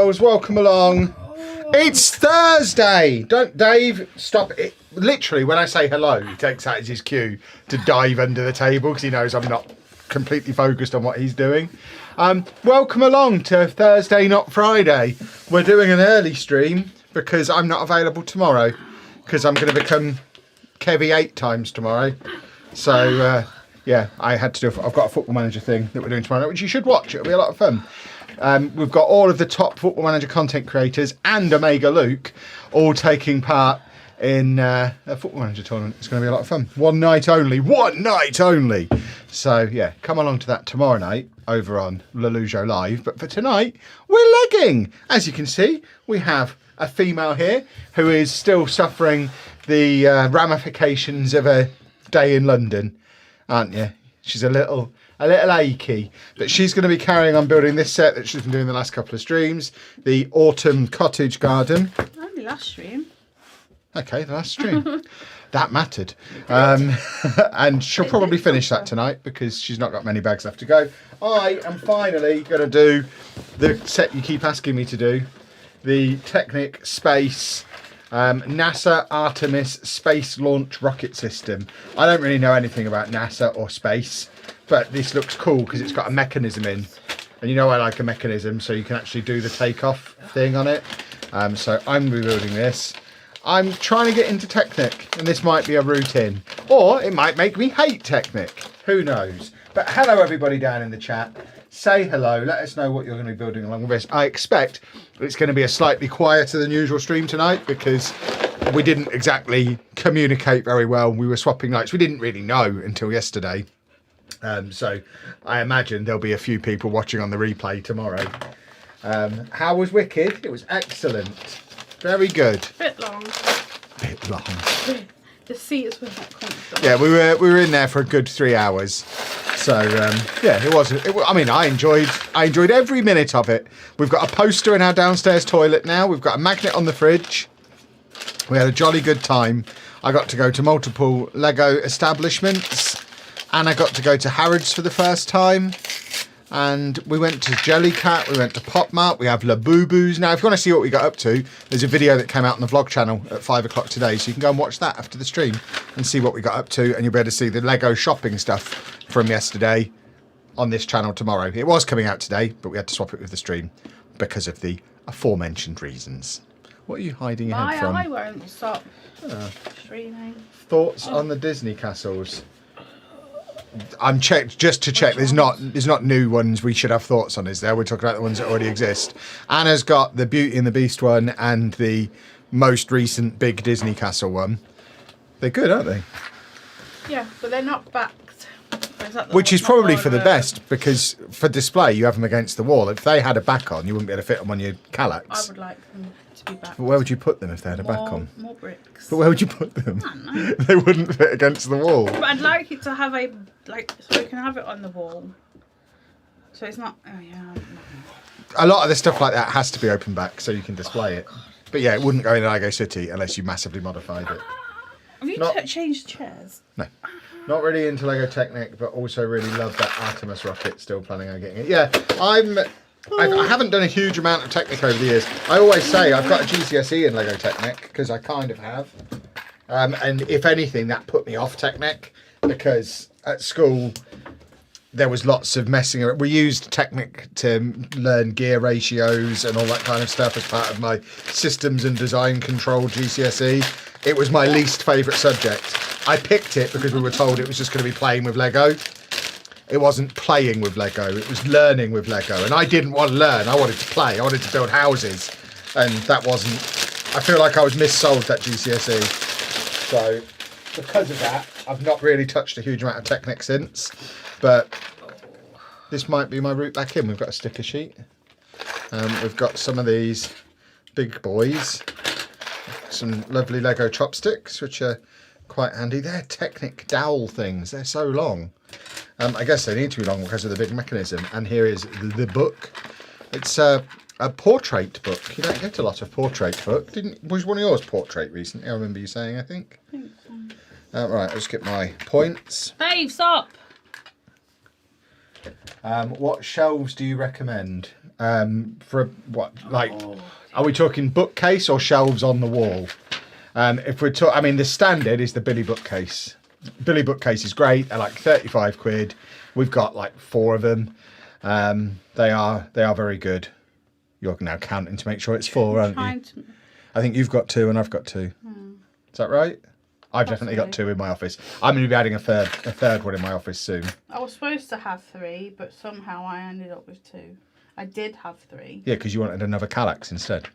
girls, welcome along. It's Thursday. Don't, Dave, stop it. Literally, when I say hello, he takes that as his cue to dive under the table because he knows I'm not completely focused on what he's doing. Welcome along to Thursday, not Friday. We're doing an early stream because I'm not available tomorrow because I'm going to become Kevy 8 times tomorrow. So, yeah, I had to do. I've got a Football Manager thing that we're doing tomorrow, which you should watch. It'll be a lot of fun. We've got all of the top Football Manager content creators and Omega Luke all taking part in a Football Manager tournament. It's going to be a lot of fun. One night only. So, yeah, come along to that tomorrow night over on Lelujo Live. But for tonight, we're legging. As you can see, we have a female here who is still suffering the ramifications of a day in London, aren't you? She's a little achy, but she's going to be carrying on building this set that she's been doing the last couple of streams, the Autumn Cottage Garden. Only last stream. Okay, the last stream. That mattered. And she'll probably finish that tonight because she's not got many bags left to go. I am finally going to do the set you keep asking me to do, the Technic Space NASA Artemis Space Launch Rocket System. I don't really know anything about NASA or space, but this looks cool because it's got a mechanism in. And you know I like a mechanism, so you can actually do the takeoff thing on it. So I'm rebuilding this. I'm trying to get into Technic, and this might be a route in. Or it might make me hate Technic. Who knows? But hello everybody down in the chat. Say hello, let us know what you're going to be building along with this. I expect it's going to be a slightly quieter than usual stream tonight because we didn't exactly communicate very well. We were swapping nights. We didn't really know until yesterday. So I imagine there'll be a few people watching on the replay tomorrow. How was Wicked? It was excellent. Very good. Bit long. The seats were not comfortable. Yeah, we were in there for a good 3 hours. So yeah, it was. I mean, I enjoyed every minute of it. We've got a poster in our downstairs toilet now. We've got a magnet on the fridge. We had a jolly good time. I got to go to multiple Lego establishments, and I got to go to Harrods for the first time. And we went to Jellycat, we went to Pop Mart, we have La Boo Boos. Now, if you want to see what we got up to, there's a video that came out on the vlog channel at 5 o'clock today, so you can go and watch that after the stream and see what we got up to, and you'll be able to see the Lego shopping stuff from yesterday on this channel tomorrow. It was coming out today, but we had to swap it with the stream because of the aforementioned reasons. What are you hiding your head from? I won't stop streaming. Thoughts on the Disney castles? I'm checked just to check. There's not new ones we should have thoughts on, is there? We're talking about the ones that already exist. Anna's got the Beauty and the Beast one and the most recent big Disney castle one. They're good, aren't they? Yeah, but they're not backed. Which is probably for the best, because for display you have them against the wall. If they had a back on, you wouldn't be able to fit them on your Kallax. I would like them to be backed. But where would you put them if they had a back on? More bricks. But where would you put them? I don't know. They wouldn't fit against the wall. But I'd like it to have so you can have it on the wall. So it's not. Oh yeah. A lot of the stuff like that has to be open back so you can display it. But yeah, it wouldn't go in Lego City unless you massively modified it. Have you changed chairs? No. Not really into Lego Technic, but also really love that Artemis rocket. Still planning on getting it. Yeah, I haven't done a huge amount of Technic over the years. I always say I've got a GCSE in Lego Technic because I kind of have. And if anything, that put me off Technic because at school there was lots of messing around. We used Technic to learn gear ratios and all that kind of stuff as part of my systems and design control GCSE. It was my least favourite subject. I picked it because we were told it was just going to be playing with Lego. It wasn't playing with Lego, it was learning with Lego. And I didn't want to learn, I wanted to play, I wanted to build houses. And that wasn't, I feel like I was missold that GCSE. So, because of that, I've not really touched a huge amount of Technic since. But this might be my route back in. We've got a sticker sheet. We've got some of these big boys. Some lovely Lego chopsticks, which are quite handy. They're Technic dowel things. They're so long. I guess they need to be long because of the big mechanism. And here is the book. It's a portrait book. You don't get a lot of portrait book. Was one of yours portrait recently? I remember you saying, I think. Right, let's get my points. Dave, stop! What shelves do you recommend? for what, like, are we talking bookcase or shelves on the wall? If we're talking, I mean, the standard is the Billy bookcase. Billy bookcase is great. They're like 35 quid. We've got like 4 of them. They are very good. You're now counting to make sure it's 4, aren't you? I think you've got 2 and I've got 2. Is that right? I've definitely got 2 in my office. I'm going to be adding a third one in my office soon. I was supposed to have 3, but somehow I ended up with 2. I did have 3. Yeah, because you wanted another Kallax instead.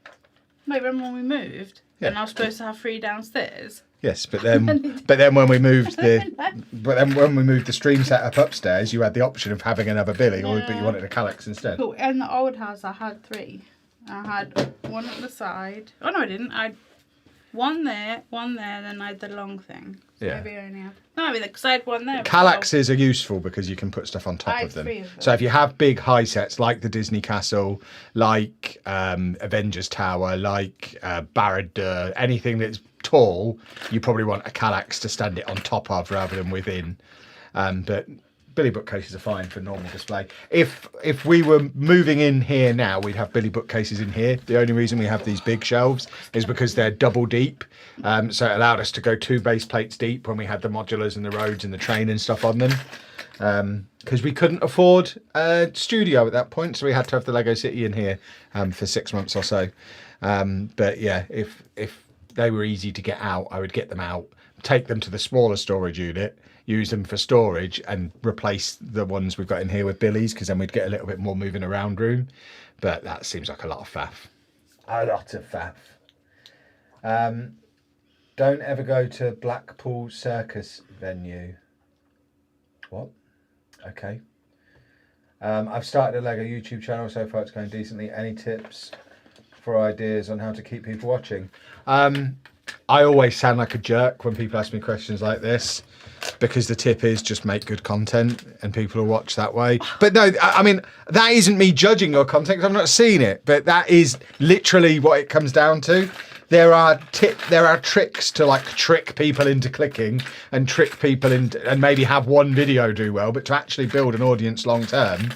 No, remember when we moved? Yeah. And I was supposed to have 3 downstairs. Yes, but then when we moved the stream setup upstairs, you had the option of having another Billy, but you wanted a Kallax instead. But in the old house, I had 3. I had 1 at the side. Oh no, I didn't. I had 1 there, then I had the long thing. So Yeah. maybe I only had. No, I mean, because I had 1 there. Kallaxes are useful because you can put stuff on top I had of them. 3 of them. So if you have big high sets like the Disney Castle, like Avengers Tower, like Barad, anything that's tall, you probably want a Kallax to stand it on top of rather than within. But Billy bookcases are fine for normal display. If we were moving in here now, we'd have Billy bookcases in here. The only reason we have these big shelves is because they're double deep. So it allowed us to go 2 base plates deep when we had the modulars and the roads and the train and stuff on them. Because we couldn't afford a studio at that point, so we had to have the Lego City in here for 6 months or so. But yeah, if they were easy to get out, I would get them out, take them to the smaller storage unit, use them for storage and replace the ones we've got in here with Billy's, because then we'd get a little bit more moving around room. But that seems like a lot of faff. A lot of faff. Don't ever go to Blackpool Circus venue. What? Okay. I've started a Lego YouTube channel. So far it's going decently. Any tips for ideas on how to keep people watching? I always sound like a jerk when people ask me questions like this, because the tip is just make good content and people will watch that way. But no, I mean, that isn't me judging your content because I've not seen it, but that is literally what it comes down to. There are tricks to like trick people into clicking and trick people into, and maybe have one video do well, but to actually build an audience long term,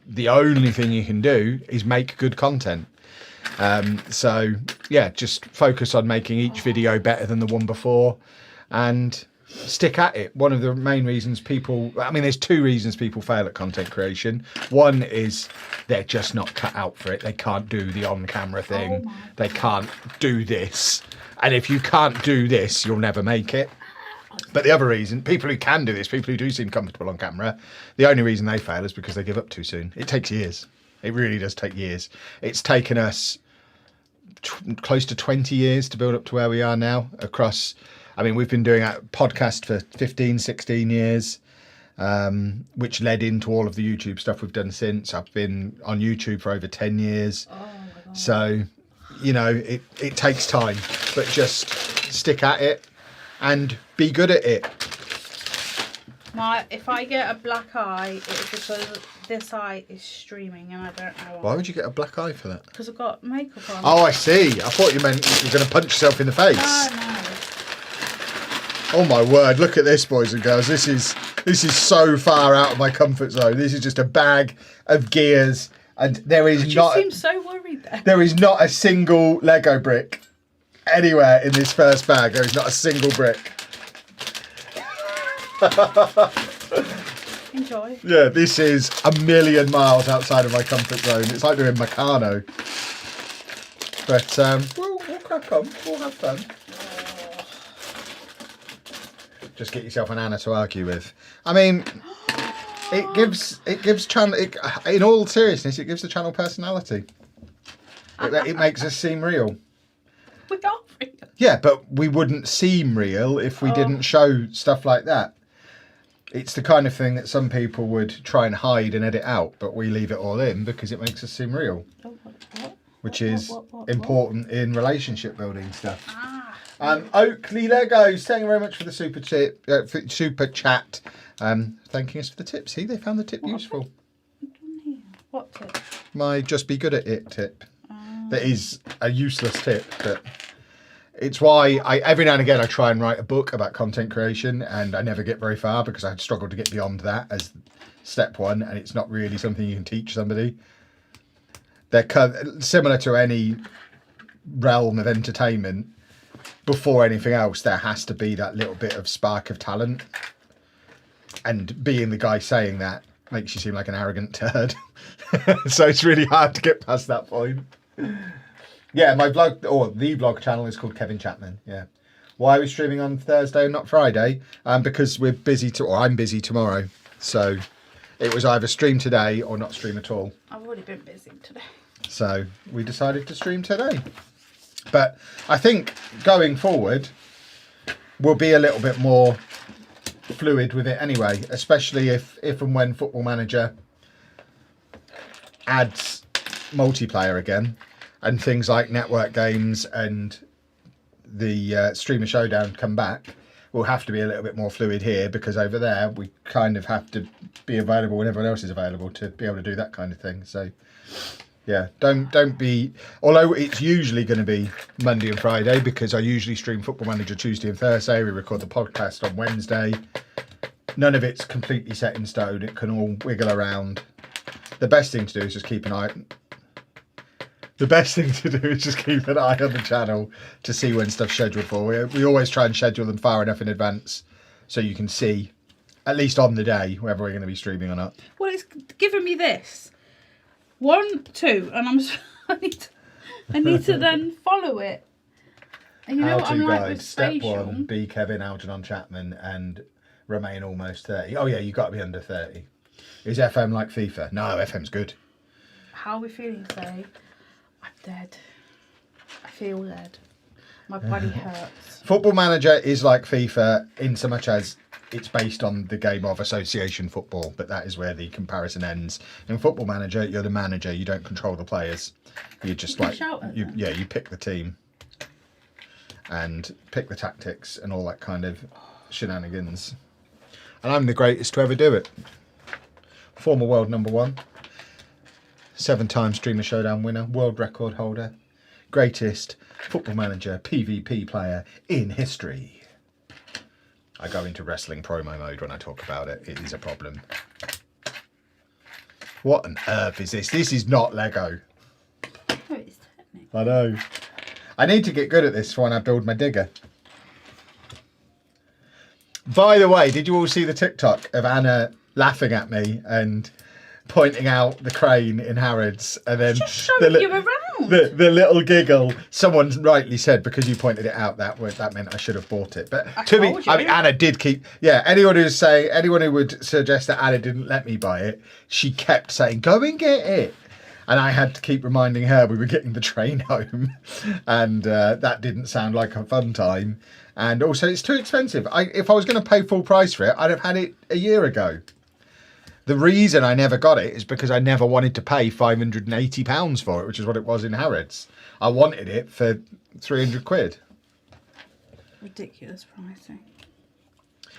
the only thing you can do is make good content. So yeah, just focus on making each video better than the one before and stick at it. One of the main reasons there's 2 reasons people fail at content creation. One is they're just not cut out for it. They can't do the on-camera thing. They can't do this. And if you can't do this, you'll never make it. But the other reason, people who can do this, people who do seem comfortable on camera, the only reason they fail is because they give up too soon. It takes years. It really does take years. It's taken us close to 20 years to build up to where we are now across. I mean, we've been doing a podcast for 15, 16 years, which led into all of the YouTube stuff we've done since. I've been on YouTube for over 10 years. Oh my God. So, you know, it takes time, but just stick at it and be good at it. If I get a black eye, it's because this eye is streaming and I don't know why. Why would you get a black eye for that? Because I've got makeup on. Oh, I see. I thought you meant you were going to punch yourself in the face. No. Oh my word, look at this, boys and girls. This is so far out of my comfort zone. This is just a bag of gears, and You seem so worried there. There is not a single Lego brick anywhere in this first bag. There is not a single brick. Enjoy. Yeah, this is a million miles outside of my comfort zone. It's like doing Meccano. But we'll crack on. We'll have fun. Just get yourself an Anna to argue with. I mean, it gives channel. In all seriousness, it gives the channel personality. It makes us seem real. We are real. Yeah, but we wouldn't seem real if we didn't show stuff like that. It's the kind of thing that some people would try and hide and edit out, but we leave it all in because it makes us seem real. Which is important in relationship building stuff. Oakley Legos, thank you very much for the super chat. Thanking us for the tips. See, they found the tip useful. What tip? My just be good at it tip. That is a useless tip, but it's why every now and again I try and write a book about content creation, and I never get very far because I struggle to get beyond that as step 1, and it's not really something you can teach somebody. They're similar to any realm of entertainment. Before anything else, there has to be that little bit of spark of talent. And being the guy saying that makes you seem like an arrogant turd. So it's really hard to get past that point. Yeah, my vlog, or the vlog channel is called Kevin Chapman. Yeah. Why are we streaming on Thursday and not Friday? Because we're busy, or I'm busy tomorrow. So it was either stream today or not stream at all. I've already been busy today. So we decided to stream today. But I think going forward, we'll be a little bit more fluid with it anyway, especially if and when Football Manager adds multiplayer again, and things like network games and the Streamer Showdown come back. We'll have to be a little bit more fluid here, because over there we kind of have to be available when everyone else is available to be able to do that kind of thing. So yeah, don't be, although it's usually going to be Monday and Friday, because I usually stream Football Manager Tuesday and Thursday. We record the podcast on Wednesday. None of it's completely set in stone. It can all wiggle around. The best thing to do is just keep an eye. The best thing to do is just keep an eye on the channel to see when stuff's scheduled for. We always try and schedule them far enough in advance so you can see, at least on the day, whether we're going to be streaming or not. Well, it's giving me this 1, 2, and I need to then follow it. And you know what I'm like with Step spatial? 1, be Kevin Algernon Chapman and remain almost 30. Oh yeah, you've got to be under 30. Is FM like FIFA? No, FM's good. How are we feeling today? I'm dead. I feel dead. My body hurts. Football Manager is like FIFA in so much as it's based on the game of association football, but that is where the comparison ends. In Football Manager, you're the manager. You don't control the players. You just you pick the team and pick the tactics and all that kind of shenanigans. And I'm the greatest to ever do it. Former world #1. 7-time Streamer Showdown winner, world record holder, greatest Football Manager PvP player in history. I go into wrestling promo mode when I talk about it. It is a problem. What on earth is this? This is not Lego. Oh, it's Technic. I know. I need to get good at this for when I build my digger. By the way, did you all see the TikTok of Anna laughing at me and pointing out the crane in Harrods, and then Just showing you around. The little giggle? Someone rightly said, because you pointed it out, that meant I should have bought it. But I mean, Anna did keep. Yeah, anyone who would suggest that Anna didn't let me buy it, she kept saying, "Go and get it." And I had to keep reminding her we were getting the train home, and that didn't sound like a fun time. And also, it's too expensive. If I was going to pay full price for it, I'd have had it a year ago. The reason I never got it is because I never wanted to pay £580 for it, which is what it was in Harrods. I wanted it for 300 quid. Ridiculous pricing.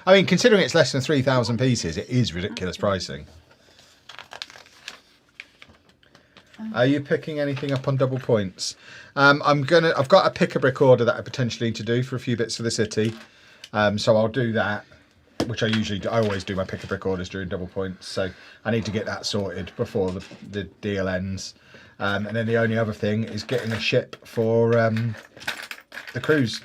I mean, considering it's less than 3,000 pieces, it is ridiculous pricing. Are you picking anything up on double points? I've got a pick-a-brick order that I potentially need to do for a few bits for the city. So I'll do that, which I usually do. I always do my pick-a-brick orders during double points. So I need to get that sorted before the deal ends. And then the only other thing is getting a ship for the cruise.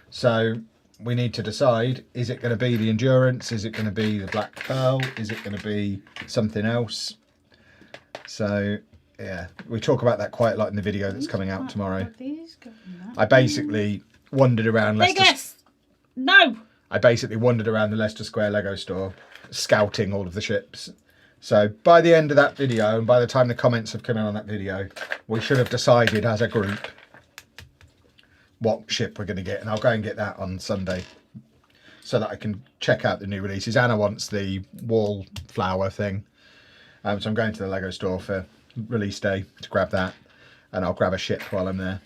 So we need to decide, is it going to be the Endurance? Is it going to be the Black Pearl? Is it going to be something else? So yeah, we talk about that quite a lot in the video that's coming out tomorrow. I basically wandered around I basically wandered around the Leicester Square Lego store, scouting all of the ships. So by the end of that video, and by the time the comments have come in on that video, we should have decided as a group what ship we're going to get. And I'll go and get that on Sunday so that I can check out the new releases. Anna wants the wallflower thing. So I'm going to the Lego store for release day to grab that, and I'll grab a ship while I'm there.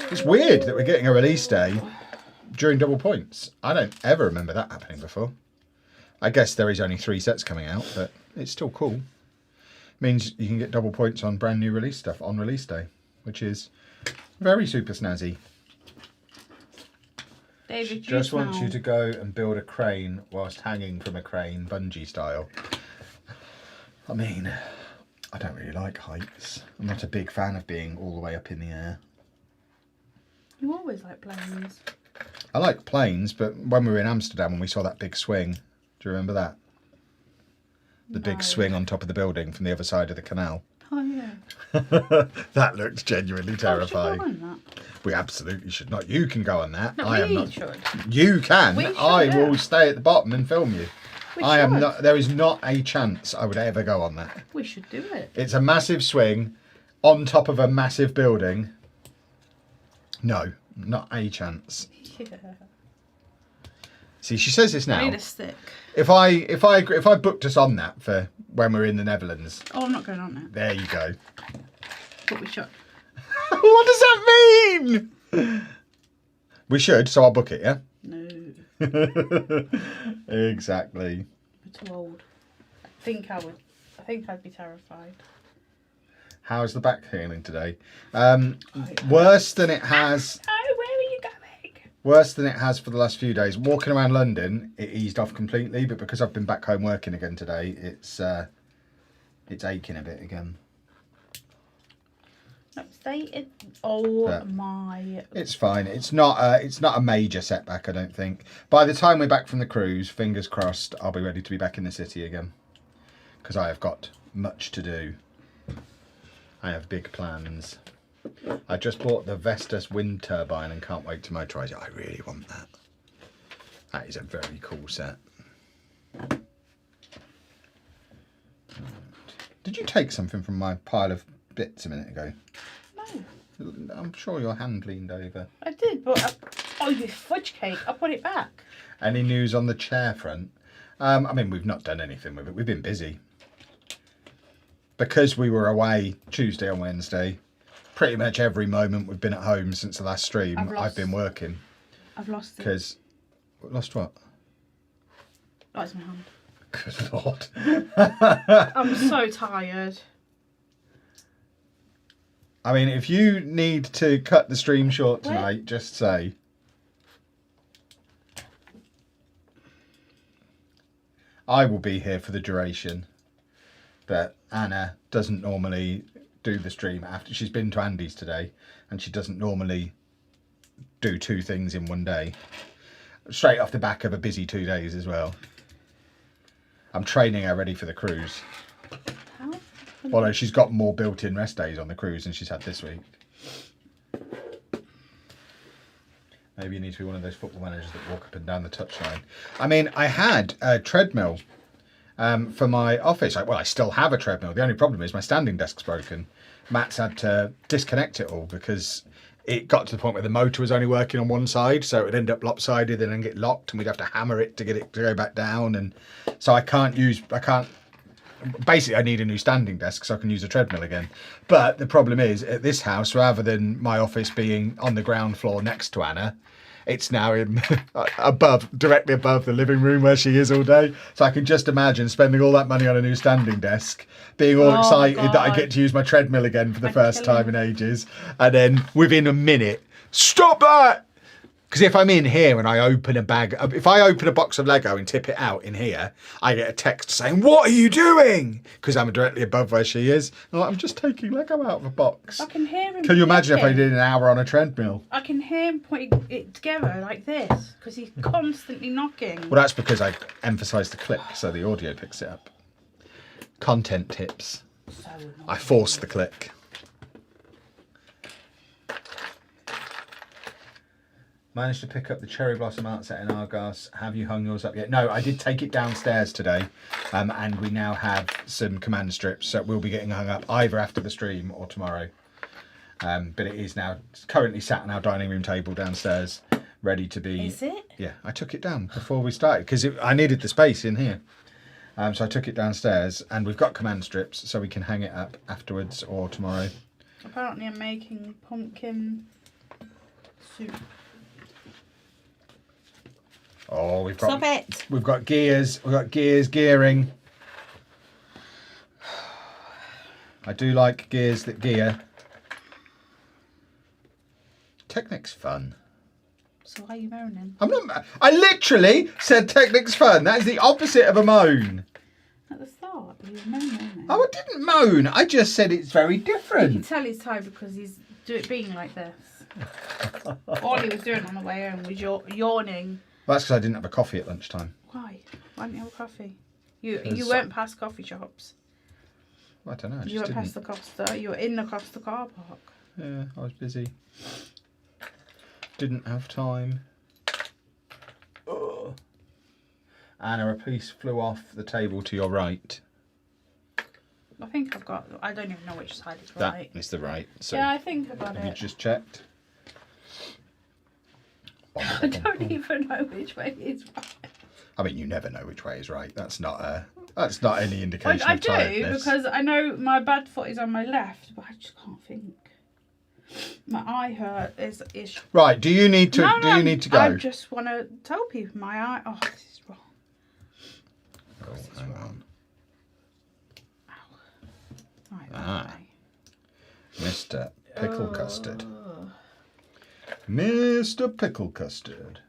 It's weird that we're getting a release day during double points. I don't ever remember that happening before. I guess there is only 3 sets coming out, but it's still cool. Means you can get double points on brand new release stuff on release day, which is very super snazzy. David, just want you to go and build a crane whilst hanging from a crane, bungee style. I mean, I don't really like heights. I'm not a big fan of being all the way up in the air. You always like planes. I like planes, but when we were in Amsterdam and we saw that big swing, do you remember that? The big swing on top of the building from the other side of the canal. Oh, yeah. That looked genuinely terrifying. Oh, should we go on that? We absolutely should not. You can go on that. No, I am we not. should. You can. We should, I yeah. will stay at the bottom and film you. I am should. not. There is not a chance I would ever go on that. We should do it. It's a massive swing on top of a massive building. No, not a chance. Yeah. See, she says this now. I need a stick. If I booked us on that for when we're in the Netherlands. Oh, I'm not going on it. There you go. But we should. What does that mean? We should, so I'll book it, yeah? No. Exactly. We're too old. I think I'd be terrified. How's the back feeling today? Worse than it has. Oh, where are you going? Worse than it has for the last few days. Walking around London, it eased off completely, but because I've been back home working again today, it's aching a bit again. My. It's fine. It's not a major setback, I don't think. By the time we're back from the cruise, fingers crossed, I'll be ready to be back in the city again. Because I have got much to do. I have big plans. I just bought the Vestas wind turbine and can't wait to motorise it. I really want that. That is a very cool set. Did you take something from my pile of bits a minute ago? No. I'm sure your hand leaned over. I did, but oh, you fudge cake! I put it back. Any news on the chair front? I mean, we've not done anything with it. We've been busy. Because we were away Tuesday and Wednesday, pretty much every moment we've been at home since the last stream, I've been working. I've lost it. Because, lost what? Oh, it's my hand. Good Lord. I'm so tired. I mean, if you need to cut the stream short tonight, just say. I will be here for the duration. But Anna doesn't normally do the stream after. She's been to Andy's today, and she doesn't normally do two things in one day. Straight off the back of a busy 2 days as well. I'm training her ready for the cruise. How? Although she's got more built-in rest days on the cruise than she's had this week. Maybe you need to be one of those football managers that walk up and down the touchline. I mean, I had a treadmill for my office. Well, I still have a treadmill. The only problem is my standing desk's broken. Matt's had to disconnect it all because it got to the point where the motor was only working on one side, so it would end up lopsided and then get locked, and we'd have to hammer it to get it to go back down. And so basically I need a new standing desk so I can use a treadmill again. But the problem is, at this house, rather than my office being on the ground floor next to Anna, it's now in directly above the living room where she is all day. So I can just imagine spending all that money on a new standing desk, being all excited that I get to use my treadmill again for the first time in ages, and then within a minute, stop that! Because if I'm in here and I open if I open a box of Lego and tip it out in here, I get a text saying, "What are you doing?" Because I'm directly above where she is. I'm just taking Lego out of a box. I can hear him. Can you imagine if I did an hour on a treadmill? I can hear him putting it together like this because he's constantly knocking. Well, that's because I emphasised the click so the audio picks it up. Content tips. So I force the click. Managed to pick up the cherry blossom art set in Argos. Have you hung yours up yet? No, I did take it downstairs today, and we now have some command strips that will be getting hung up either after the stream or tomorrow. But it is now currently sat on our dining room table downstairs, ready to be. Is it? Yeah, I took it down before we started because I needed the space in here. So I took it downstairs, and we've got command strips so we can hang it up afterwards or tomorrow. Apparently, I'm making pumpkin soup. Oh, Stop it! We've got gears. We've got gearing. I do like gears that gear. Technic's fun. So why are you moaning? I'm not. I literally said Technic's fun. That is the opposite of a moan. At the start. He's moaning. Oh, I didn't moan. I just said it's very You can different. tell he's tired because he's being like this. All he was doing on the way home was yawning. Well, that's because I didn't have a coffee at lunchtime. Why? Why didn't you have a coffee? You went past coffee shops. I don't know. I You just went didn't. past the Costa. You were in the Costa car park. Yeah, I was busy. Didn't have time. Ugh. Anna, a piece flew off the table to your right. I think I've got. I don't even know which side is That right. is the right. So Yeah, I think I got have you it. just checked? I don't even know which way is right. I mean, you never know which way is right. That's not any indication I of do tiredness. because I know my bad foot is on my left, but I just can't think. My eye hurt is. Right. Do you need to? No, do you need to go? I just want to tell people my eye. Oh, this is wrong. Oh, hang on. Right, Ah. that way. Mr. Pickle Custard. Ugh. Mr. Pickle Custard.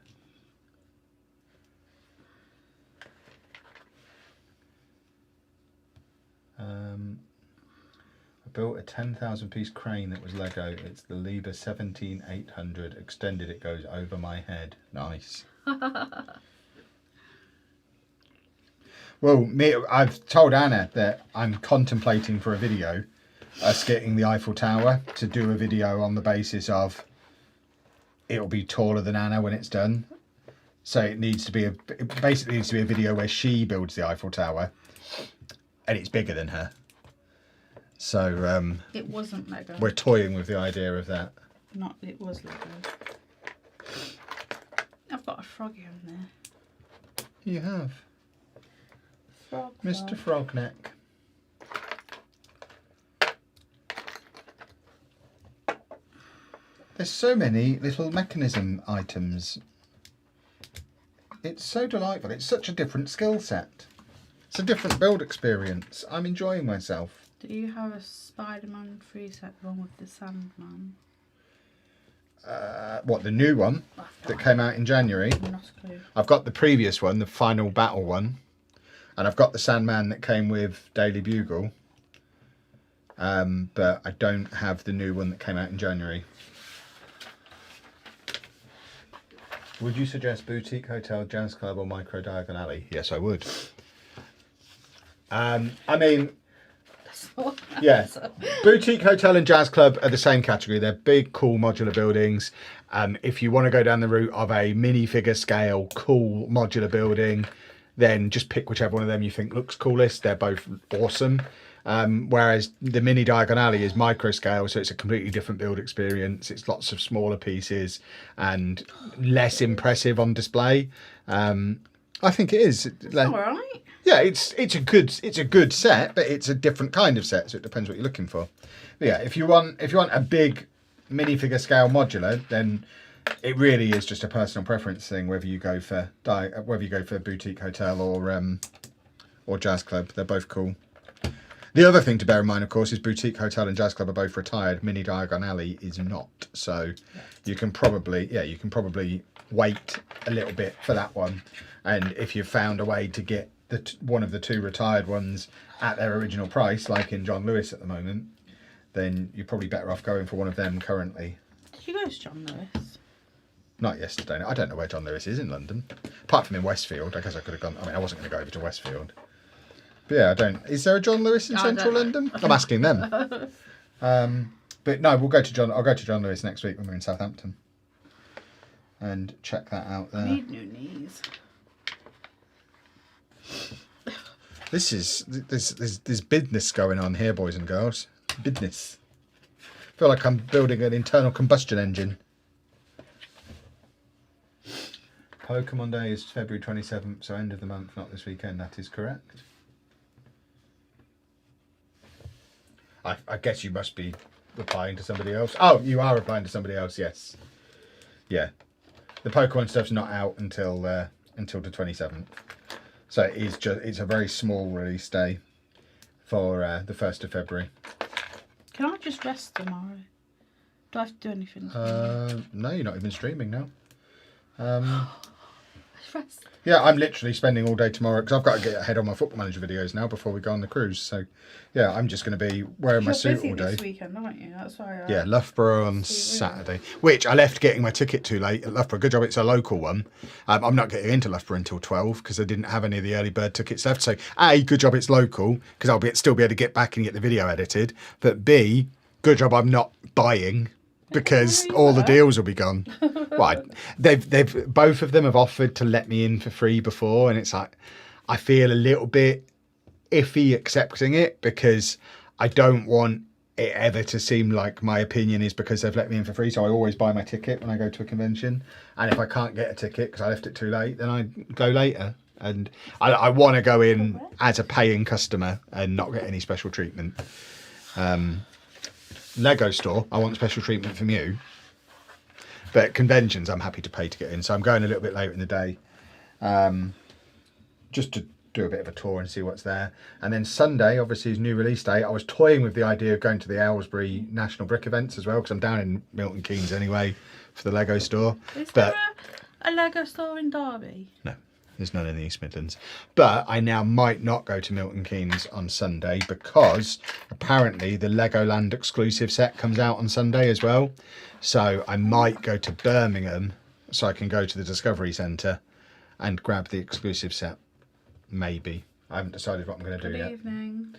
I built a 10,000 piece crane that was Lego. It's the Liebherr 17800. Extended, it goes over my head. Nice. Well, I've told Anna that I'm contemplating for a video us getting the Eiffel Tower to do a video on the basis of it'll be taller than Anna when it's done. So it basically needs to be a video where she builds the Eiffel Tower and it's bigger than her. So It wasn't Lego. we're toying with the idea of that. It was Lego. I've got a froggy on there. You have. Frog. Mr. Frogneck. There's so many little mechanism items. It's so delightful. It's such a different skill set. It's a different build experience. I'm enjoying myself. Do you have a Spider-Man 3 set one with the Sandman? What, the new one that came out in January? Not a clue. I've got the previous one, the Final Battle one. And I've got the Sandman that came with Daily Bugle. But I don't have the new one that came out in January. Would you suggest boutique hotel, jazz club, or micro diagon alley? Yes, I would. I mean, yeah, boutique hotel and jazz club are the same category. They're big, cool, modular buildings. If you want to go down the route of a minifigure scale, cool modular building, then just pick whichever one of them you think looks coolest. They're both awesome. Whereas the mini diagon alley is micro scale, so it's a completely different build experience. It's lots of smaller pieces and less impressive on display. I think it is. All right. Yeah, it's a good set, but it's a different kind of set, so it depends what you're looking for. But yeah, if you want a big minifigure scale modular, then it really is just a personal preference thing whether you go for boutique hotel or jazz club. They're both cool. The other thing to bear in mind, of course, is boutique hotel and jazz club are both retired. Mini diagon alley is not, so you can probably wait a little bit for that one. And if you've found a way to get one of the two retired ones at their original price, like in John Lewis at the moment, then you're probably better off going for one of them currently. Did you go to John Lewis? Not yesterday. I don't know where John Lewis is in London. Apart from in Westfield. I guess I could have gone. I mean, I wasn't going to go over to Westfield. But yeah, I don't. Is there a John Lewis in central London? I'm asking them. But no, we'll go to John. I'll go to John Lewis next week when we're in Southampton, and check that out there. I need new knees. There's business going on here, boys and girls. Business. I feel like I'm building an internal combustion engine. Pokemon Day is February 27th, so end of the month, not this weekend. That is correct. I guess you must be replying to somebody else. Oh, you are replying to somebody else, yes. Yeah. The Pokemon stuff's not out until the 27th. So it's a very small release day for the 1st of February. Can I just rest tomorrow? Do I have to do anything? No, you're not even streaming now. I Yeah, I'm literally spending all day tomorrow because I've got to get ahead on my Football Manager videos now before we go on the cruise. So, yeah, I'm just going to be wearing my suit all day. This weekend, aren't you? That's why. Yeah, Loughborough on Saturday, which I left getting my ticket too late at Loughborough. Good job, it's a local one. I'm not getting into Loughborough until 12 because I didn't have any of the early bird tickets left. So, A, good job it's local because I'll still be able to get back and get the video edited. But B, good job I'm not buying because all the deals will be gone. Well, they've both of them have offered to let me in for free before, and it's like I feel a little bit iffy accepting it because I don't want it ever to seem like my opinion is because they've let me in for free. So I always buy my ticket when I go to a convention, and if I can't get a ticket because I left it too late, then I go later. And I want to go in as a paying customer and not get any special treatment. Lego store, I want special treatment from you. But conventions, I'm happy to pay to get in. So I'm going a little bit later in the day, just to do a bit of a tour and see what's there. And then Sunday, obviously, is new release day. I was toying with the idea of going to the Aylesbury National Brick events as well, because I'm down in Milton Keynes anyway for the Lego store. Is there a Lego store in Derby? No. There's none in the East Midlands. But I now might not go to Milton Keynes on Sunday because apparently the Legoland exclusive set comes out on Sunday as well. So I might go to Birmingham so I can go to the Discovery Centre and grab the exclusive set. Maybe. I haven't decided what I'm going to do yet. Good evening.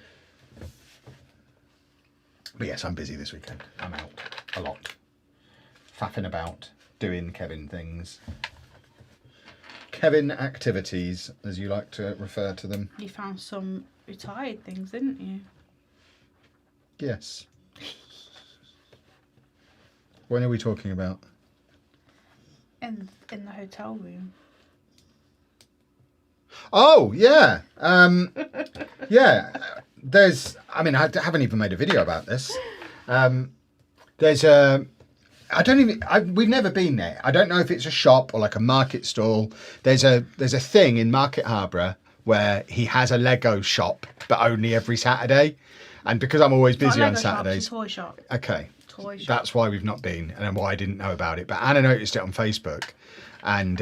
But yes, I'm busy this weekend. I'm out a lot. Faffing about, doing Kevin things. Kevin activities, as you like to refer to them. You found some retired things, didn't you? Yes. When are we talking about? In the hotel room. Oh, yeah. Yeah. There's, I mean, I haven't even made a video about this. There's a, we've never been there. I don't know if it's a shop or like a market stall. There's a thing in Market Harborough where he has a Lego shop, but only every Saturday. And because I'm always busy on Saturdays. It's a toy shop. Okay. Toy shop. That's why we've not been and why I didn't know about it. But Anna noticed it on Facebook, and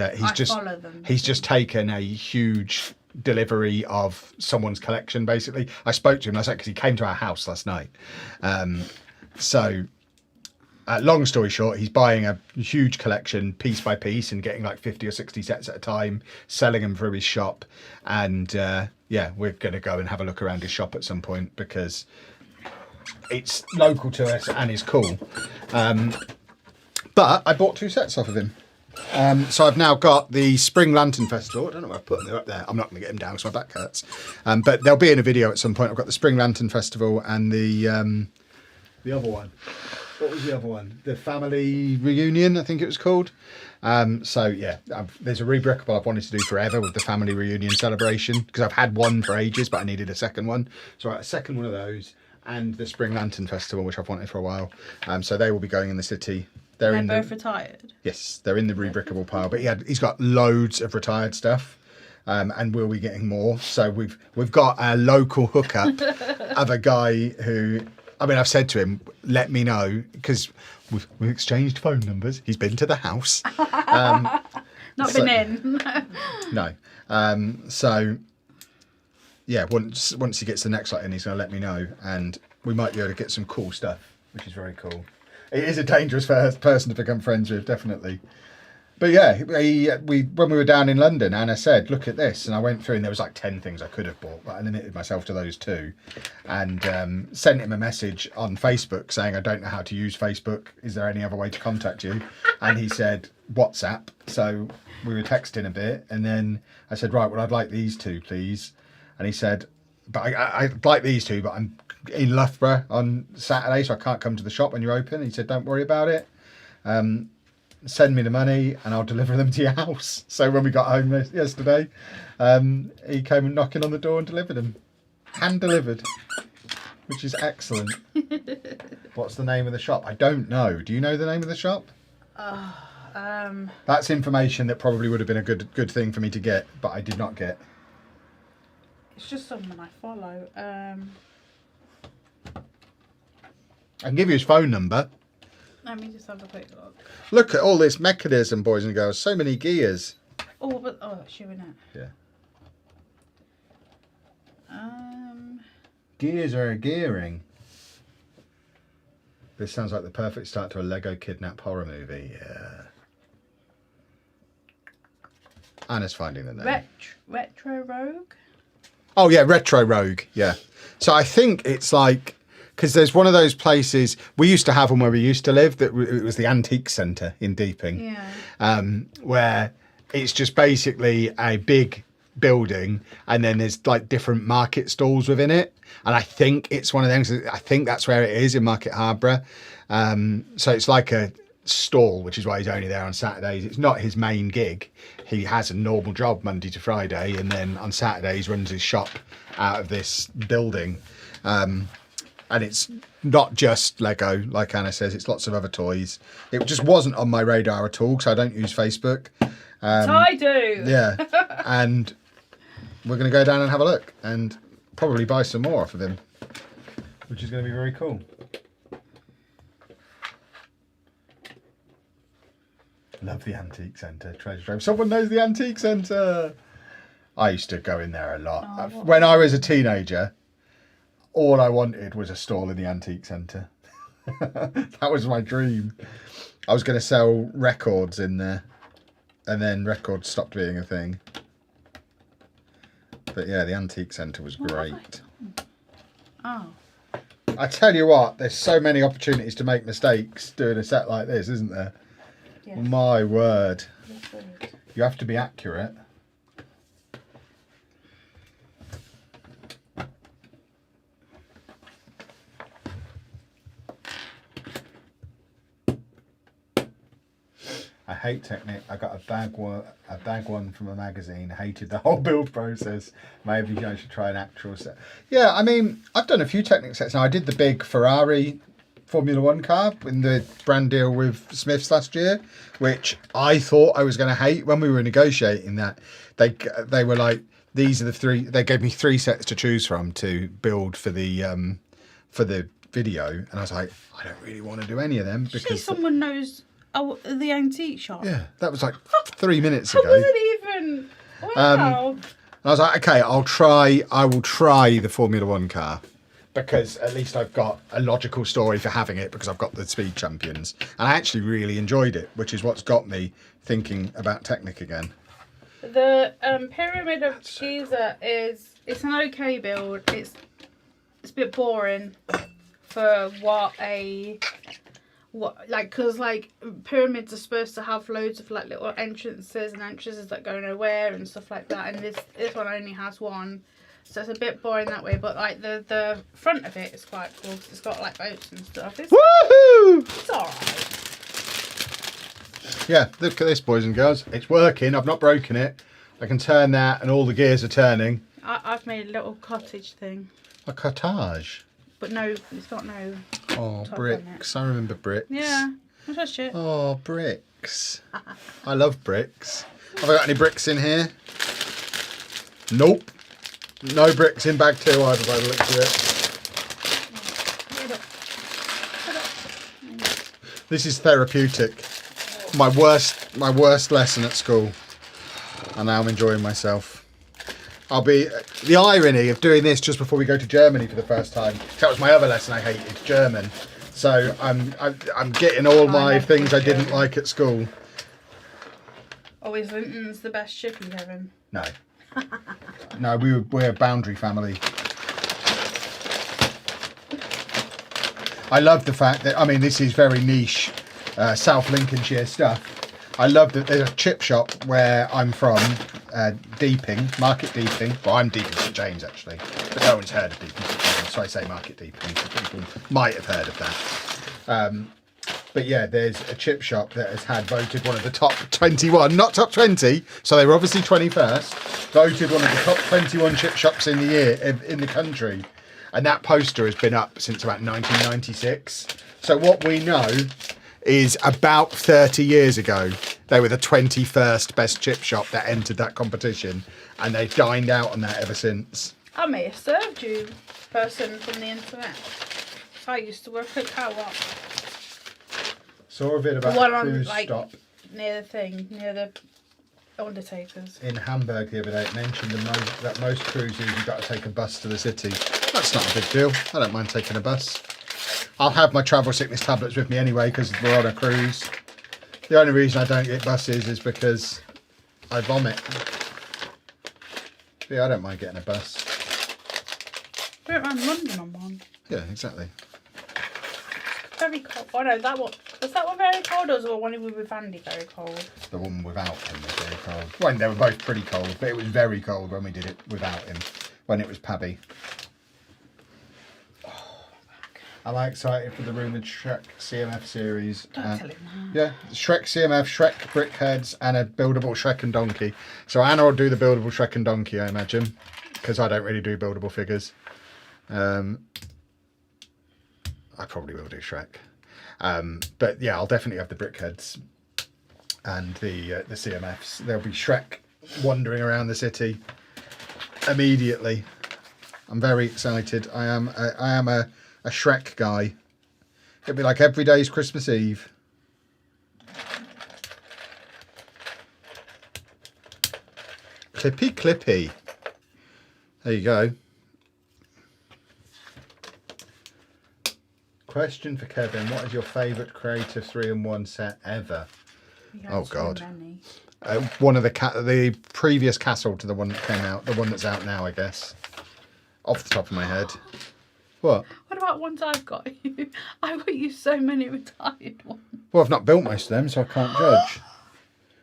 he's just taken a huge delivery of someone's collection. Basically, I spoke to him last night because he came to our house last night. Long story short, he's buying a huge collection piece by piece and getting like 50 or 60 sets at a time, selling them through his shop. And yeah, we're going to go and have a look around his shop at some point because it's local to us and is cool. But I bought 2 sets off of him. So I've now got the Spring Lantern Festival. I don't know where I put them. They're up there. I'm not going to get them down because my back hurts. But they'll be in a video at some point. I've got the Spring Lantern Festival and the other one. What was the other one? The Family Reunion, I think it was called. So yeah, there's a rebrickable I've wanted to do forever with the Family Reunion celebration because I've had one for ages, but I needed a second one. So I got a second one of those and the Spring Lantern Festival, which I've wanted for a while. So they will be going in the city. They're both retired? Yes, they're in the rebrickable pile. But he's got loads of retired stuff. And we'll be getting more. So we've got a local hookup of a guy who, I mean, I've said to him, let me know, because we've exchanged phone numbers. He's been to the house. Not been in. No. So, yeah, once he gets the next lot in, he's going to let me know. And we might be able to get some cool stuff, which is very cool. It is a dangerous person to become friends with, definitely. But yeah, when we were down in London, Anna said, look at this. And I went through and there was like 10 things I could have bought, but I limited myself to those 2. And sent him a message on Facebook saying, I don't know how to use Facebook. Is there any other way to contact you? And he said, WhatsApp. So we were texting a bit. And then I said, right, well, I'd like these 2, please. And he said, but I'd like these 2, but I'm in Loughborough on Saturday, so I can't come to the shop when you're open. He said, don't worry about it. Send me the money and I'll deliver them to your house. So when we got home yesterday, he came knocking on the door and delivered them. Hand delivered, which is excellent. What's the name of the shop? I don't know. Do you know the name of the shop? That's information that probably would have been a good thing for me to get, but I did not get. It's just someone I follow. I can give you his phone number. Let me just have a quick look. Look at all this mechanism, boys and girls. So many gears. Oh, but that's you, isn't it? Yeah. Um. Gears are a gearing. This sounds like the perfect start to a Lego kidnap horror movie. Yeah. Anna's finding the name. Retro Rogue. Oh yeah, Retro Rogue. Yeah. So I think it's like, because there's one of those places we used to have one where we used to live. That it was the Antique Centre in Deeping. Yeah. Where it's just basically a big building, and then there's like different market stalls within it. And I think it's one of them. I think that's where it is in Market Harborough. So it's like a stall, which is why he's only there on Saturdays. It's not his main gig. He has a normal job Monday to Friday, and then on Saturdays runs his shop out of this building. And it's not just Lego, like Anna says, it's lots of other toys. It just wasn't on my radar at all because I don't use Facebook. I do. Yeah. And we're going to go down and have a look and probably buy some more off of him, which is going to be very cool. Love the Antique Centre, treasure trove. Someone knows the Antique Centre. I used to go in there a lot. When I was a teenager, all I wanted was a stall in the Antique Centre. That was my dream. I was going to sell records in there, and then records stopped being a thing. But yeah, the Antique Centre was great. Oh. I tell you what, there's so many opportunities to make mistakes doing a set like this, isn't there? Yeah. My word. You have to be accurate. I hate Technic. I got a bag one from a magazine. Hated the whole build process. Maybe I should try an actual set. Yeah, I mean, I've done a few Technic sets now. I did the big Ferrari Formula One car in the brand deal with Smiths last year, which I thought I was going to hate when we were negotiating that. They were like, these are the three. They gave me 3 sets to choose from to build for the video, and I was like, I don't really want to do any of them because someone knows the antique shop. Yeah, that was like 3 minutes How ago. was it even? Wow. And I was like, okay, I will try the Formula One car because at least I've got a logical story for having it because I've got the Speed Champions. And I actually really enjoyed it, which is what's got me thinking about Technic again. The Pyramid of Giza it's an okay build. It's a bit boring for because pyramids are supposed to have loads of like little entrances that go nowhere and stuff like that, and this one only has one, so it's a bit boring that way. But like the front of it is quite cool because it's got like boats and stuff. Woohoo! It's alright. Yeah, look at this, boys and girls. It's working. I've not broken it. I can turn that, and all the gears are turning. I've made a little cottage thing. A cottage. But no, it's got no. Oh, bricks. I remember bricks. Yeah, that's shit. Oh, bricks. I love bricks. Have I got any bricks in here? Nope. No bricks in bag 2 either by the looks of it. This is therapeutic. My worst lesson at school. And now I'm enjoying myself. The irony of doing this just before we go to Germany for the first time. That was my other lesson I hated, German. So I'm getting all my things I didn't like at school. Oh, is Linton's the best chippy, Kevin? No. No, we're a boundary family. I love the fact that, I mean, this is very niche South Lincolnshire stuff. I love that there's a chip shop where I'm from, Deeping, Market Deeping. Well, I'm Deeping St James actually, but no one's heard of Deeping St James, so I say Market Deeping, so people might have heard of that. But yeah, there's a chip shop that has had voted one of the top 21, not top 20, so they were obviously 21st, voted one of the top 21 chip shops in the year, in the country. And that poster has been up since about 1996. So what we know is about 30 years ago, they were the 21st best chip shop that entered that competition, and they've dined out on that ever since. I may have served you, person from the internet. I used to work at Co-op. Saw a bit about the one on, cruise like, stop. near the thing, near the Undertakers. in Hamburg the other day, it mentioned that most cruises you've got to take a bus to the city. That's not a big deal. I don't mind taking a bus. I'll have my travel sickness tablets with me anyway because we're on a cruise. The only reason I don't get buses is because I vomit. But yeah, I don't mind getting a bus. We went around London on one. Yeah, exactly. Very cold. Oh no, that one. Was that one very cold or was the one with Andy very cold? The one without him was very cold. Well, they were both pretty cold, but it was very cold when we did it without him. When it was Paddy. Am I excited for the Room and Shrek CMF series? Don't tell him that. Yeah, Shrek CMF, Shrek Brickheads, and a buildable Shrek and Donkey. So Anna will do the buildable Shrek and Donkey, I imagine, because I don't really do buildable figures. I probably will do Shrek. But yeah, I'll definitely have the Brickheads and the CMFs. There'll be Shrek wandering around the city immediately. I'm very excited. I am a Shrek guy. It'd be like every day's Christmas Eve. Clippy clippy. There you go. Question for Kevin: what is your favourite creative 3-in-1 set ever? Oh God. One of the previous castle to the one that came out, the one that's out now, I guess. Off the top of my head. What? What about ones I've got you? I've got you so many retired ones. Well, I've not built most of them, so I can't judge.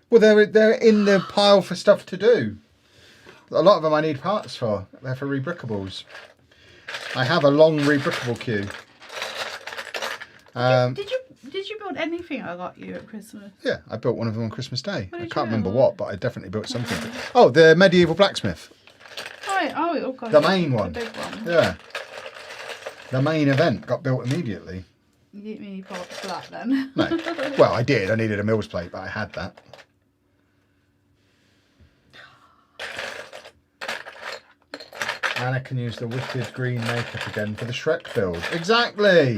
Well, they're in the pile for stuff to do. A lot of them I need parts for. They're for rebrickables. I have a long rebrickable queue. Did you build anything I got you at Christmas? Yeah, I built one of them on Christmas Day. I can't you remember build? what, but I definitely built something. Oh, the medieval blacksmith. Oh, God. The main one. The big one. Yeah. The main event got built immediately. You didn't mean you bought for that then? No. Well, I did. I needed a Mills plate, but I had that. Anna can use the wicked green makeup again for the Shrek build. Exactly.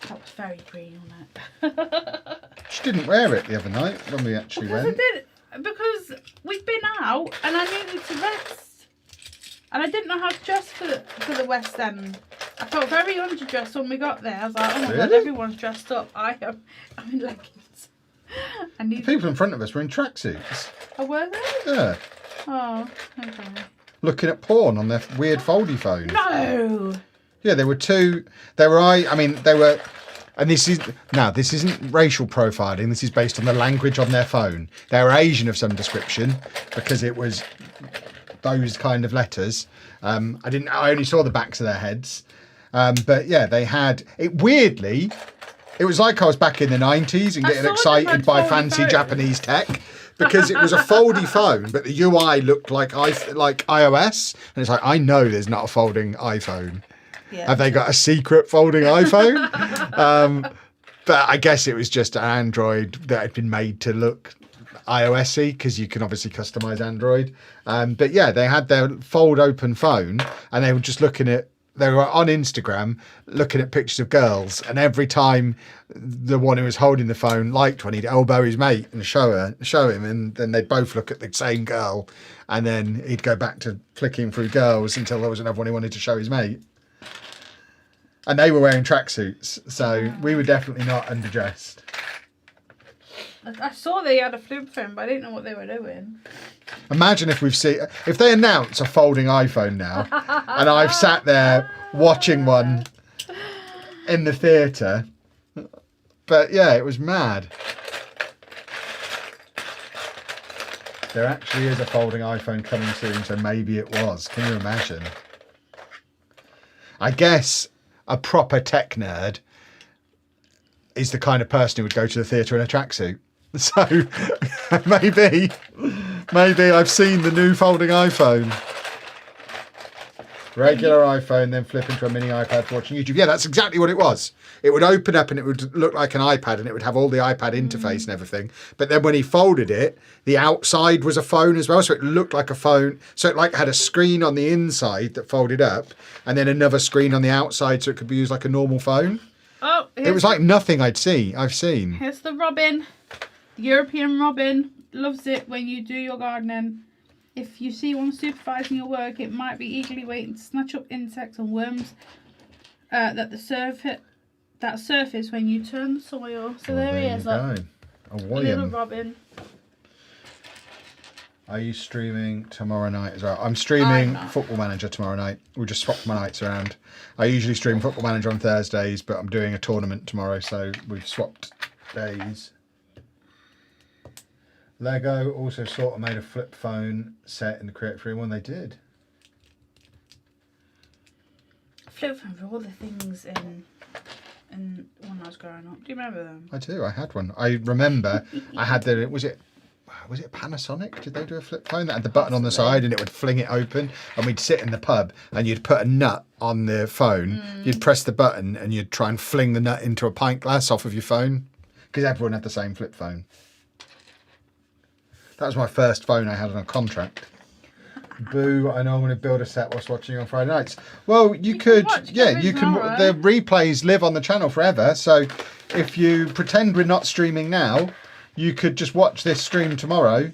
That was very green on it. She didn't wear it the other night when we actually went. Because we'd been out and I needed to rest. And I didn't know how to dress for the West End. I felt very underdressed when we got there. I was like, oh my God, everyone's dressed up. I'm in leggings. The people in front of us were in tracksuits. Oh, were they? Yeah. Oh, okay. Looking at porn on their weird foldy phone. No! Yeah, there were two. They were. And this isn't racial profiling. This is based on the language on their phone. They were Asian of some description because it was those kind of letters. I only saw the backs of their heads. But yeah, they had it weirdly. It was like I was back in the 90s and getting excited by fancy Japanese tech because it was a foldy phone, but the UI looked like iOS. And it's like, I know there's not a folding iPhone. Yeah. Have they got a secret folding iPhone? But I guess it was just an Android that had been made to look iOS-y because you can obviously customize Android. But yeah, they had their fold open phone and they were just they were on Instagram looking at pictures of girls, and every time the one who was holding the phone liked one, he'd elbow his mate and show him, and then they'd both look at the same girl, and then he'd go back to flicking through girls until there was another one he wanted to show his mate. And they were wearing tracksuits, so we were definitely not underdressed. I saw they had a flip phone, but I didn't know what they were doing. Imagine if they announce a folding iPhone now, and I've sat there watching one in the theatre. But yeah, it was mad. There actually is a folding iPhone coming soon, so maybe it was. Can you imagine? I guess a proper tech nerd is the kind of person who would go to the theatre in a tracksuit. So maybe I've seen the new folding iPhone. Regular iPhone, then flip into a mini iPad for watching YouTube. Yeah, that's exactly what it was. It would open up and it would look like an iPad and it would have all the iPad interface and everything. But then when he folded it, the outside was a phone as well. So it looked like a phone. So it had a screen on the inside that folded up and then another screen on the outside so it could be used like a normal phone. Oh, it was like nothing I've seen. Here's the robin. The European robin. loves it when you do your gardening. If you see one supervising your work, it might be eagerly waiting to snatch up insects and worms that surface when you turn the soil. So there he is, look. A Little Robin. Are you streaming tomorrow night as well? I'm streaming Football Manager tomorrow night. We'll just swap my nights around. I usually stream Football Manager on Thursdays, but I'm doing a tournament tomorrow, so we've swapped days. Lego also sort of made a flip phone set in the Create Free one. They did. Flip phone for all the things in when I was growing up. Do you remember them? I do. I had one. I remember I had the. Was it Panasonic? Did they do a flip phone that had the button on the side and it would fling it open? And we'd sit in the pub and you'd put a nut on the phone. You'd press the button and you'd try and fling the nut into a pint glass off of your phone because everyone had the same flip phone. That was my first phone I had on a contract. Boo! I normally build a set whilst watching on Friday nights. Well, you could, yeah, you can. The replays live on the channel forever. So if you pretend we're not streaming now, you could just watch this stream tomorrow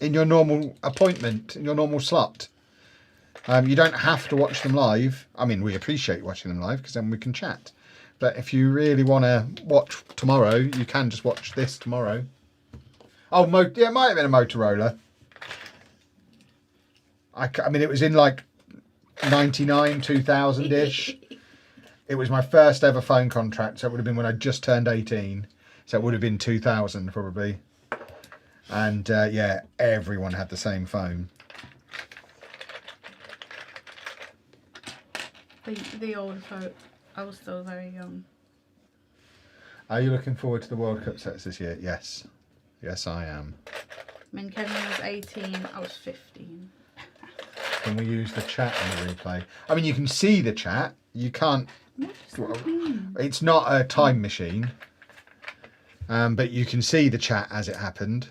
in your normal appointment, in your normal slot. You don't have to watch them live. I mean, we appreciate watching them live because then we can chat. But if you really want to watch tomorrow, you can just watch this tomorrow. Oh, yeah, it might have been a Motorola. I mean, it was in like 99, 2000-ish. It was my first ever phone contract, so it would have been when I just turned 18. So it would have been 2000 probably. And yeah, everyone had the same phone. The old folk. I was still very young. Are you looking forward to the World Cup sets this year? Yes. Yes, I am. When Kevin was 18, I was 15. Can we use the chat in the replay? I mean, you can see the chat. You can't... It's not a time machine. But you can see the chat as it happened.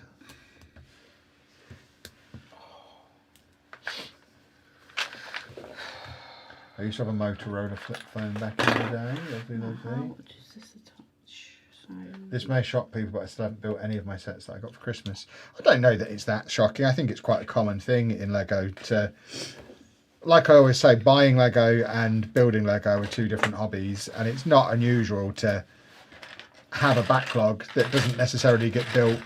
I used to have a Motorola flip phone back in the day. Lovely, lovely. How much is this a touch? So... This may shock people, but I still haven't built any of my sets that I got for Christmas. I don't know that it's that shocking. I think it's quite a common thing in Lego to... Like I always say, buying Lego and building Lego are two different hobbies, and it's not unusual to have a backlog that doesn't necessarily get built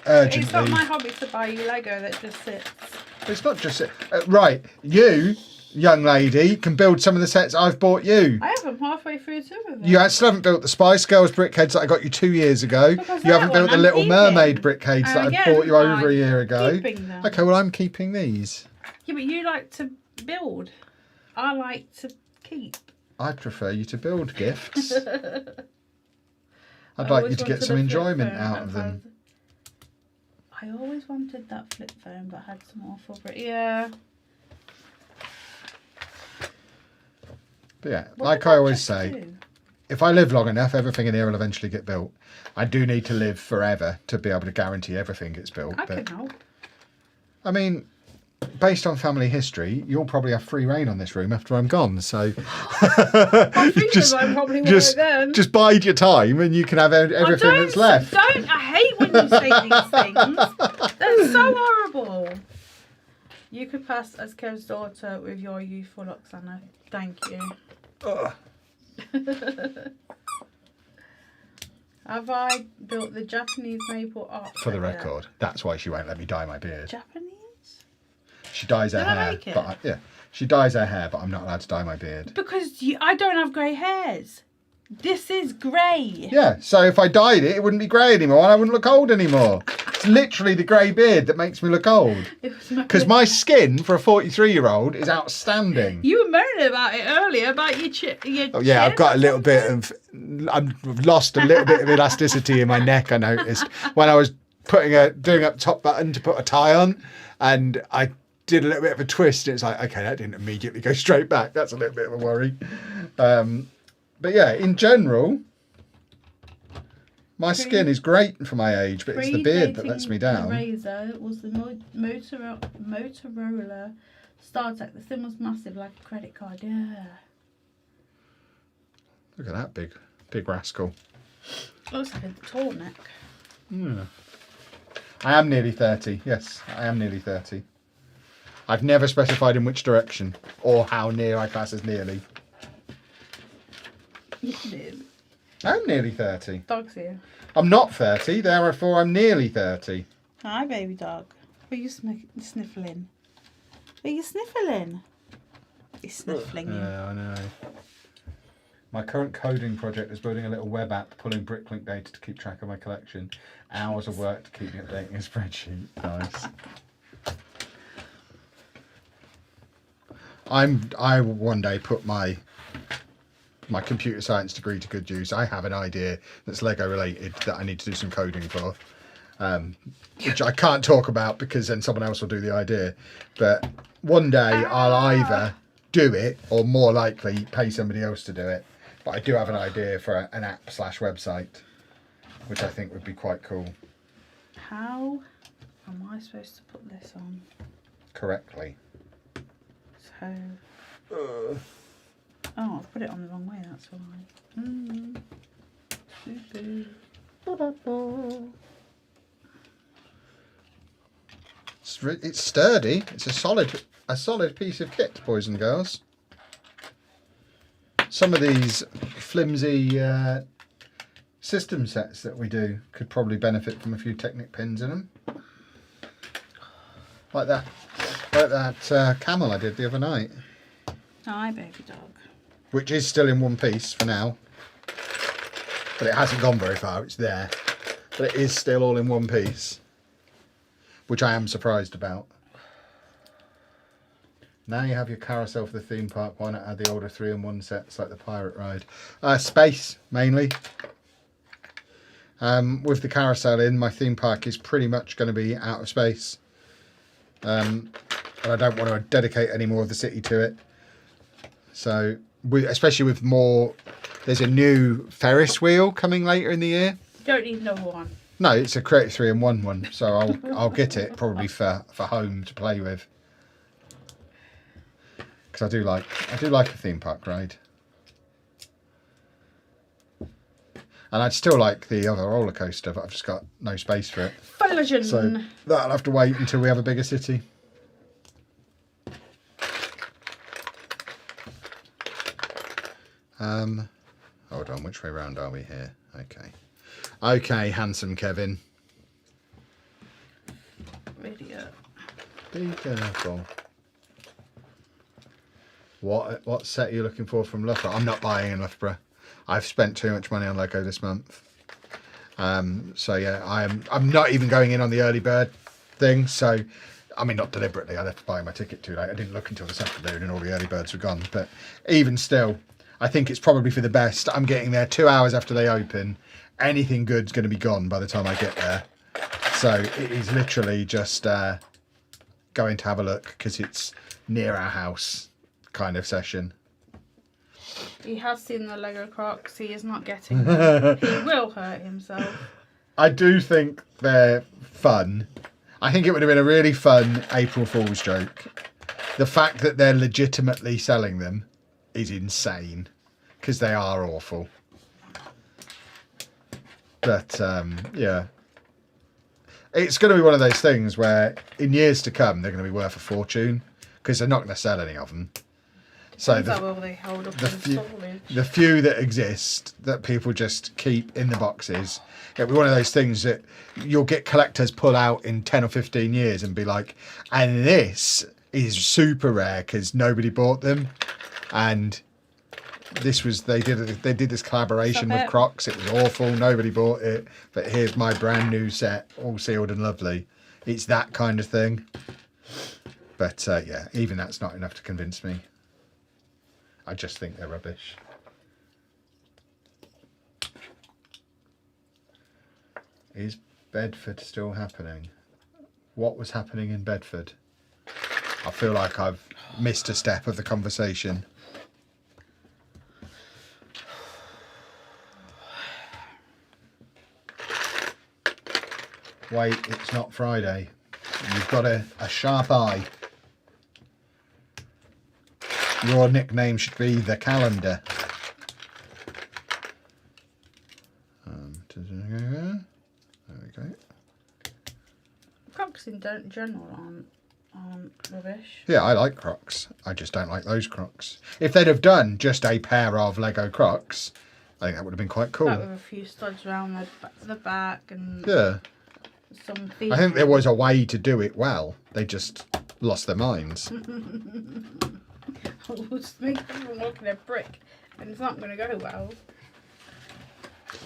urgently. It's not my hobby to buy you Lego that just sits. It's not just... right, you, young lady, can build some of the sets I've bought you. I have them halfway through two of them. You still haven't built the Spice Girls brickheads that I got you 2 years ago. You haven't built the Little Mermaid brickheads that I bought you over a year ago. Okay, well, I'm keeping these. Yeah, but you like to build. I like to keep. I'd prefer you to build gifts. I'd like you to get some enjoyment out of them. I always wanted that flip phone, but had some awful... Yeah. But yeah, like I always say, if I live long enough, everything in here will eventually get built. I do need to live forever to be able to guarantee everything gets built. I can help. I mean, based on family history, you'll probably have free reign on this room after I'm gone. So I probably just bide your time and you can have everything that's left. I hate when you say these things. They're so horrible. You could pass as Kev's daughter with your youthful looks, Anna. Thank you. Have I built the Japanese maple art? For the record, that's why she won't let me dye my beard. Japanese? She dyes her hair. But she dyes her hair, but I'm not allowed to dye my beard. Because I don't have grey hairs. This is grey. Yeah, so if I dyed it, it wouldn't be grey anymore and I wouldn't look old anymore. It's literally the grey beard that makes me look old. Because my skin for a 43-year-old is outstanding. You were moaning about it earlier, about your chin. Oh yeah, I've got a little bit of... I've lost a little bit of elasticity in my neck, I noticed. When I was doing up top button to put a tie on, and I did a little bit of a twist, it's like, okay, that didn't immediately go straight back. That's a little bit of a worry. But yeah, in general, my skin is great for my age, but it's the beard that lets me down. The razor was the Motorola StarTech. The thing was massive, like a credit card. Yeah. Look at that big rascal. Looks like a tall neck. Yeah. I am nearly 30. Yes, I am nearly 30. I've never specified in which direction or how near I class as nearly. I'm nearly 30. Dog's here. I'm not 30, therefore I'm nearly 30. Hi, baby dog. Are you sniffling? Are you sniffling? He's sniffling you. Yeah, I know. My current coding project is building a little web app pulling bricklink data to keep track of my collection. Hours of work to keep me updating a spreadsheet. Nice. I will one day put my computer science degree to good use. I have an idea that's Lego related that I need to do some coding for, which I can't talk about because then someone else will do the idea. But one day I'll either do it or more likely pay somebody else to do it. But I do have an idea for an app/website, which I think would be quite cool. How am I supposed to put this on? Correctly. So... Oh, I've put it on the wrong way, that's why. It's sturdy. It's a solid piece of kit, boys and girls. Some of these flimsy system sets that we do could probably benefit from a few Technic pins in them. Like that camel I did the other night. Hi, baby dog. Which is still in one piece for now. But it hasn't gone very far, it's there. But it is still all in one piece. Which I am surprised about. Now you have your carousel for the theme park. Why not add the older 3-in-1 sets like the pirate ride? Space, mainly. With the carousel in, my theme park is pretty much going to be out of space. And I don't want to dedicate any more of the city to it. So, especially with more... There's a new Ferris wheel coming later in the year. You don't need another one. No, it's a Creative 3-in-1 one. So I'll get it probably for home to play with. Because I do like a theme park ride. And I'd still like the other roller coaster, but I've just got no space for it. Fullerton. So that'll have to wait until we have a bigger city. Hold on, which way round are we here? Okay. Okay, handsome Kevin. Idiot. Be careful. What set are you looking for from Loughborough? I'm not buying in Loughborough. I've spent too much money on Lego this month. So yeah, I'm not even going in on the early bird thing. So, I mean, not deliberately. I left buying my ticket too late. I didn't look until this afternoon and all the early birds were gone. But even still, I think it's probably for the best. I'm getting there 2 hours after they open. Anything good's going to be gone by the time I get there. So it is literally just going to have a look because it's near our house kind of session. He has seen the Lego Crocs. He is not getting them. He will hurt himself. I do think they're fun. I think it would have been a really fun April Fool's joke. The fact that they're legitimately selling them is insane because they are awful. But yeah, it's going to be one of those things where in years to come they're going to be worth a fortune because they're not going to sell any of them. So the few that exist that people just keep in the boxes, it'll be one of those things that you'll get collectors pull out in 10 or 15 years and be like, and this is super rare because nobody bought them. And this was, they did this collaboration with Crocs. It was awful. Nobody bought it. But here's my brand new set, all sealed and lovely. It's that kind of thing. But yeah, even that's not enough to convince me. I just think they're rubbish. Is Bedford still happening? What was happening in Bedford? I feel like I've missed a step of the conversation. Wait, it's not Friday. You've got a sharp eye. Your nickname should be the calendar. There we go. Crocs in general aren't rubbish. Yeah, I like Crocs. I just don't like those Crocs. If they'd have done just a pair of Lego Crocs, I think that would have been quite cool. Like with a few studs around the back and Yeah. some I think there was a way to do it well. They just lost their minds. We'll just make everyone look at a brick and it's not going to go well.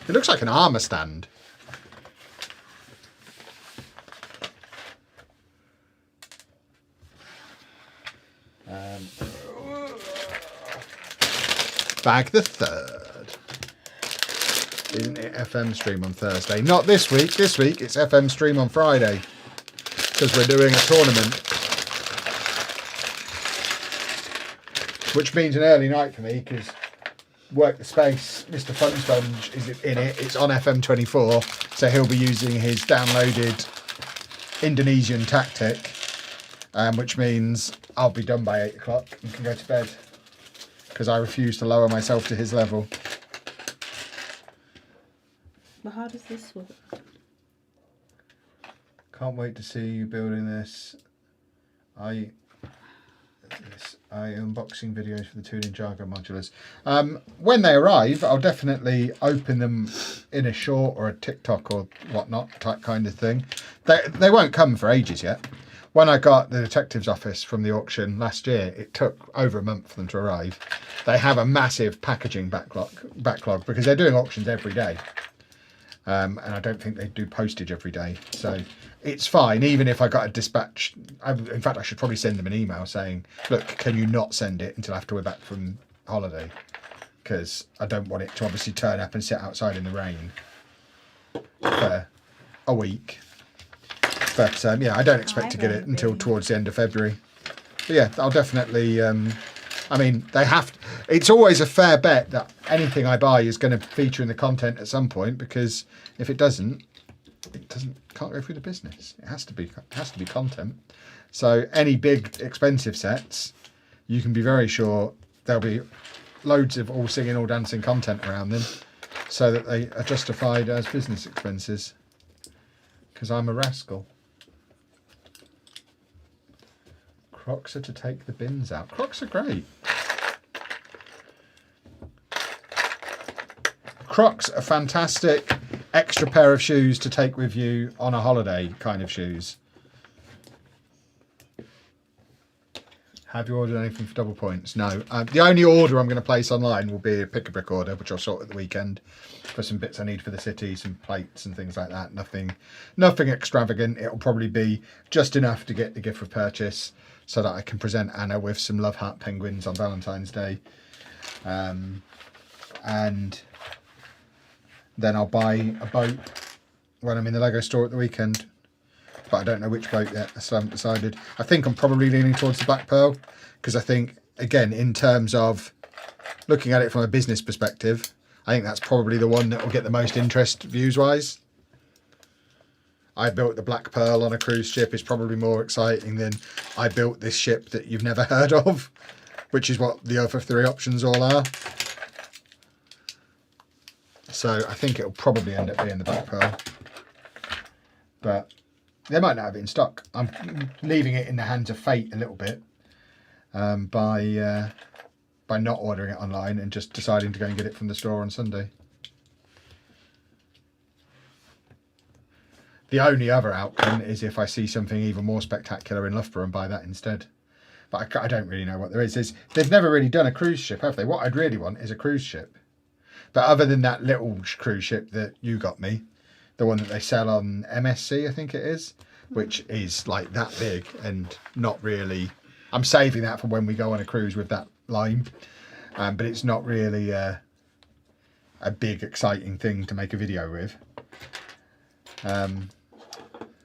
It looks like an armour stand. Bag the third. Isn't it FM stream on Thursday? Not this week. This week it's FM stream on Friday. Because we're doing a tournament. Which means an early night for me because Work the Space, Mr. Fun Sponge is in it. It's on FM 24. So he'll be using his downloaded Indonesian tactic. Which means I'll be done by 8 o'clock and can go to bed. Because I refuse to lower myself to his level. But how does this work? Can't wait to see you building this. I unboxing videos for the 2 Ninjago modulars. When they arrive, I'll definitely open them in a short or a TikTok or whatnot type kind of thing. They won't come for ages yet. When I got the detective's office from the auction last year, it took over a month for them to arrive. They have a massive packaging backlog because they're doing auctions every day. And I don't think they do postage every day. So it's fine, even if I got a dispatch. In fact, I should probably send them an email saying, look, can you not send it until after we're back from holiday? Because I don't want it to obviously turn up and sit outside in the rain for a week. But yeah, I don't expect to get it until towards the end of February. But yeah, I'll definitely... I mean, they have to, it's always a fair bet that anything I buy is going to feature in the content at some point, because if it doesn't, can't go through the business. It has to be content. So any big expensive sets, you can be very sure there'll be loads of all singing, all dancing content around them, so that they are justified as business expenses. Because I'm a rascal. Crocs are to take the bins out. Crocs are great. Crocs are fantastic extra pair of shoes to take with you on a holiday kind of shoes. Have you ordered anything for double points? No. The only order I'm going to place online will be a pick-a-brick order, which I'll sort at the weekend for some bits I need for the city, some plates and things like that. Nothing extravagant. It'll probably be just enough to get the gift of purchase, so that I can present Anna with some Love Heart penguins on Valentine's Day. And then I'll buy a boat when I'm in the Lego store at the weekend. But I don't know which boat yet, I still haven't decided. I think I'm probably leaning towards the Black Pearl, because I think, again, in terms of looking at it from a business perspective, I think that's probably the one that will get the most interest views-wise. I built the Black Pearl on a cruise ship is probably more exciting than I built this ship that you've never heard of, which is what the other 3 options all are. So I think it'll probably end up being the Black Pearl. But they might not have it in stock. I'm leaving it in the hands of fate a little bit by not ordering it online and just deciding to go and get it from the store on Sunday. The only other outcome is if I see something even more spectacular in Loughborough and buy that instead. But I don't really know what there is. They've never really done a cruise ship, have they? What I'd really want is a cruise ship. But other than that little cruise ship that you got me, the one that they sell on MSC, I think it is, which is like that big and not really... I'm saving that for when we go on a cruise with that line. But it's not really a big, exciting thing to make a video with.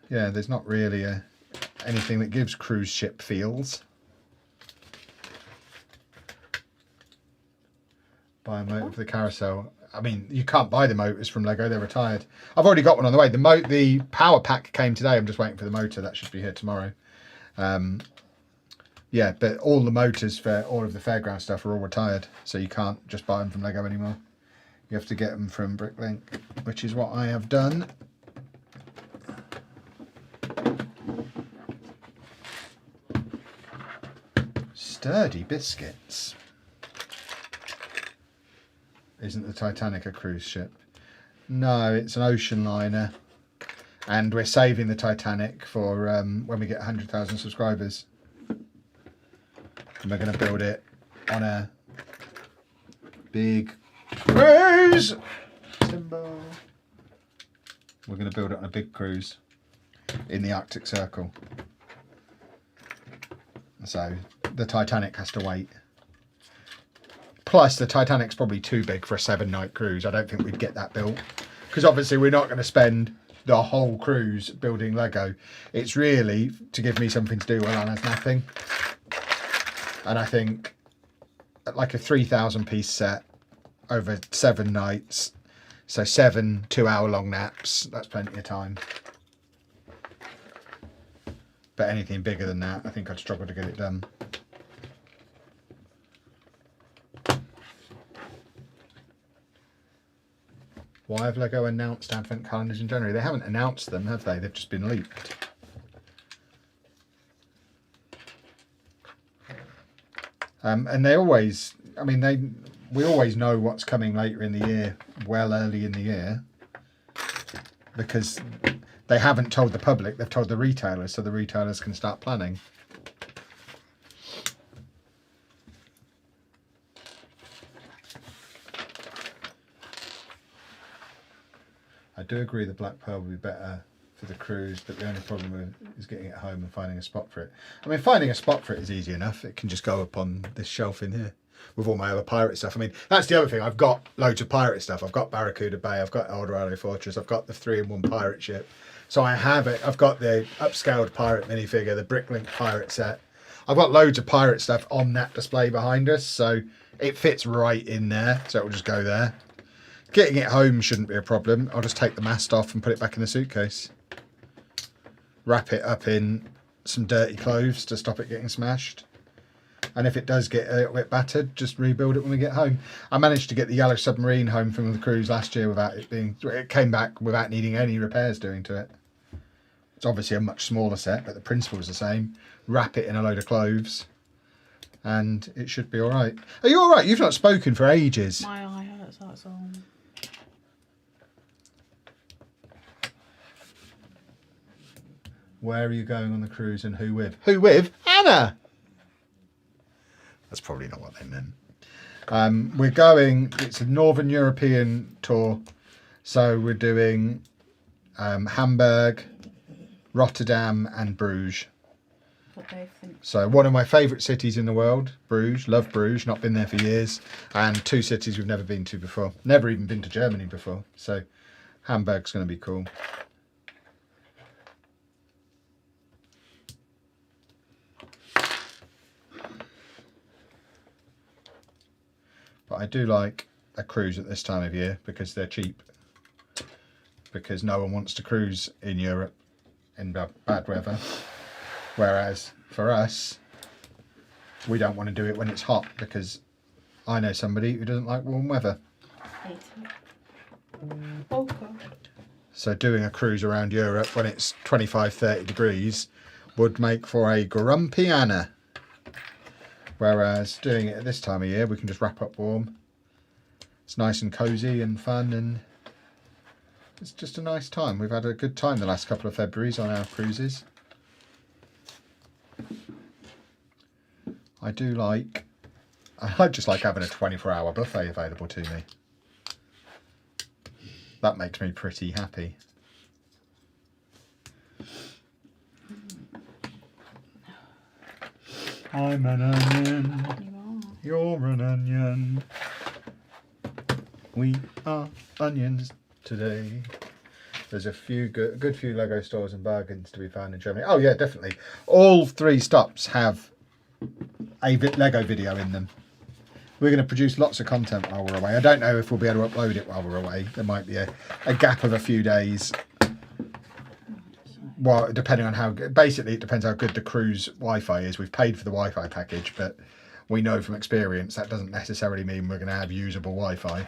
Yeah, there's not really anything that gives cruise ship feels. Buy a motor for the carousel. I mean, you can't buy the motors from Lego, they're retired. I've already got one on the way. The power pack came today, I'm just waiting for the motor. That should be here tomorrow. Yeah, but all the motors for all of the fairground stuff are all retired, so you can't just buy them from Lego anymore. You have to get them from Bricklink, which is what I have done. Sturdy biscuits. Isn't the Titanic a cruise ship? No, it's an ocean liner. And we're saving the Titanic for when we get 100,000 subscribers. And we're going to build it on a big cruise. Timbo. We're going to build it on a big cruise in the Arctic Circle. So the Titanic has to wait. Plus the Titanic's probably too big for a 7-night cruise. I don't think we'd get that built. Because obviously we're not going to spend the whole cruise building Lego. It's really to give me something to do while Anna's napping. And I think like a 3,000 piece set over 7 nights, so 7 2-hour-long naps, that's plenty of time. But anything bigger than that, I think I'd struggle to get it done. Why have Lego announced advent calendars in January? They haven't announced them, have they? They've just been leaked. And they always, I mean, we always know what's coming later in the year, well early in the year, because they haven't told the public, they've told the retailers, so the retailers can start planning. I do agree the Black Pearl would be better for the cruise, but the only problem is getting it home and finding a spot for it. I mean, finding a spot for it is easy enough. It can just go up on this shelf in here with all my other pirate stuff. I mean, that's the other thing. I've got loads of pirate stuff. I've got Barracuda Bay, I've got Eldorado Fortress, I've got the 3-in-1 pirate ship. So I have it. I've got the upscaled pirate minifigure, the Bricklink pirate set. I've got loads of pirate stuff on that display behind us, so it fits right in there. So it will just go there. Getting it home shouldn't be a problem. I'll just take the mast off and put it back in the suitcase. Wrap it up in some dirty clothes to stop it getting smashed. And if it does get a little bit battered, just rebuild it when we get home. I managed to get the Yellow Submarine home from the cruise last year without it being... It came back without needing any repairs doing to it. It's obviously a much smaller set, but the principle is the same. Wrap it in a load of clothes and it should be all right. Are you all right? You've not spoken for ages. My eye hurts, that's all. Where are you going on the cruise and who with? Who with? Anna! That's probably not what they meant. We're going, it's a Northern European tour. So we're doing Hamburg, Rotterdam and Bruges. What they think. So one of my favourite cities in the world, Bruges. Love Bruges, not been there for years. And 2 cities we've never been to before. Never even been to Germany before. So Hamburg's going to be cool. But I do like a cruise at this time of year because they're cheap. Because no one wants to cruise in Europe in bad weather. Whereas for us, we don't want to do it when it's hot because I know somebody who doesn't like warm weather. Hate it. Oh God. So doing a cruise around Europe when it's 25-30 degrees would make for a grumpy Anna. Whereas doing it at this time of year, we can just wrap up warm. It's nice and cosy and fun, and it's just a nice time. We've had a good time the last couple of Februaries on our cruises. I just like having a 24-hour buffet available to me. That makes me pretty happy. I'm an onion. You're an onion. We are onions today. There's a few good few Lego stores and bargains to be found in Germany. Oh yeah, definitely. All 3 stops have a Lego video in them. We're going to produce lots of content while we're away. I don't know if we'll be able to upload it while we're away. There might be a gap of a few days. Well, depending on how... Basically, it depends how good the cruise Wi-Fi is. We've paid for the Wi-Fi package, but we know from experience that doesn't necessarily mean we're going to have usable Wi-Fi.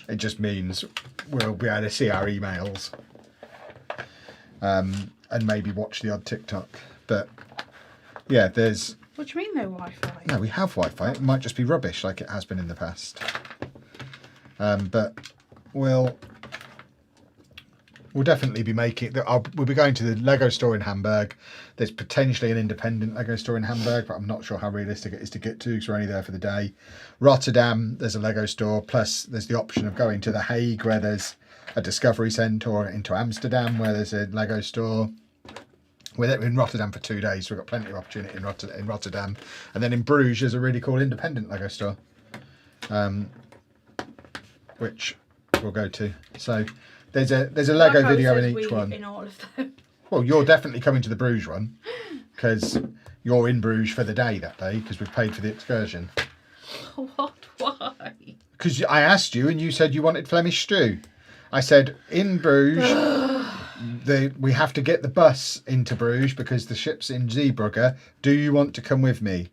It just means we'll be able to see our emails and maybe watch the odd TikTok. But, yeah, there's What do you mean no Wi-Fi? No, we have Wi-Fi. It might just be rubbish like it has been in the past. But we'll definitely be making. We'll be going to the Lego store in Hamburg. There's potentially an independent Lego store in Hamburg, but I'm not sure how realistic it is to get to because we're only there for the day. Rotterdam, there's a Lego store. Plus, there's the option of going to The Hague, where there's a Discovery Centre, or into Amsterdam, where there's a Lego store. We're in Rotterdam for 2 days, so we've got plenty of opportunity in Rotterdam. And then in Bruges, there's a really cool independent Lego store, which we'll go to. So there's a Lego Like how it video says in we each one. In all of them. Well, you're definitely coming to the Bruges one, because you're in Bruges for the day that day, because we've paid for the excursion. What? Why? Because I asked you, and you said you wanted Flemish stew. I said, in Bruges, we have to get the bus into Bruges because the ship's in Zeebrugge. Do you want to come with me?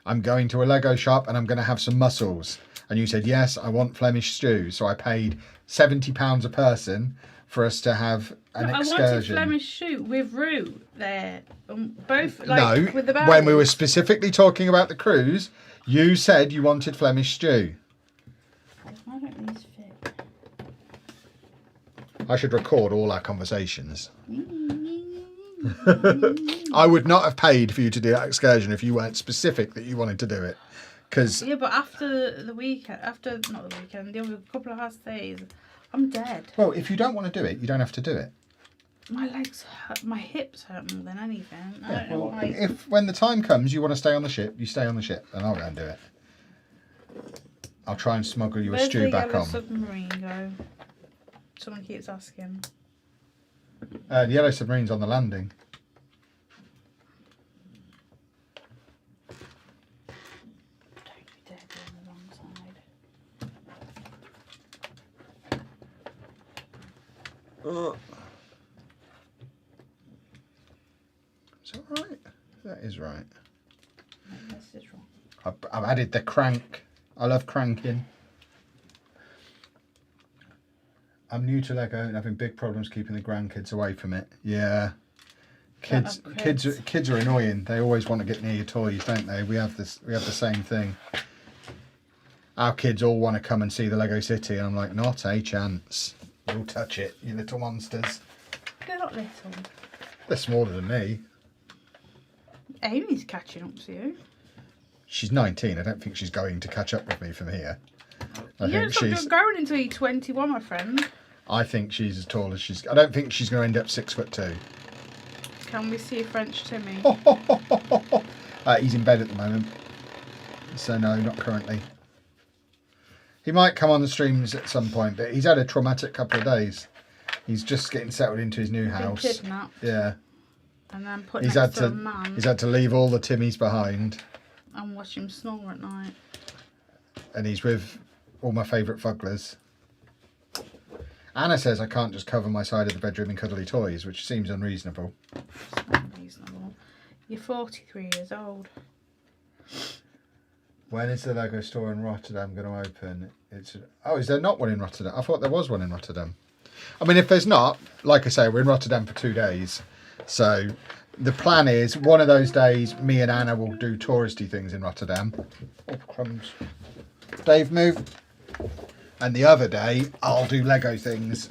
I'm going to a Lego shop and I'm going to have some mussels. And you said, yes, I want Flemish stew. So I paid £70 a person for us to have an excursion. I wanted Flemish stew with roux there. Both, like, with the No, berries. when we were specifically talking about the cruise, you said you wanted Flemish stew. Why don't these fit? I should record all our conversations. I would not have paid for you to do that excursion if you weren't specific that you wanted to do it. Yeah, but after the weekend, not the weekend, the other couple of house days, I'm dead. Well, if you don't want to do it, you don't have to do it. My legs hurt, my hips hurt more than anything. I Yeah, don't know well, why. if when the time comes you want to stay on the ship, you stay on the ship, and I'll go and do it. I'll try and smuggle you a Where's stew the back yellow on. submarine go? Someone keeps asking. The yellow submarine's on the landing. Don't you dare be on the wrong side. Is that right? That is right. No, this is wrong. I've added the crank. I love cranking. I'm new to Lego and having big problems keeping the grandkids away from it. Yeah. Kids are annoying. They always want to get near your toys, don't they? We have the same thing. Our kids all want to come and see the Lego City, and I'm like, not a chance. You'll touch it, you little monsters. They're not little. They're smaller than me. Amy's catching up to you. She's 19. I don't think she's going to catch up with me from here. I You're not going until you're 21, my friend. I think she's as tall as she's. I don't think she's going to end up 6'2". Can we see French Timmy? He's in bed at the moment, so no, not currently. He might come on the streams at some point, but he's had a traumatic couple of days. He's just getting settled into his new house. Been kidnapped. Yeah. And then put He's next to a man. He's had to leave all the Timmys behind. And watch him snore at night. And he's with all my favourite fugglers. Anna says I can't just cover my side of the bedroom in cuddly toys, which seems unreasonable. It's not reasonable. You're 43 years old. When is the Lego store in Rotterdam going to open? Is there not one in Rotterdam? I thought there was one in Rotterdam. I mean, if there's not, like I say, we're in Rotterdam for 2 days. So the plan is one of those days, me and Anna will do touristy things in Rotterdam. Oh, crumbs. Dave, move. And the other day, I'll do Lego things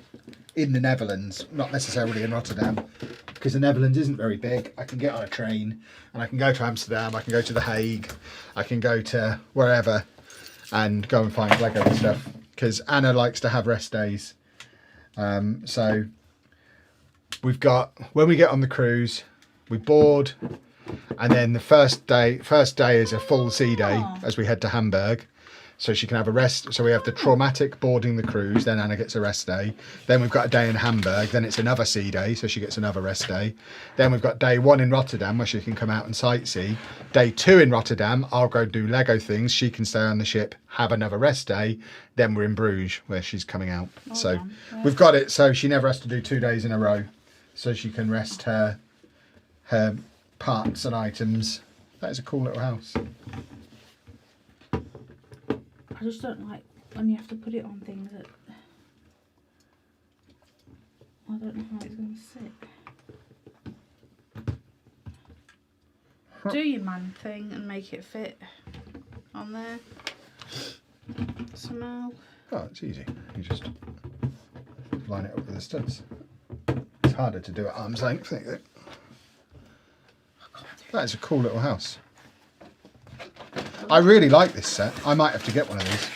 in the Netherlands, not necessarily in Rotterdam, because the Netherlands isn't very big. I can get on a train and I can go to Amsterdam, I can go to The Hague, I can go to wherever and go and find Lego and stuff, because Anna likes to have rest days. So we've got, when we get on the cruise, we board, and then the first day is a full sea day as we head to Hamburg. So she can have a rest. So we have the traumatic boarding the cruise, then Anna gets a rest day. Then we've got a day in Hamburg, then it's another sea day, so she gets another rest day. Then we've got day 1 in Rotterdam, where she can come out and sightsee. Day 2 in Rotterdam, I'll go do Lego things. She can stay on the ship, have another rest day. Then we're in Bruges, where she's coming out. So we've got it so she never has to do 2 days in a row. So she can rest her parts and items. That is a cool little house. I just don't like when you have to put it on things that I don't know how it's going to sit. do your man thing and make it fit on there somehow. Oh, it's easy. You just line it up with the studs. It's harder to do at arm's length, isn't it? That is a cool little house. I really like this set. I might have to get one of these.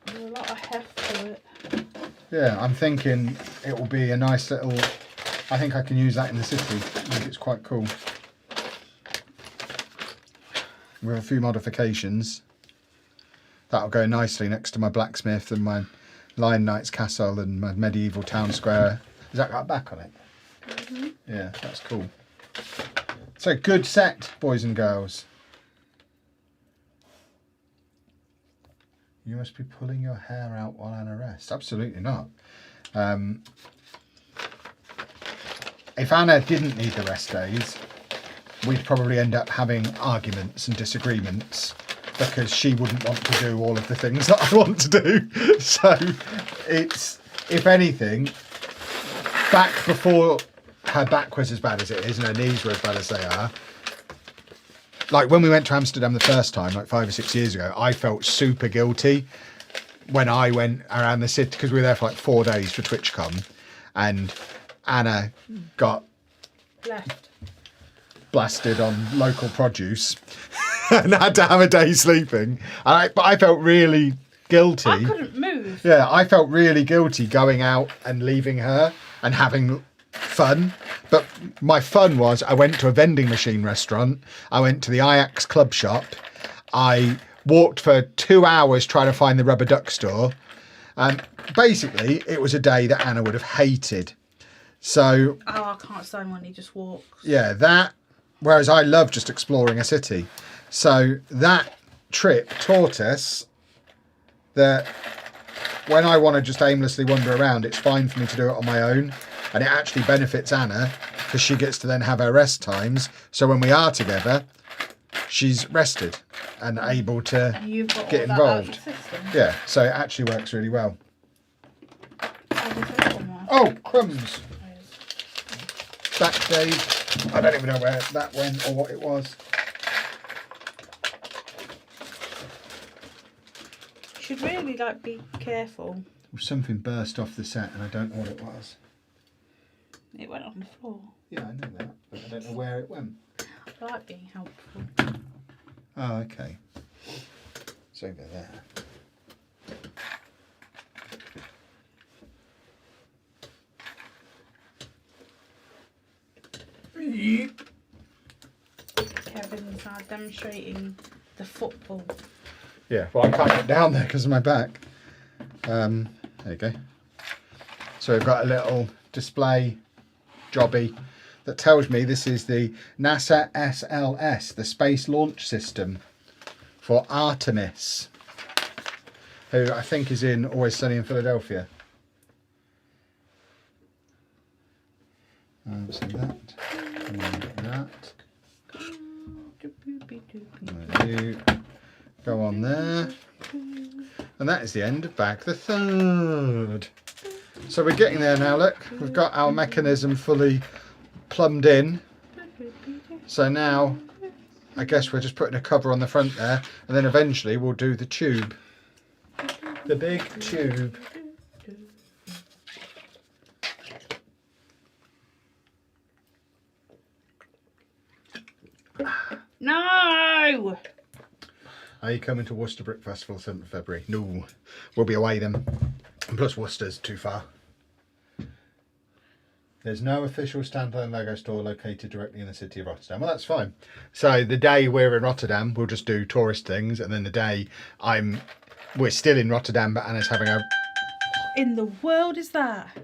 There's a lot of heft to it. Yeah, I'm thinking it will be a nice little... I think I can use that in the city. I think it's quite cool. With a few modifications. That'll go nicely next to my blacksmith and my Lion Knight's castle and my medieval town square. Has that got a back on it? Mm-hmm. Yeah, that's cool. So good set, boys and girls. You must be pulling your hair out while Anna rests. Absolutely not. If Anna didn't need the rest days, we'd probably end up having arguments and disagreements because she wouldn't want to do all of the things that I want to do. So it's, if anything, back before her back was as bad as it is and her knees were as bad as they are, like when we went to Amsterdam the first time, like 5 or 6 years ago, I felt super guilty when I went around the city because we were there for like 4 days for TwitchCon and Anna got blasted on local produce and had to have a day sleeping. But I felt really guilty. I couldn't move. Yeah, I felt really guilty going out and leaving her and having fun. But my fun was I went to a vending machine restaurant. I went to the Ajax club shop. I walked for 2 hours trying to find the rubber duck store. And basically, it was a day that Anna would have hated. So... Oh, I can't stand when he just walks. Yeah, that... Whereas I love just exploring a city. So that trip taught us that when I want to just aimlessly wander around, it's fine for me to do it on my own. And it actually benefits Anna because she gets to then have her rest times. So when we are together, she's rested and able to get involved. Yeah, so it actually works really well. Oh, crumbs. Back days. I don't even know where that went or what it was. Should really be careful. Something burst off the set and I don't know what it was. It went on the floor. Yeah, I know that, but I don't know where it went. I like being helpful. Oh, okay. It's over there. Kevin's now demonstrating the football. Yeah, well I can't get down there because of my back. There you go. So we've got a little display jobby that tells me this is the NASA SLS, the Space Launch System for Artemis, who I think is in Always Sunny in Philadelphia. So that, and that. You go on there. And that is the end of Back the Third. So we're getting there now, look. We've got our mechanism fully plumbed in. So now, I guess we're just putting a cover on the front there. And then eventually we'll do the tube. The big tube. No! Are you coming to Worcester Brick Festival 7th of February? No. We'll be away then. And plus Worcester's too far. There's no official standalone Lego store located directly in the city of Rotterdam. Well, that's fine. So the day we're in Rotterdam, we'll just do tourist things. And then the day we're still in Rotterdam, but Anna's having a... In the world is that?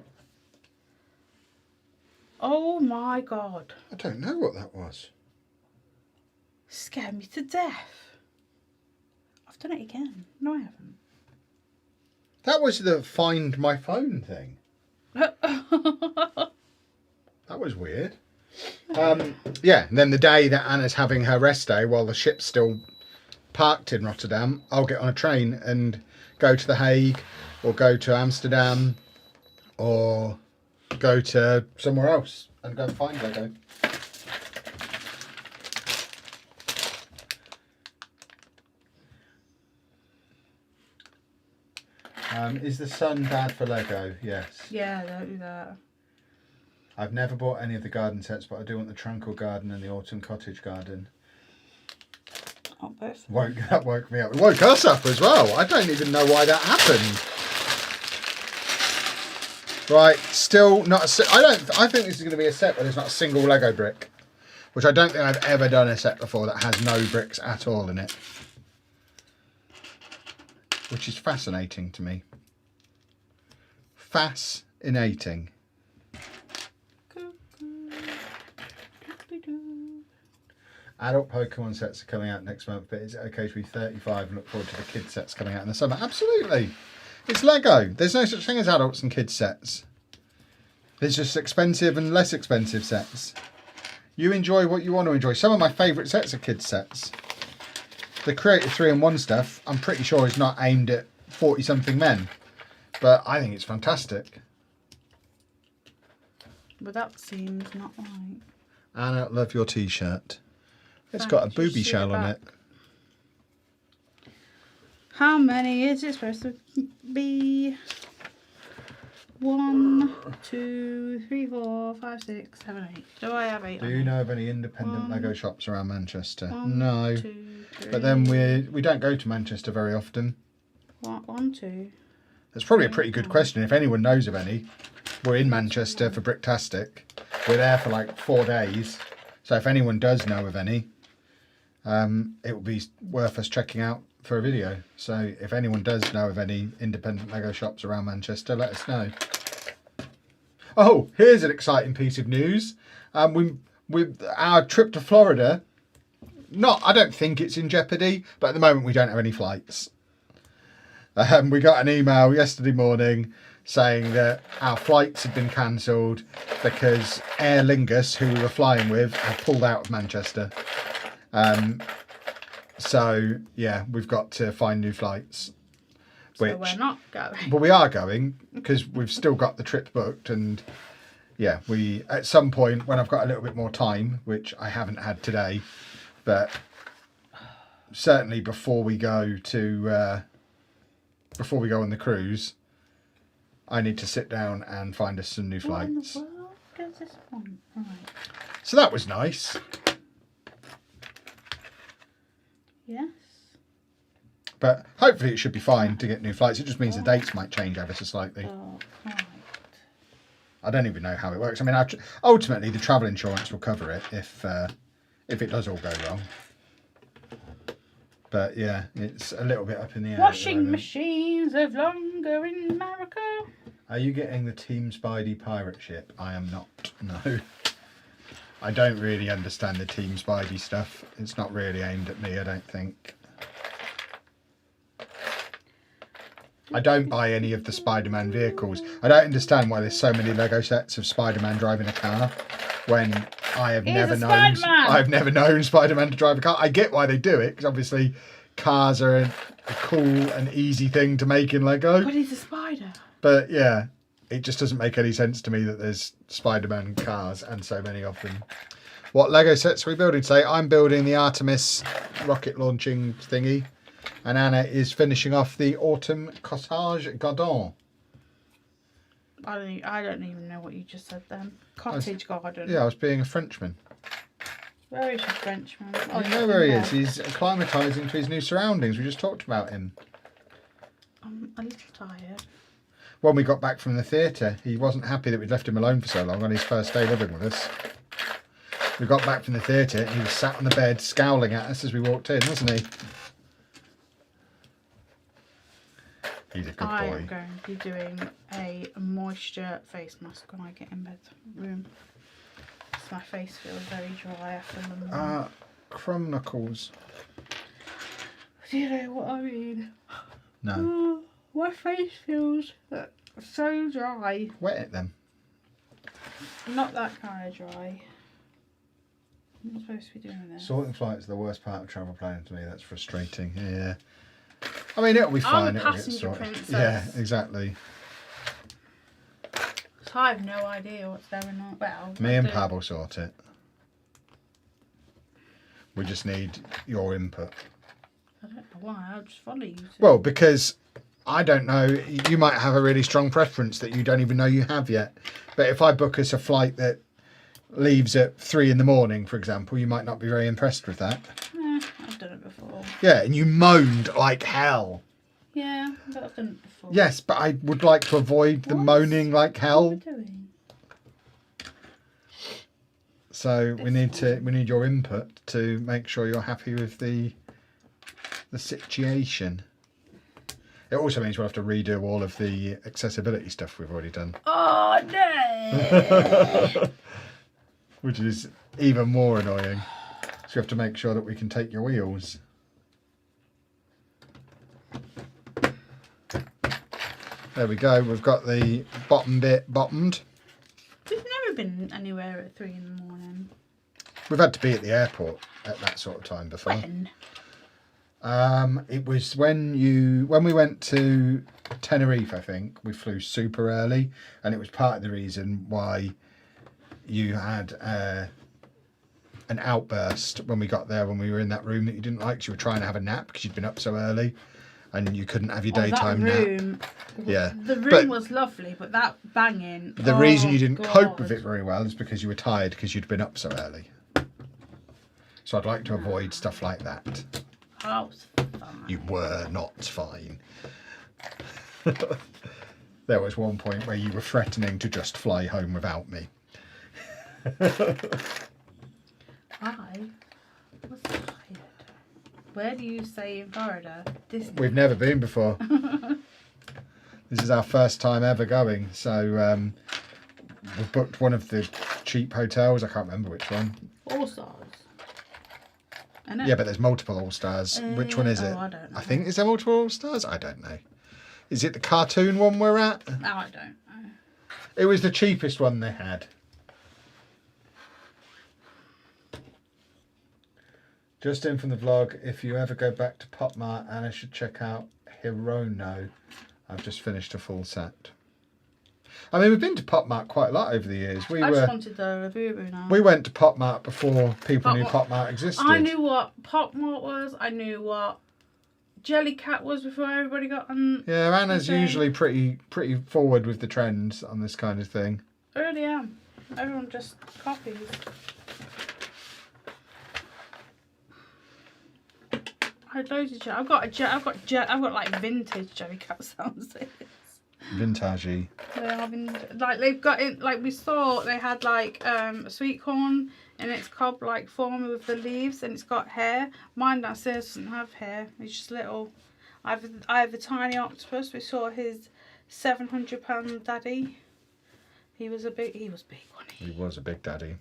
Oh my God. I don't know what that was. Scared me to death. I've done it again. No, I haven't. That was the find my phone thing. That was weird. Yeah, and then the day that Anna's having her rest day while the ship's still parked in Rotterdam, I'll get on a train and go to The Hague or go to Amsterdam or go to somewhere else and go and find Lego. Is the sun bad for Lego? Yes. Yeah, don't do that. I've never bought any of the garden sets, but I do want the Tranquil Garden and the Autumn Cottage Garden. Oh, both. That woke me up. It woke us up as well. I don't even know why that happened. Right, still not a set. I think this is going to be a set where there's not a single Lego brick, which I don't think I've ever done a set before that has no bricks at all in it, which is fascinating to me. Fascinating. Adult Pokemon sets are coming out next month, but is it okay to be 35 and look forward to the kids sets coming out in the summer? Absolutely. It's Lego. There's no such thing as adults and kids sets. There's just expensive and less expensive sets. You enjoy what you want to enjoy. Some of my favourite sets are kids sets. The Creative 3-in-1 stuff, I'm pretty sure is not aimed at 40-something men, but I think it's fantastic. But that seems not right. Anna, love your t-shirt. It's Thanks, got a just booby see shell it on back. it. How many is it supposed to be? 1, 2, 3, 4, 5, 6, 7, 8. Do I have 8? Do you know of any independent Lego shops around Manchester? 1, No. 2, 3. But then we don't go to Manchester very often. 1, 2. That's probably a pretty good question. If anyone knows of any, we're in Manchester for Bricktastic. We're there for like 4 days. So if anyone does know of any, it would be worth us checking out for a video. So if anyone does know of any independent Lego shops around Manchester, let us know. Oh, here's an exciting piece of news. With our trip to Florida, I don't think it's in jeopardy, but at the moment we don't have any flights. We got an email yesterday morning saying that our flights had been cancelled because Aer Lingus, who we were flying with, have pulled out of Manchester. So, yeah, we've got to find new flights. So we're not going. But we are going because we've still got the trip booked. And, yeah, at some point when I've got a little bit more time, which I haven't had today, but certainly before we go on the cruise, I need to sit down and find us some new flights. What in the world does this want? Right. So that was nice. Yes. But hopefully it should be fine to get new flights. It just means the dates might change ever so slightly. Oh, right. I don't even know how it works. I mean, ultimately the travel insurance will cover it if it does all go wrong. But yeah, it's a little bit up in the air. Washing machines live longer in America. Are you getting the Team Spidey pirate ship? I am not. No. I don't really understand the Team Spidey stuff. It's not really aimed at me, I don't think. I don't buy any of the Spider-Man vehicles. I don't understand why there's so many Lego sets of Spider-Man driving a car when I've never known Spider-Man to drive a car. I get why they do it, because obviously cars are a cool and easy thing to make in Lego. But he's a spider. But yeah, it just doesn't make any sense to me that there's Spider-Man cars and so many of them. What Lego sets are we building today? I'm building the Artemis rocket launching thingy, and Anna is finishing off the Autumn Cottage Garden. I don't even know what you just said then. Cottage Garden. Yeah, I was being a Frenchman. Where is your Frenchman? Oh, you know where he is. He's acclimatising to his new surroundings. We just talked about him. I'm a little tired. When we got back from the theatre, he wasn't happy that we'd left him alone for so long on his first day living with us. We got back from the theatre and he was sat on the bed scowling at us as we walked in, wasn't he? He's a good boy. I am going to be doing a moisture face mask when I get in bed room. So my face feels very dry after the crumb knuckles. Do you know what I mean? No. Oh, my face feels so dry. Wet it then. Not that kind of dry. I'm not supposed to be doing this. Sorting flights are the worst part of travel planning to me. That's frustrating. Yeah. I mean, it'll be fine. I'm a It'll get passenger sorted. princess. Yeah, exactly. So I have no idea what's going on. Well, Me and Pab will sort it. We just need your input. I don't know why. I'll just follow you. Well, because I don't know. You might have a really strong preference that you don't even know you have yet. But if I book us a flight that leaves at 3 a.m, for example, you might not be very impressed with that. I've done it before. Yeah, and you moaned like hell. Yeah, but I've done it before. Yes, but I would like to avoid the moaning like hell. What are we doing? So we need your input to make sure you're happy with the situation. It also means we'll have to redo all of the accessibility stuff we've already done. Oh no! Which is even more annoying. So we have to make sure that we can take your wheels. There we go. We've got the bottom bit bottomed. We've never been anywhere at 3 a.m. We've had to be at the airport at that sort of time before. When? It was when we went to Tenerife, I think. We flew super early, and it was part of the reason why you had an outburst when we got there, when we were in that room that you didn't like, 'cause you were trying to have a nap because you'd been up so early and you couldn't have your daytime nap. Yeah. The room was lovely, but that banging. The reason you didn't cope with it very well is because you were tired because you'd been up so early. So I'd like to avoid stuff like that. I was fine. You were not fine. There was one point where you were threatening to just fly home without me. I was tired. Where do you stay in Florida? Disney. We've never been before. This is our first time ever going. So we've booked one of the cheap hotels. I can't remember which one. All Stars. Yeah, but there's multiple All Stars. Which one is it? I don't know. I think, is there multiple All Stars? I don't know. Is it the cartoon one we're at? No, I don't know. It was the cheapest one they had. Just in from the vlog, if you ever go back to Pop Mart, Anna should check out Hirono. I've just finished a full set. I mean, we've been to Pop Mart quite a lot over the years. I just wanted the review now. We went to Pop Mart before people knew Pop Mart existed. I knew what Pop Mart was. I knew what Jellycat was before everybody got on. Yeah, Anna's usually pretty forward with the trends on this kind of thing. I really am. Everyone just copies. I had loads of jelly. I've got like vintage Jellycat sounds. Vintagey. They are like they've got it. Like we saw, they had like sweet corn in its cob like form with the leaves, and it's got hair. Mine downstairs doesn't have hair. It's just little. I have the tiny octopus. We saw his £700 daddy. He was big, wasn't he? He was a big daddy.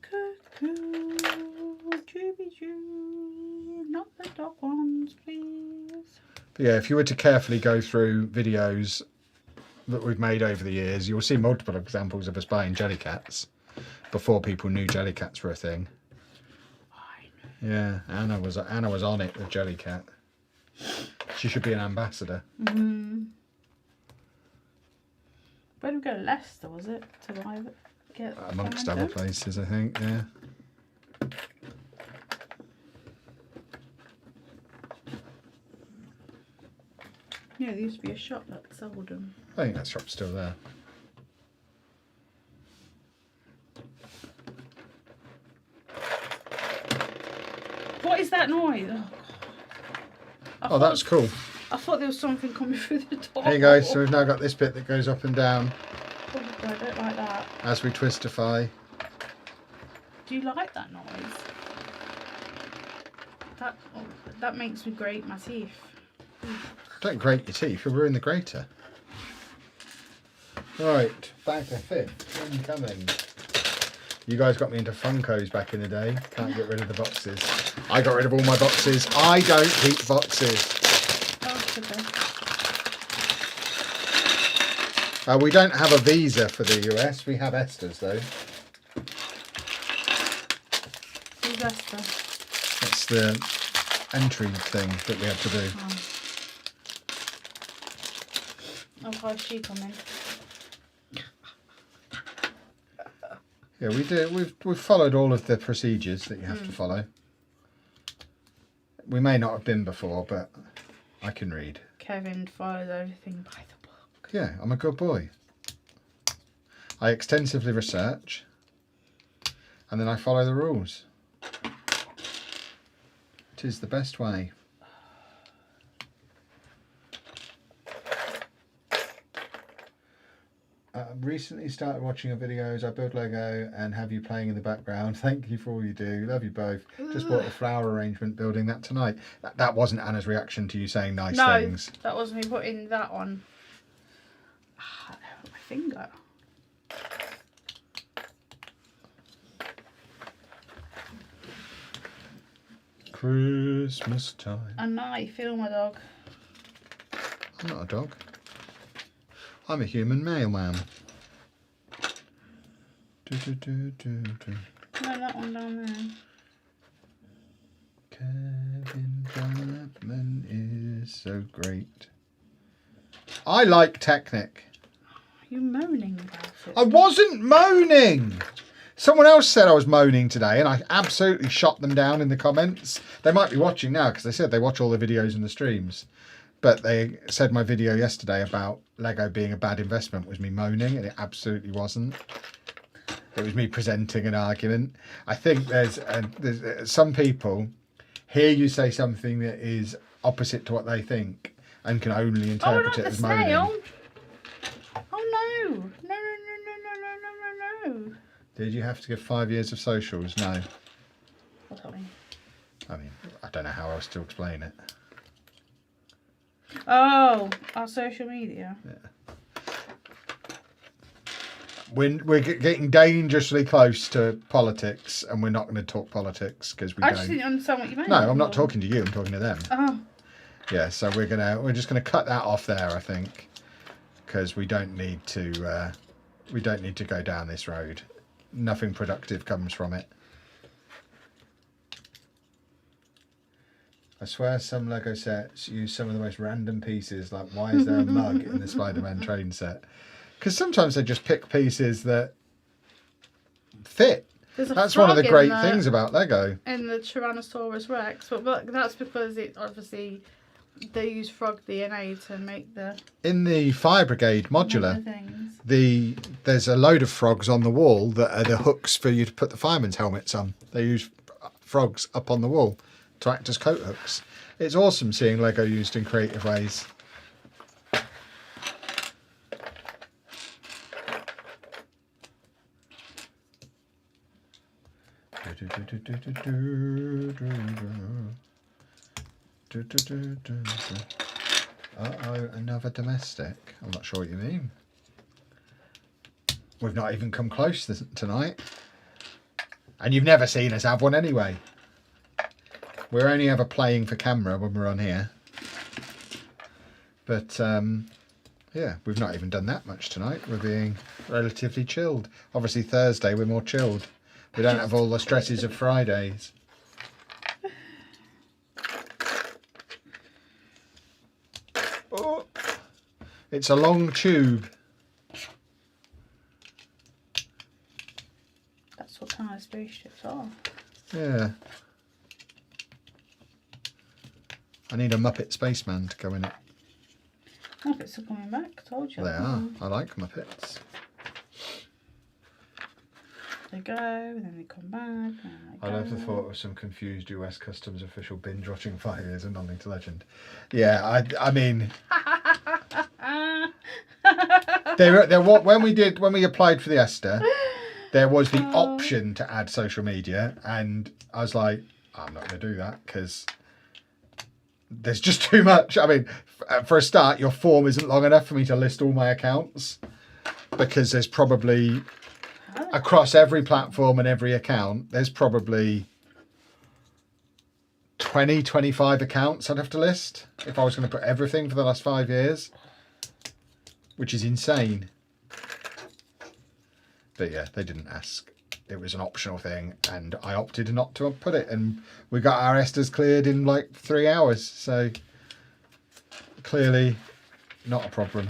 Cuckoo, chooby choo, not the dog ones, please. But yeah, if you were to carefully go through videos that we've made over the years, you'll see multiple examples of us buying Jellycats before people knew Jellycats were a thing. I know. Yeah, Anna was on it with Jellycat. She should be an ambassador. Mm-hmm. Where did we go? Leicester, was it? To buy it? Amongst other places, I think, yeah. Yeah, there used to be a shop that sold them. I think that shop's still there. What is that noise? Oh, that's cool. I thought there was something coming through the door. There you go. So we've now got this bit that goes up and down. Oh, I don't like that. As we twistify. Do you like that noise? That makes me grate my teeth. Don't grate your teeth, you'll ruin the grater. Right, back to fifth. Incoming. You guys got me into Funkos back in the day. Can't get rid of the boxes. I got rid of all my boxes. I don't keep boxes. Oh, okay. We don't have a visa for the US. We have Esther's though. Who's Esther? That's the entry thing that we had to do. Oh, how's she coming? Yeah, we do. We've followed all of the procedures that you have to follow. We may not have been before, but I can read. Kevin follows everything by the book. Yeah, I'm a good boy. I extensively research, and then I follow the rules. It is the best way. Recently started watching your videos. I build Lego and have you playing in the background. Thank you for all you do. Love you both. Just bought a flower arrangement building that tonight. That wasn't Anna's reaction to you saying nice things. No, that was me putting that on. Ah, my finger. Christmas time. And now you feel my dog. I'm not a dog. I'm a human mailman. No, that one down there. Kevin Chapman is so great. I like Technic. Are you moaning about it? I wasn't moaning! Someone else said I was moaning today and I absolutely shot them down in the comments. They might be watching now because they said they watch all the videos and the streams. But they said my video yesterday about Lego being a bad investment was me moaning, and it absolutely wasn't. It was me presenting an argument. I think there's some people hear you say something that is opposite to what they think and can only interpret it as moaning. Snail. Oh no! No! Did you have to give 5 years of socials? No. What's that mean? I mean, I don't know how else to explain it. Oh, our social media. Yeah. We're getting dangerously close to politics, and we're not going to talk politics because we I don't. just didn't understand what you meant. No, I'm not talking to you. I'm talking to them. Oh. Yeah, so we're just gonna cut that off there, I think, because we don't need to go down this road. Nothing productive comes from it. I swear some Lego sets use some of the most random pieces, like why is there a mug in the Spider-Man train set? Because sometimes they just pick pieces that fit. That's one of the great things about Lego. In the Tyrannosaurus Rex, but that's because it obviously they use frog DNA to make the. In the Fire Brigade modular, things. there's a load of frogs on the wall that are the hooks for you to put the firemen's helmets on. They use frogs up on the wall to act as coat hooks. It's awesome seeing Lego used in creative ways. Uh-oh, another domestic. I'm not sure what you mean. We've not even come close tonight. And you've never seen us have one anyway. We're only ever playing for camera when we're on here. But, yeah, we've not even done that much tonight. We're being relatively chilled. Obviously Thursday we're more chilled. We don't have all the stresses of Fridays. Oh, it's a long tube. That's what kind of spaceships are. Yeah. I need a Muppet Spaceman to go in it. Muppets are coming back, I told you. They are. I like Muppets. They go, and then they come back, and then they I go. love the thought of some confused US Customs official binge watching 5 years of Nothing to Legend. Yeah, I mean, when we applied for the ESTA, there was the option to add social media, and I was like, I'm not going to do that because there's just too much. I mean, for a start, your form isn't long enough for me to list all my accounts because there's probably, across every platform and every account, there's probably 20, 25 accounts I'd have to list if I was going to put everything for the last 5 years, which is insane. But yeah, they didn't ask. It was an optional thing, and I opted not to put it, and we got our ESTAs cleared in like 3 hours, so clearly not a problem.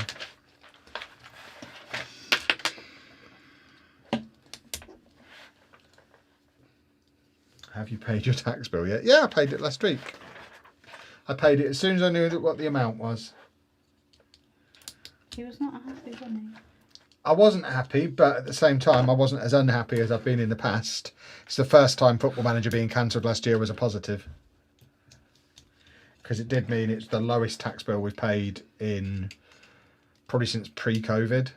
Have you paid your tax bill yet? Yeah, I paid it last week. I paid it as soon as I knew what the amount was. He was not happy, was he? I wasn't happy, but at the same time, I wasn't as unhappy as I've been in the past. It's the first time Football Manager being cancelled last year was a positive. Because it did mean it's the lowest tax bill we've paid in probably since pre-COVID.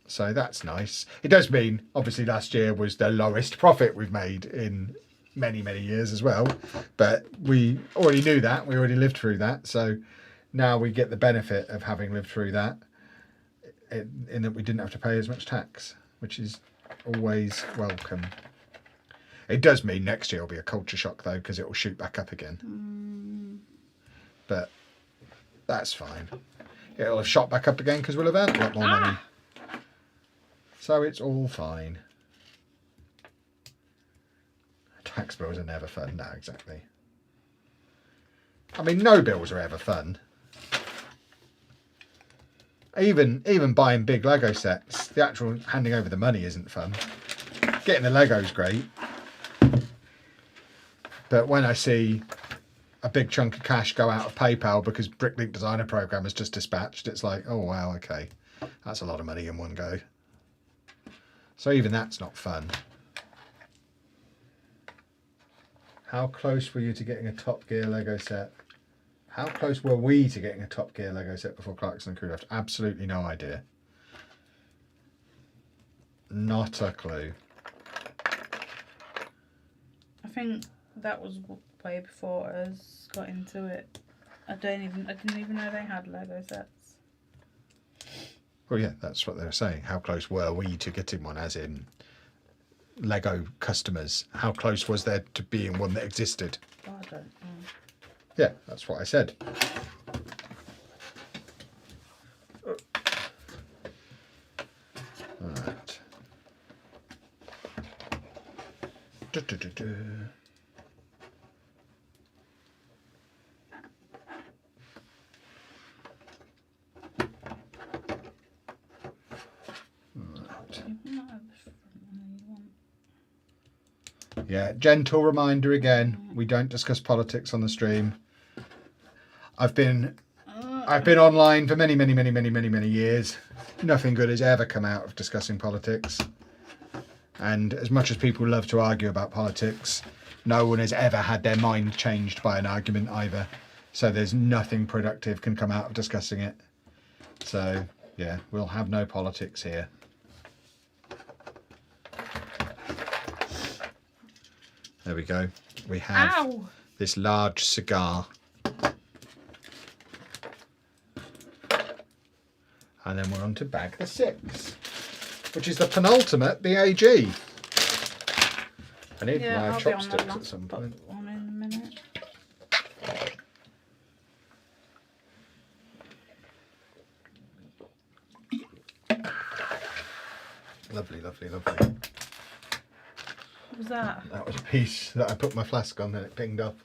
So that's nice. It does mean, obviously, last year was the lowest profit we've made in many, many years as well. But we already knew that. We already lived through that. So now we get the benefit of having lived through that. In that we didn't have to pay as much tax, which is always welcome. It does mean next year will be a culture shock though, because it will shoot back up again. But that's fine. It'll have shot back up again because we'll have earned a lot more money. So it's all fine. Tax bills are never fun. No, exactly. I mean, no bills are ever fun. Even buying big Lego sets, the actual handing over the money isn't fun. Getting the Lego's great. But when I see a big chunk of cash go out of PayPal because Bricklink Designer Program has just dispatched, it's like, oh wow, okay. That's a lot of money in one go. So even that's not fun. How close were you to getting a Top Gear Lego set? How close were we to getting a Top Gear Lego set before Clarkson and Crew left? Absolutely no idea. Not a clue. I think that was way before us got into it. I didn't even know they had Lego sets. Well, yeah, that's what they were saying. How close were we to getting one, as in Lego customers? How close was there to being one that existed? Oh, I don't know. Yeah, that's what I said. Right. Yeah, gentle reminder again. We don't discuss politics on the stream. I've been online for many years. Nothing good has ever come out of discussing politics. And as much as people love to argue about politics, no one has ever had their mind changed by an argument either. So there's nothing productive can come out of discussing it. So yeah, we'll have no politics here. There we go. We have this large cigar. And then we're on to bag the 6, which is the penultimate BAG. I need my chopsticks at some point. One in a minute. Lovely. What was that? That was a piece that I put my flask on and it pinged up.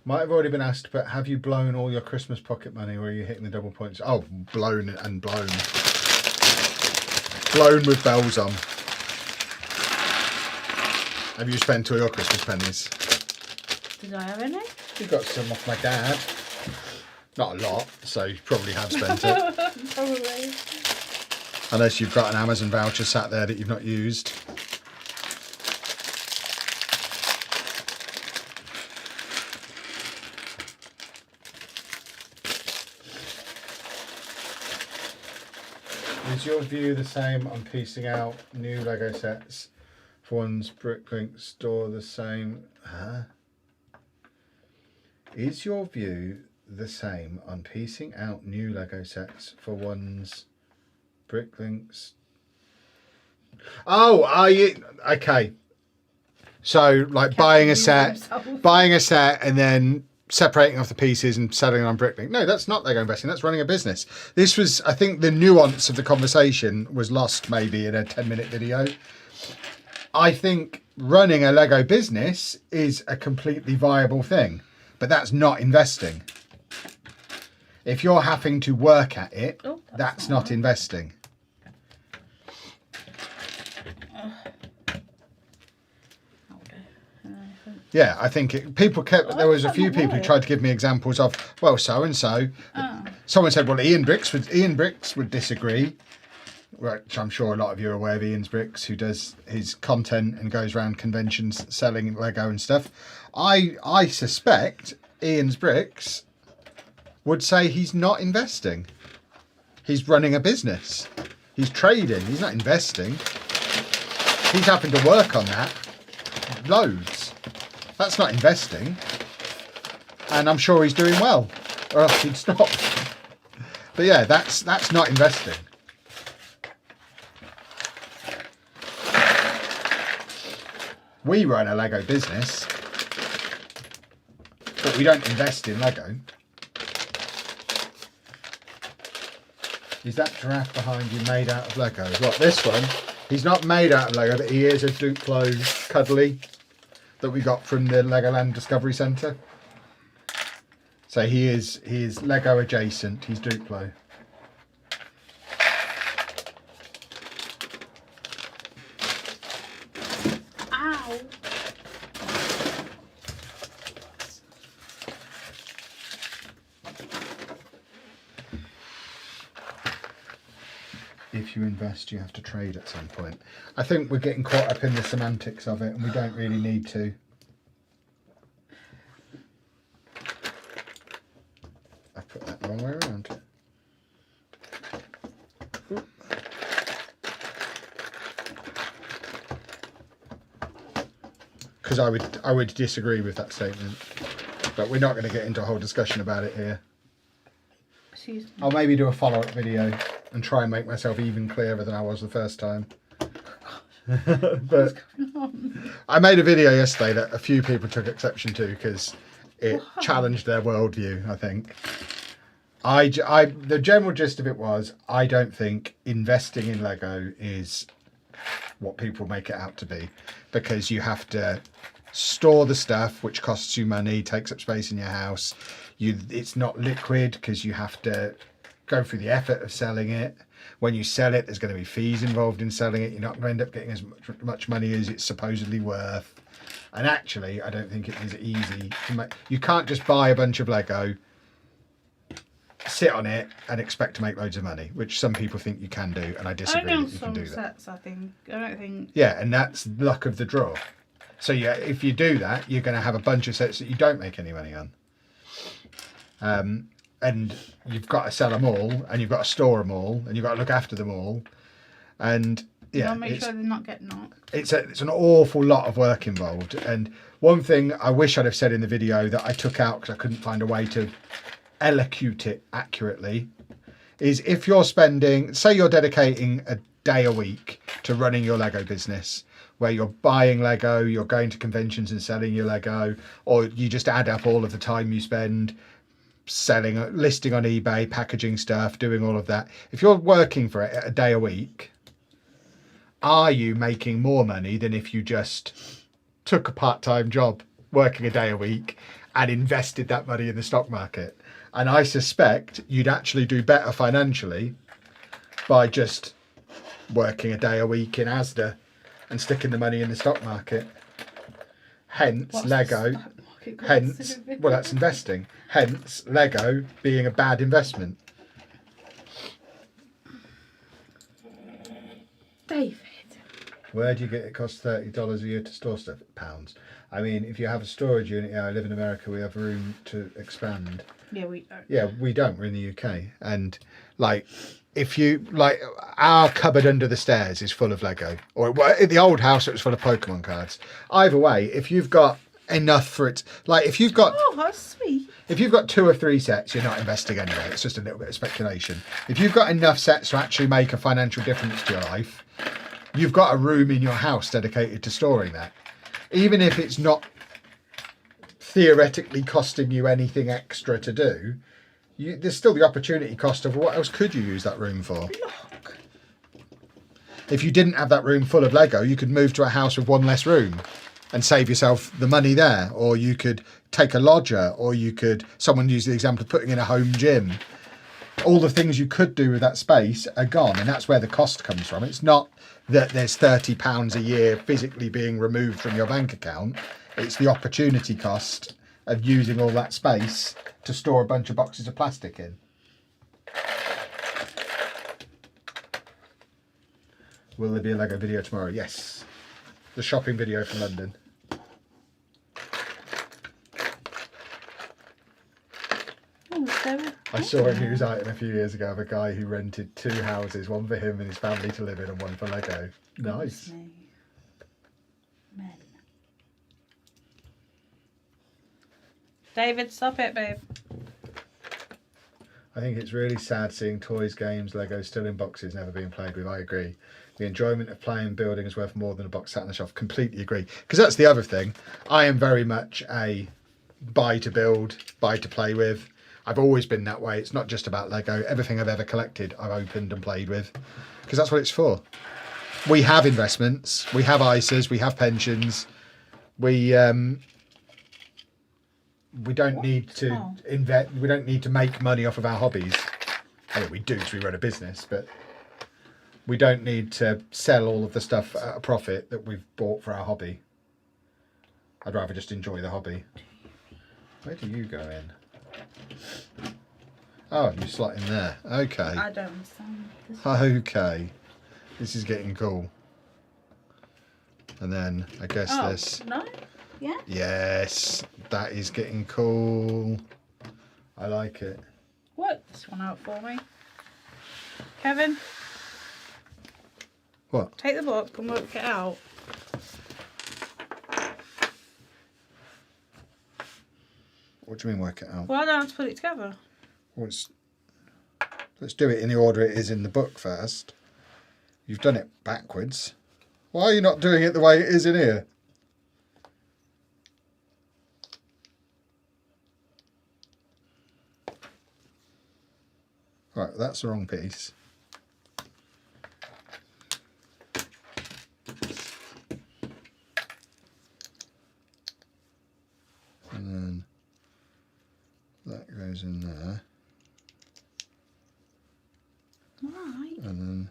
Might have already been asked, but have you blown all your Christmas pocket money, or are you hitting the double points? Oh, blown and blown. Blown with bells on. Have you spent all your Christmas pennies? Did I have any? You got some off my dad. Not a lot, so you probably have spent it. Probably. Unless you've got an Amazon voucher sat there that you've not used. Is your view the same on piecing out new Lego sets for one's Bricklink store the same? Huh? Is your view the same on piecing out new Lego sets for one's Bricklinks? Oh, are you okay? So like buying a set and then separating off the pieces and selling it on Bricklink. No, that's not Lego investing. That's running a business. This was, I think, the nuance of the conversation was lost maybe in a 10-minute video. I think running a Lego business is a completely viable thing, but that's not investing. If you're having to work at it, that's not investing. Yeah, I think people kept. There was a few people who tried to give me examples of, well, so and so. Someone said, well, Ian Bricks would disagree. Which I'm sure a lot of you are aware of Ian's Bricks, who does his content and goes around conventions selling Lego and stuff. I suspect Ian's Bricks would say he's not investing. He's running a business. He's trading. He's not investing. He's having to work on that loads. That's not investing. And I'm sure he's doing well, or else he'd stop. But yeah, that's not investing. We run a Lego business, but we don't invest in Lego. Is that giraffe behind you made out of Lego? What, this one? He's not made out of Lego, but he is a Duplo cuddly that we got from the Legoland Discovery Centre. So he is Lego adjacent. He's Duplo. Ow. If you invest, you have to trade at some point. I think we're getting caught up in the semantics of it, and we don't really need to. I put that the wrong way around. Because I would disagree with that statement, but we're not going to get into a whole discussion about it here. Excuse me. I'll maybe do a follow-up video and try and make myself even clearer than I was the first time. But I made a video yesterday that a few people took exception to because it challenged their worldview, I think. The general gist of it was, I don't think investing in Lego is what people make it out to be, because you have to store the stuff, which costs you money, takes up space in your house. It's not liquid because you have to go through the effort of selling it. When you sell it, there's going to be fees involved in selling it. You're not going to end up getting as much money as it's supposedly worth. And actually, I don't think it is easy to make. You can't just buy a bunch of Lego, sit on it, and expect to make loads of money, which some people think you can do, and I disagree that you can do that. Sets, I think. I don't think. Yeah, and that's luck of the draw. So yeah, if you do that, you're going to have a bunch of sets that you don't make any money on. And you've got to sell them all, and you've got to store them all, and you've got to look after them all, and yeah, make sure they're not getting knocked. It's an awful lot of work involved. And one thing I wish I'd have said in the video that I took out because I couldn't find a way to elocute it accurately is, if you're spending, say you're dedicating a day a week to running your Lego business, where you're buying Lego, you're going to conventions and selling your Lego, or you just add up all of the time you spend selling, listing on eBay, packaging stuff, doing all of that. If you're working for it a day a week, are you making more money than if you just took a part-time job working a day a week and invested that money in the stock market? And I suspect you'd actually do better financially by just working a day a week in Asda and sticking the money in the stock market. Hence, Lego. Hence, well, that's investing. Hence, Lego being a bad investment. David. Where do you get it costs $30 a year to store stuff? Pounds. I mean, if you have a storage unit, I live in America, we have room to expand. Yeah, we don't. Yeah, we don't. We're in the UK. And like, if you, like, our cupboard under the stairs is full of Lego. Or in the old house, it was full of Pokemon cards. Either way, if you've got enough for it, like if you've got, oh, that's sweet. If you've got 2 or 3 sets, you're not investing anyway. It's just a little bit of speculation. If you've got enough sets to actually make a financial difference to your life, you've got a room in your house dedicated to storing that. Even if it's not theoretically costing you anything extra to do, there's still the opportunity cost of what else could you use that room for? Look. If you didn't have that room full of Lego, you could move to a house with 1 less room and save yourself the money there. Or you could take a lodger, or you could, someone used the example of putting in a home gym. All the things you could do with that space are gone, and that's where the cost comes from. It's not that there's £30 a year physically being removed from your bank account. It's the opportunity cost of using all that space to store a bunch of boxes of plastic in. Will there be a Lego video tomorrow? Yes. The shopping video from London. I saw a news item a few years ago of a guy who rented 2 houses, one for him and his family to live in and one for Lego. Nice. Men. David, stop it, babe. I think it's really sad seeing toys, games, Lego still in boxes, never being played with. I agree. The enjoyment of playing and building is worth more than a box sat on the shelf. Completely agree. Because that's the other thing. I am very much a buy to build, buy to play with. I've always been that way. It's not just about Lego. Everything I've ever collected, I've opened and played with. Because that's what it's for. We have investments. We have ISAs. We have pensions. We don't need to invest. We don't need to make money off of our hobbies. I mean, we do because we run a business, but we don't need to sell all of the stuff at a profit that we've bought for our hobby. I'd rather just enjoy the hobby. Where do you go in? Oh, you slot in there. Okay. I don't understand this. Okay. This is getting cool. And then I guess this. No? Yeah? Yes, that is getting cool. I like it. Work this one out for me. Kevin, What? take the book and work it out. What do you mean work it out? Well, I don't have to put it together. Well, let's do it in the order it is in the book first. You've done it backwards. Why are you not doing it the way it is in here? Right, that's the wrong piece. And then that goes in there. Right. And then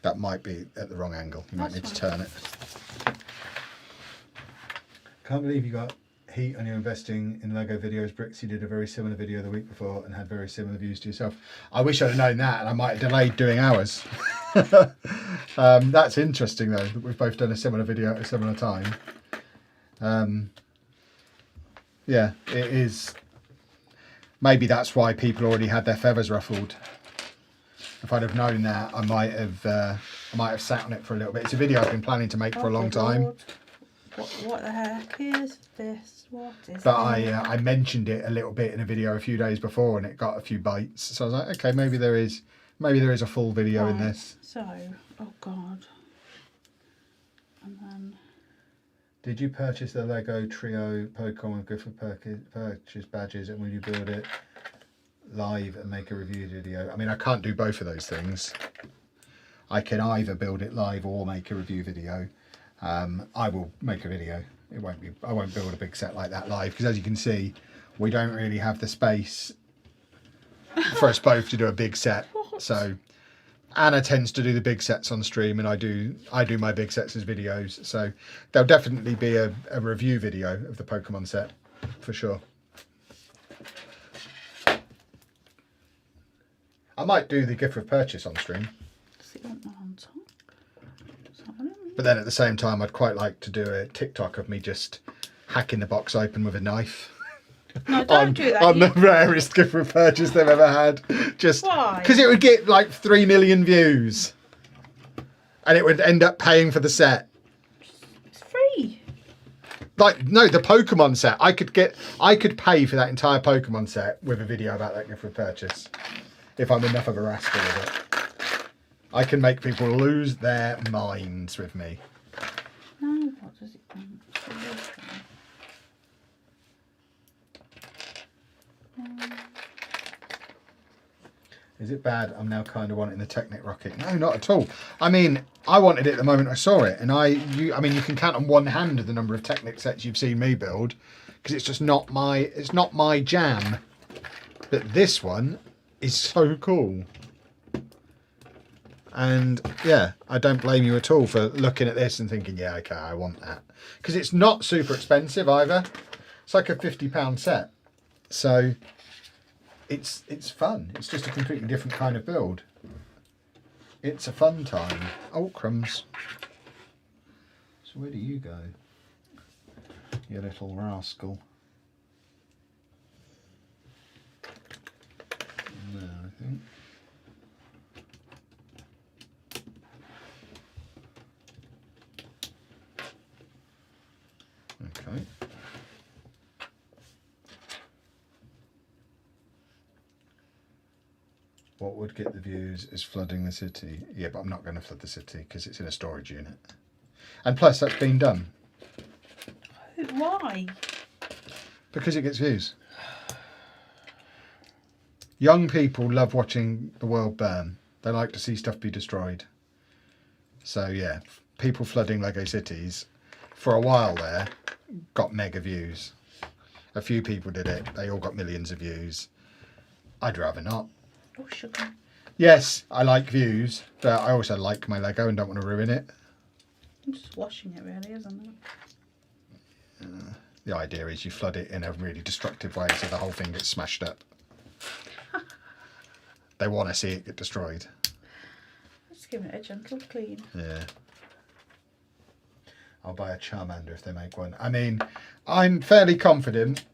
that might be at the wrong angle. You might need to turn it. Can't believe you got heat on your investing in Lego videos. Brixie did a very similar video the week before and had very similar views to yourself. I wish I'd have known that, and I might have delayed doing ours. That's interesting though, that we've both done a similar video at a similar time. Yeah, it is. Maybe that's why people already had their feathers ruffled. If I'd have known that, I might have sat on it for a little bit. It's a video I've been planning to make for a long time. Lord. What the heck is this? What is But I mentioned it a little bit in a video a few days before, and it got a few bites. So I was like, okay, maybe there is a full video in this. So, oh god. And then. Did you purchase the Lego Trio Pokemon Gift purchase badges, and will you build it live and make a review video? I mean, I can't do both of those things. I can either build it live or make a review video. I will make a video. I won't build a big set like that live, because as you can see, we don't really have the space for us both to do a big set. So Anna tends to do the big sets on stream, and I do my big sets as videos. So there'll definitely be a review video of the Pokemon set for sure. I might do the gift of purchase on stream. But then at the same time, I'd quite like to do a TikTok of me just hacking the box open with a knife. No, don't do that. On the rarest gift of purchase they've ever had. Just because it would get like 3 million views. And it would end up paying for the set. It's free. Like, no, the Pokemon set. I could pay for that entire Pokemon set with a video about that gift of purchase. If I'm enough of a rascal with it. I can make people lose their minds with me. No, what does it want? Is it bad? I'm now kind of wanting the Technic rocket. No, not at all. I mean, I wanted it the moment I saw it, and I mean, you can count on one hand the number of Technic sets you've seen me build, because it's just not my jam. But this one is so cool. And yeah, I don't blame you at all for looking at this and thinking, yeah, okay, I want that. Because it's not super expensive either. It's like a £50 set. So it's fun. It's just a completely different kind of build. It's a fun time. Oh, crumbs. So where do you go? You little rascal. No, I think. Okay. What would get the views is flooding the city. Yeah, but I'm not going to flood the city because it's in a storage unit. And plus, that's been done. Why? Because it gets views. Young people love watching the world burn. They like to see stuff be destroyed. So yeah, people flooding Lego cities for a while there got mega views. A few people did it. They all got millions of views. I'd rather not. Oh, sugar. Yes, I like views, but I also like my Lego and don't want to ruin it. I'm just washing it, really, isn't it? The idea is you flood it in a really destructive way so the whole thing gets smashed up. They want to see it get destroyed. Just give it a gentle clean. Yeah. I'll buy a Charmander if they make one. I mean, I'm fairly confident,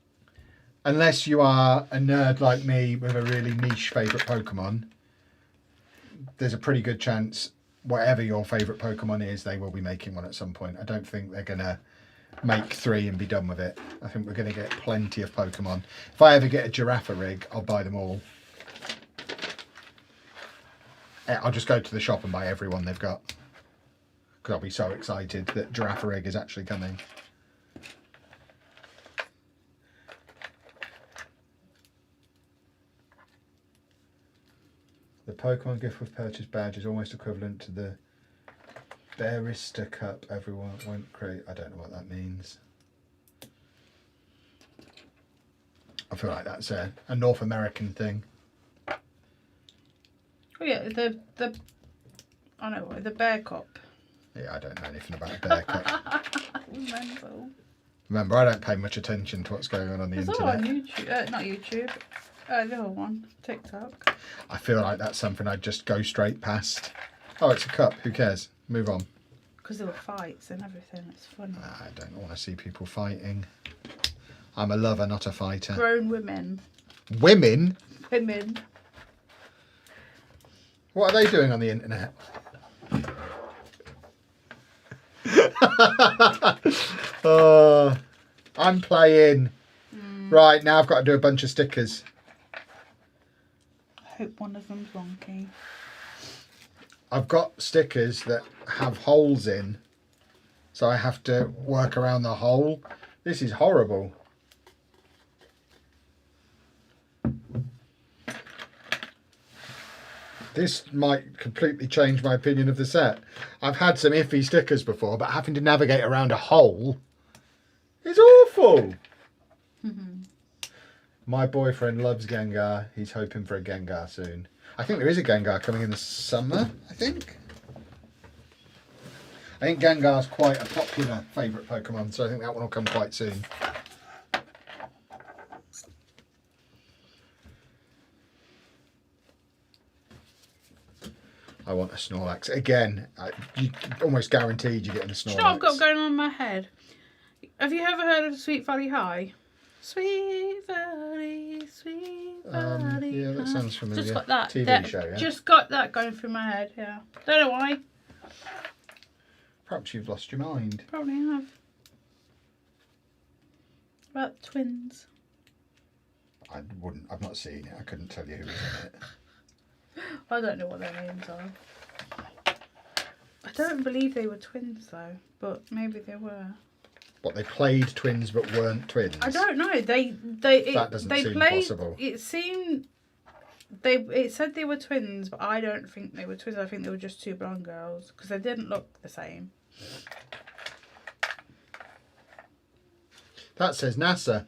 unless you are a nerd like me with a really niche favourite Pokemon, there's a pretty good chance whatever your favourite Pokemon is, they will be making one at some point. I don't think they're going to make 3 and be done with it. I think we're going to get plenty of Pokemon. If I ever get a Giraffe rig, I'll buy them all. I'll just go to the shop and buy every one they've got. Because I'll be so excited that Giraffe rig is actually coming. The Pokemon gift with purchase badge is almost equivalent to the Barista Cup everyone won't create. I don't know what that means. I feel like that's a North American thing. Oh yeah, I know what, the Bear Cup. Yeah, I don't know anything about a bear cup. Mental. Remember, I don't pay much attention to what's going on the It's internet. all on YouTube. Not YouTube. The other one, TikTok. I feel like that's something I'd just go straight past. Oh, it's a cup. Who cares? Move on. Because there were fights and everything. It's funny. I don't want to see people fighting. I'm a lover, not a fighter. Grown women. Women? Women. What are they doing on the internet? Oh, I'm playing. Right, now I've got to do a bunch of stickers. I hope one of them's wonky. I've got stickers that have holes in, so I have to work around the hole. This is horrible. This might completely change my opinion of the set. I've had some iffy stickers before, but having to navigate around a hole is awful. My boyfriend loves Gengar. He's hoping for a Gengar soon. I think there is a Gengar coming in the summer, I think Gengar's quite a popular favourite Pokemon, so I think that one will come quite soon. I want a Snorlax. Again, you almost guaranteed you're getting a Snorlax. Do you know what I've got going on in my head? Have you ever heard of Sweet Valley High? Sweet Valley, Sweet Valley. Yeah, that sounds familiar. Just got that. TV show, yeah? Just got that going through my head, yeah. Don't know why. Perhaps you've lost your mind. Probably have. About twins. I've not seen it. I couldn't tell you who was in it. I don't know what their names are. I don't believe they were twins though, but maybe they were. What, they played twins but weren't twins? I don't know. That doesn't seem possible. It said they were twins, but I don't think they were twins. I think they were just two blonde girls because they didn't look the same. That says NASA.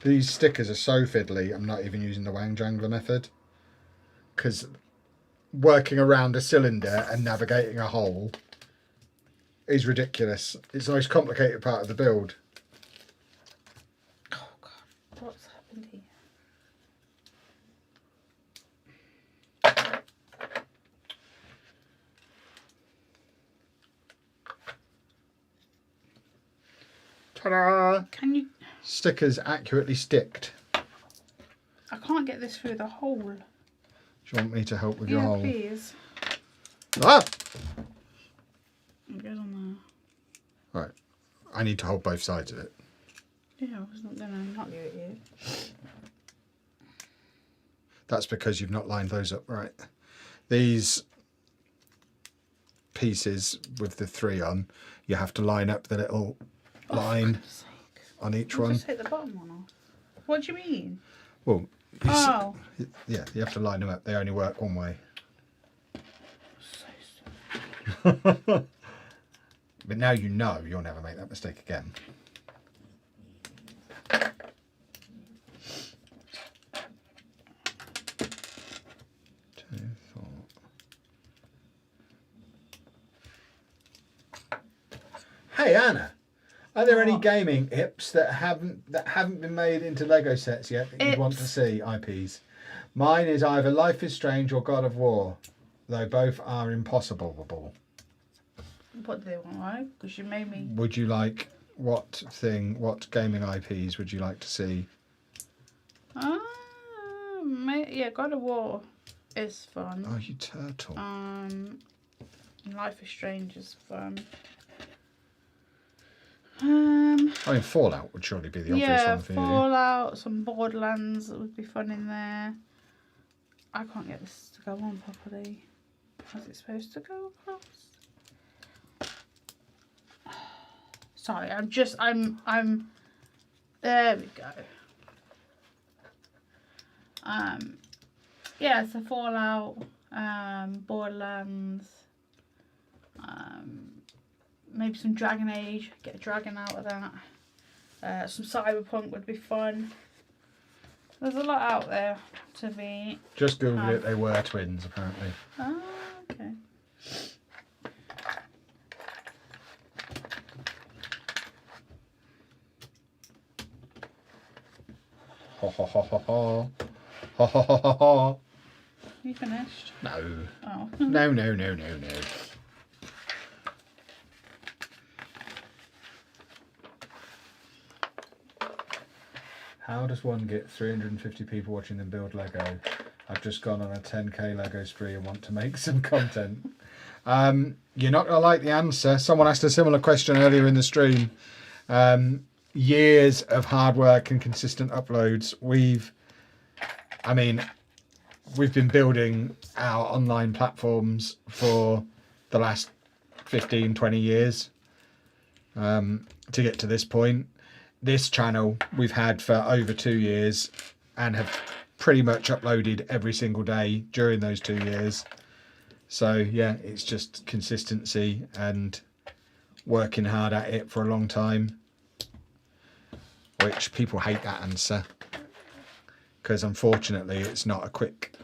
These stickers are so fiddly, I'm not even using the Wang Jangler method. Because working around a cylinder and navigating a hole is ridiculous. It's the most complicated part of the build. Oh God, what's happened here? Ta-da! Can you? Stickers accurately sticked. I can't get this through the hole. Do you want me to help with your hole? Please. Ah! It goes on Right. I need to hold both sides of it. there. Yeah, I was not gonna not give it you. That's because you've not lined those up right. These pieces with the 3 on, you have to line up the little line on each one. Just take the bottom one off. What do you mean? Well, Oh. yeah, you have to line them up. They only work one way. So But now you know you'll never make that mistake again. Hey Anna, are there any gaming hips that haven't been made into Lego sets yet that you want to see? IPs. Mine is either Life is Strange or God of War, though both are impossible. what do they want, right? Because you made me. Would you like what gaming IPs would you like to see? Yeah, God of War is fun. Oh, you turtle. Life is Strange is fun. I mean, Fallout would surely be the obvious one for you. Fallout, some Borderlands that would be fun in there. I can't get this to go on properly. How's it supposed to go across? Sorry, I'm there we go. Yeah, so Fallout, Borderlands, maybe some Dragon Age, get a dragon out of that. Some Cyberpunk would be fun. There's a lot out there to be. Just Googled it, they were twins apparently. Oh, okay. Ha ha ha ha ha. Ha ha ha ha ha. You finished? No. Oh. No. How does one get 350 people watching them build Lego? I've just gone on a 10k Lego spree and want to make some content. You're not going to like the answer. Someone asked a similar question earlier in the stream. Years of hard work and consistent uploads. We've been building our online platforms for the last 15, 20 years to get to this point. This channel we've had for over 2 years and have pretty much uploaded every single day during those 2 years. So yeah, it's just consistency and working hard at it for a long time, which people hate that answer because unfortunately it's not a quick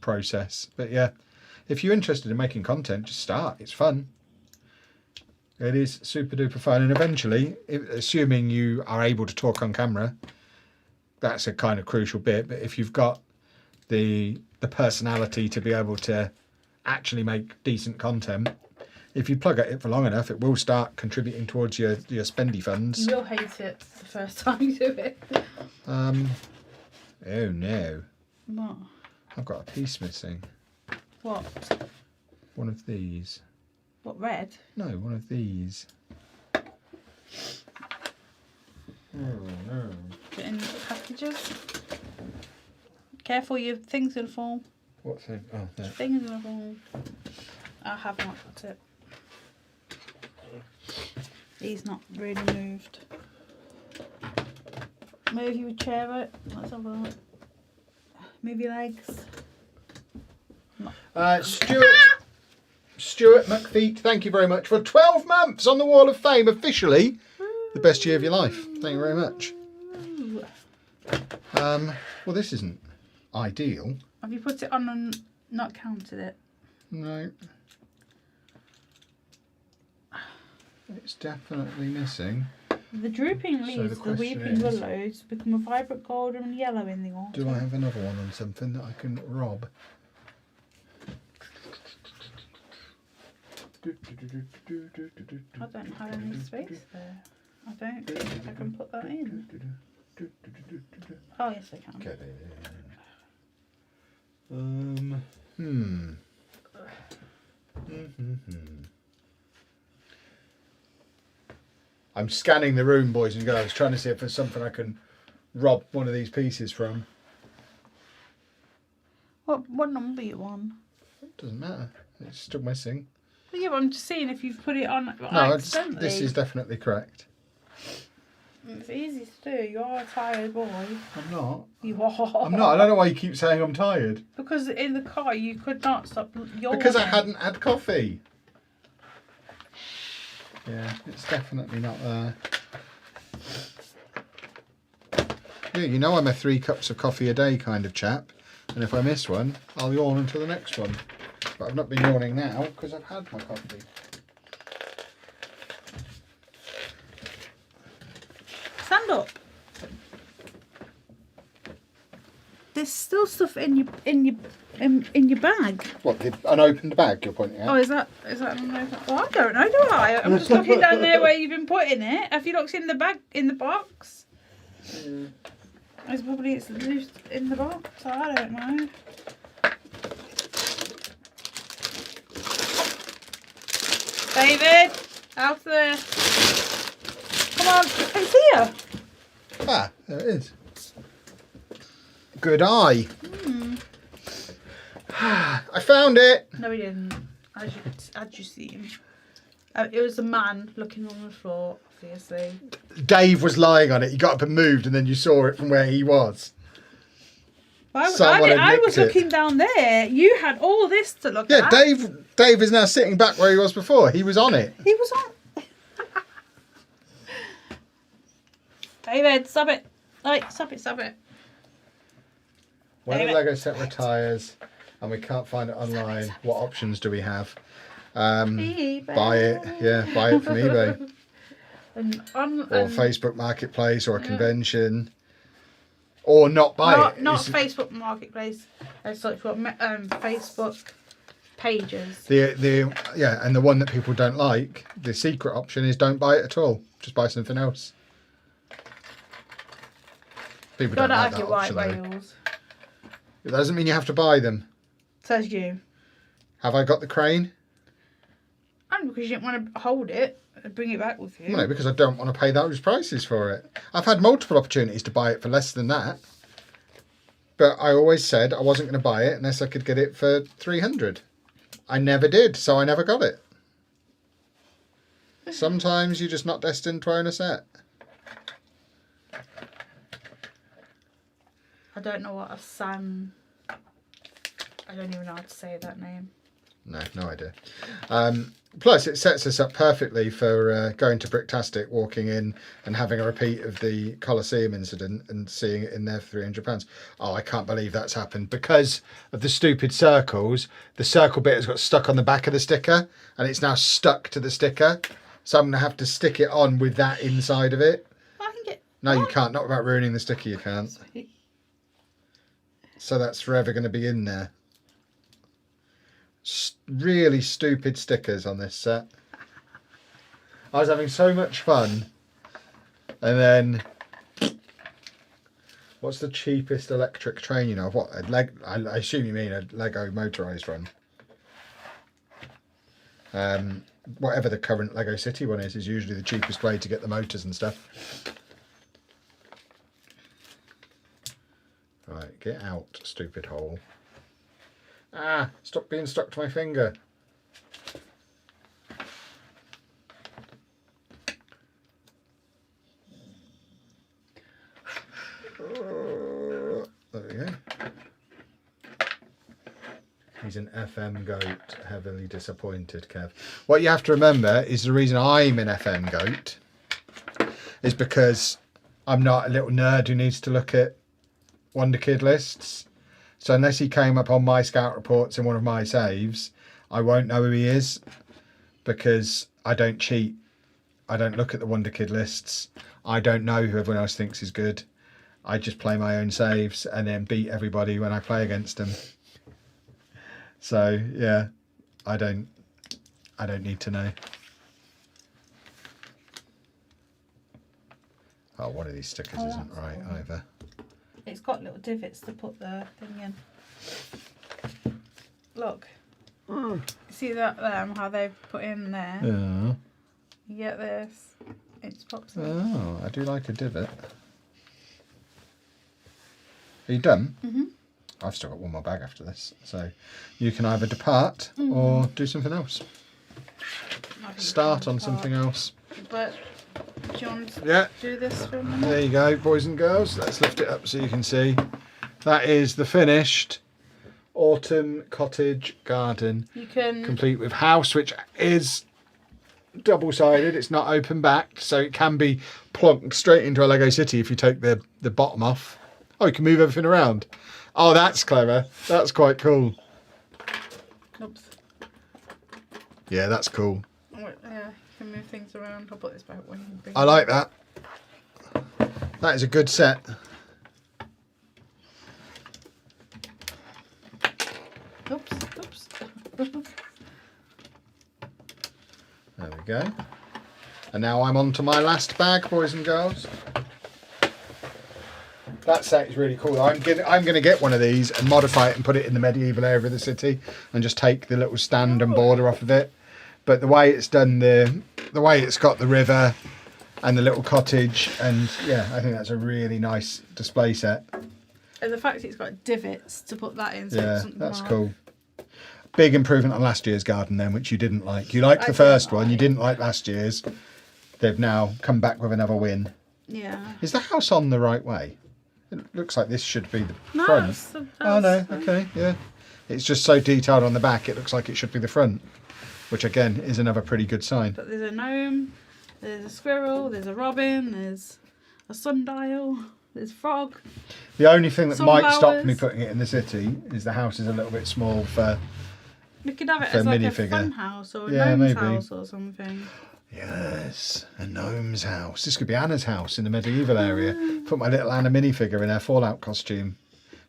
process. But yeah, if you're interested in making content, just start. It's fun. It is super duper fun, and eventually, assuming you are able to talk on camera, that's a kind of crucial bit. But if you've got the personality to be able to actually make decent content, if you plug at it for long enough, it will start contributing towards your spendy funds. You'll hate it the first time you do it. Oh no. What? I've got a piece missing. What? One of these. What, red? No, one of these. Oh no. Put in the packages. Careful, your thing's gonna fall. What thing? Oh, there. Thing's gonna fall. I have not got it. He's not really moved. Move your chair out. Let's have a look. Move your legs. Stuart McFeet, thank you very much for 12 months on the Wall of Fame, officially the best year of your life. Thank you very much. Ooh. Well, this isn't ideal. Have you put it on and not counted it? No. It's definitely missing. The drooping leaves, the the question weeping is, willows become a vibrant golden and yellow in the autumn. Do I have another one on something that I can rob? I don't have any space there. I don't think I can put that in. Oh yes I can. Okay. I'm scanning the room, boys and girls, trying to see if there's something I can rob one of these pieces from. What number you on? Doesn't matter. It's still missing. Well, yeah, but I'm just seeing if you've put it on No, accidentally. this is definitely correct. It's easy to do. You are a tired boy. I'm not. You are. I'm not. I don't know why you keep saying I'm tired. Because in the car you could not stop yawning. Because I hadn't had coffee. Yeah, it's definitely not there. Yeah, you know I'm a 3 cups of coffee a day kind of chap. And if I miss one, I'll yawn until the next one. But I've not been yawning now because I've had my coffee. Stand up. There's still stuff in your bag. What, the unopened bag you're pointing at? Oh, is that an unopened? Well, I don't know, do I? I'm just looking down there where you've been putting it. Have you looked in the bag, in the box? It's loose in the box. I don't know. David, out there. Come on, it's here. Ah, there it is. Good eye. I found it. No, he didn't. As you see him. It was a man looking on the floor, obviously. Dave was lying on it. He got up and moved, and then you saw it from where he was. I was looking down there. You had all this to look at. Yeah, Dave is now sitting back where he was before. He was on it. He was on. David, stop it. Like, stop it. When a David. Lego set retires and we can't find it online, what options do we have? eBay. Buy it. Yeah, buy it from eBay. Or And Facebook Marketplace or a convention. Or not buy it. Not Facebook Marketplace. It's like Facebook pages. And the one that people don't like, the secret option is don't buy it at all. Just buy something else. People don't like that option, though. whales. It doesn't mean you have to buy them. Says you. Have I got the crane? And because you didn't want to hold it and bring it back with you. No, because I don't want to pay those prices for it. I've had multiple opportunities to buy it for less than that. But I always said I wasn't going to buy it unless I could get it for 300. I never did, so I never got it. Sometimes you're just not destined to own a set. I don't know what a I don't even know how to say that name. No idea. Plus, it sets us up perfectly for going to Bricktastic, walking in and having a repeat of the Colosseum incident and seeing it in there for £300. Oh, I can't believe that's happened. Because of the stupid circles, the circle bit has got stuck on the back of the sticker and it's now stuck to the sticker. So I'm going to have to stick it on with that inside of it. I can get... No, you can't. Not without ruining the sticker, you can't. So that's forever going to be in there. Really stupid stickers on this set. I was having so much fun. And then... What's the cheapest electric train you know of? What? I assume you mean a Lego motorised one. Whatever the current Lego City one is usually the cheapest way to get the motors and stuff. Right, get out, stupid hole. Ah, stop being stuck to my finger. There we go. He's an FM goat, heavily disappointed, Kev. What you have to remember is the reason I'm an FM goat is because I'm not a little nerd who needs to look at Wonder Kid lists. So unless he came up on my scout reports in one of my saves, I won't know who he is, because I don't cheat. I don't look at the Wonder Kid lists. I don't know who everyone else thinks is good. I just play my own saves and then beat everybody when I play against them. So yeah, I don't need to know. Oh, one of these stickers isn't right either. It's got little divots to put the thing in. Look. See that how they've put in there? Yeah. You get this. It just pops in. Oh, I do like a divot. Are you done? Mhm. I've still got one more bag after this, so you can either depart or do something else. Start on something else. But do you want to Yeah. do this for a minute? There you go, boys and girls. Let's lift it up so you can see. That is the finished Autumn Cottage Garden, You can. complete with house, which is double-sided. It's not open-backed, so it can be plonked straight into a Lego city if you take the bottom off. Oh, you can move everything around. Oh, that's clever. That's quite cool. Oops. Yeah, that's cool. Oh, yeah, you can move things around. I'll put this back when you bring I like that. That is a good set. Oops, oops. There we go. And now I'm on to my last bag, boys and girls. That set is really cool. I'm going to get one of these and modify it and put it in the medieval area of the city and just take the little stand and border off of it. But the way it's done, the way it's got the river and the little cottage, and yeah, I think that's a really nice display set. And the fact it's got divots to put that in. So Yeah, it that's mark. cool. Big improvement on last year's garden then, which you didn't like. You liked I the first didn't one, you like. didn't like last year's. They've now come back with another win. Yeah. Is the house on the right way? It looks like this should be the No, front. it's the Oh no, house. okay, yeah. It's just so detailed on the back, it looks like it should be the front. Which again is another pretty good sign. But there's a gnome, there's a squirrel, there's a robin, there's a sundial, there's a frog. The only thing that might stop Sunflowers. me putting it in the city is the house is a little bit small for... We could have it For as a like a minifigure. fun house or a Yeah, gnome's maybe. house or something. Yes, a gnome's house. This could be Anna's house in the medieval area. Put my little Anna minifigure in her Fallout costume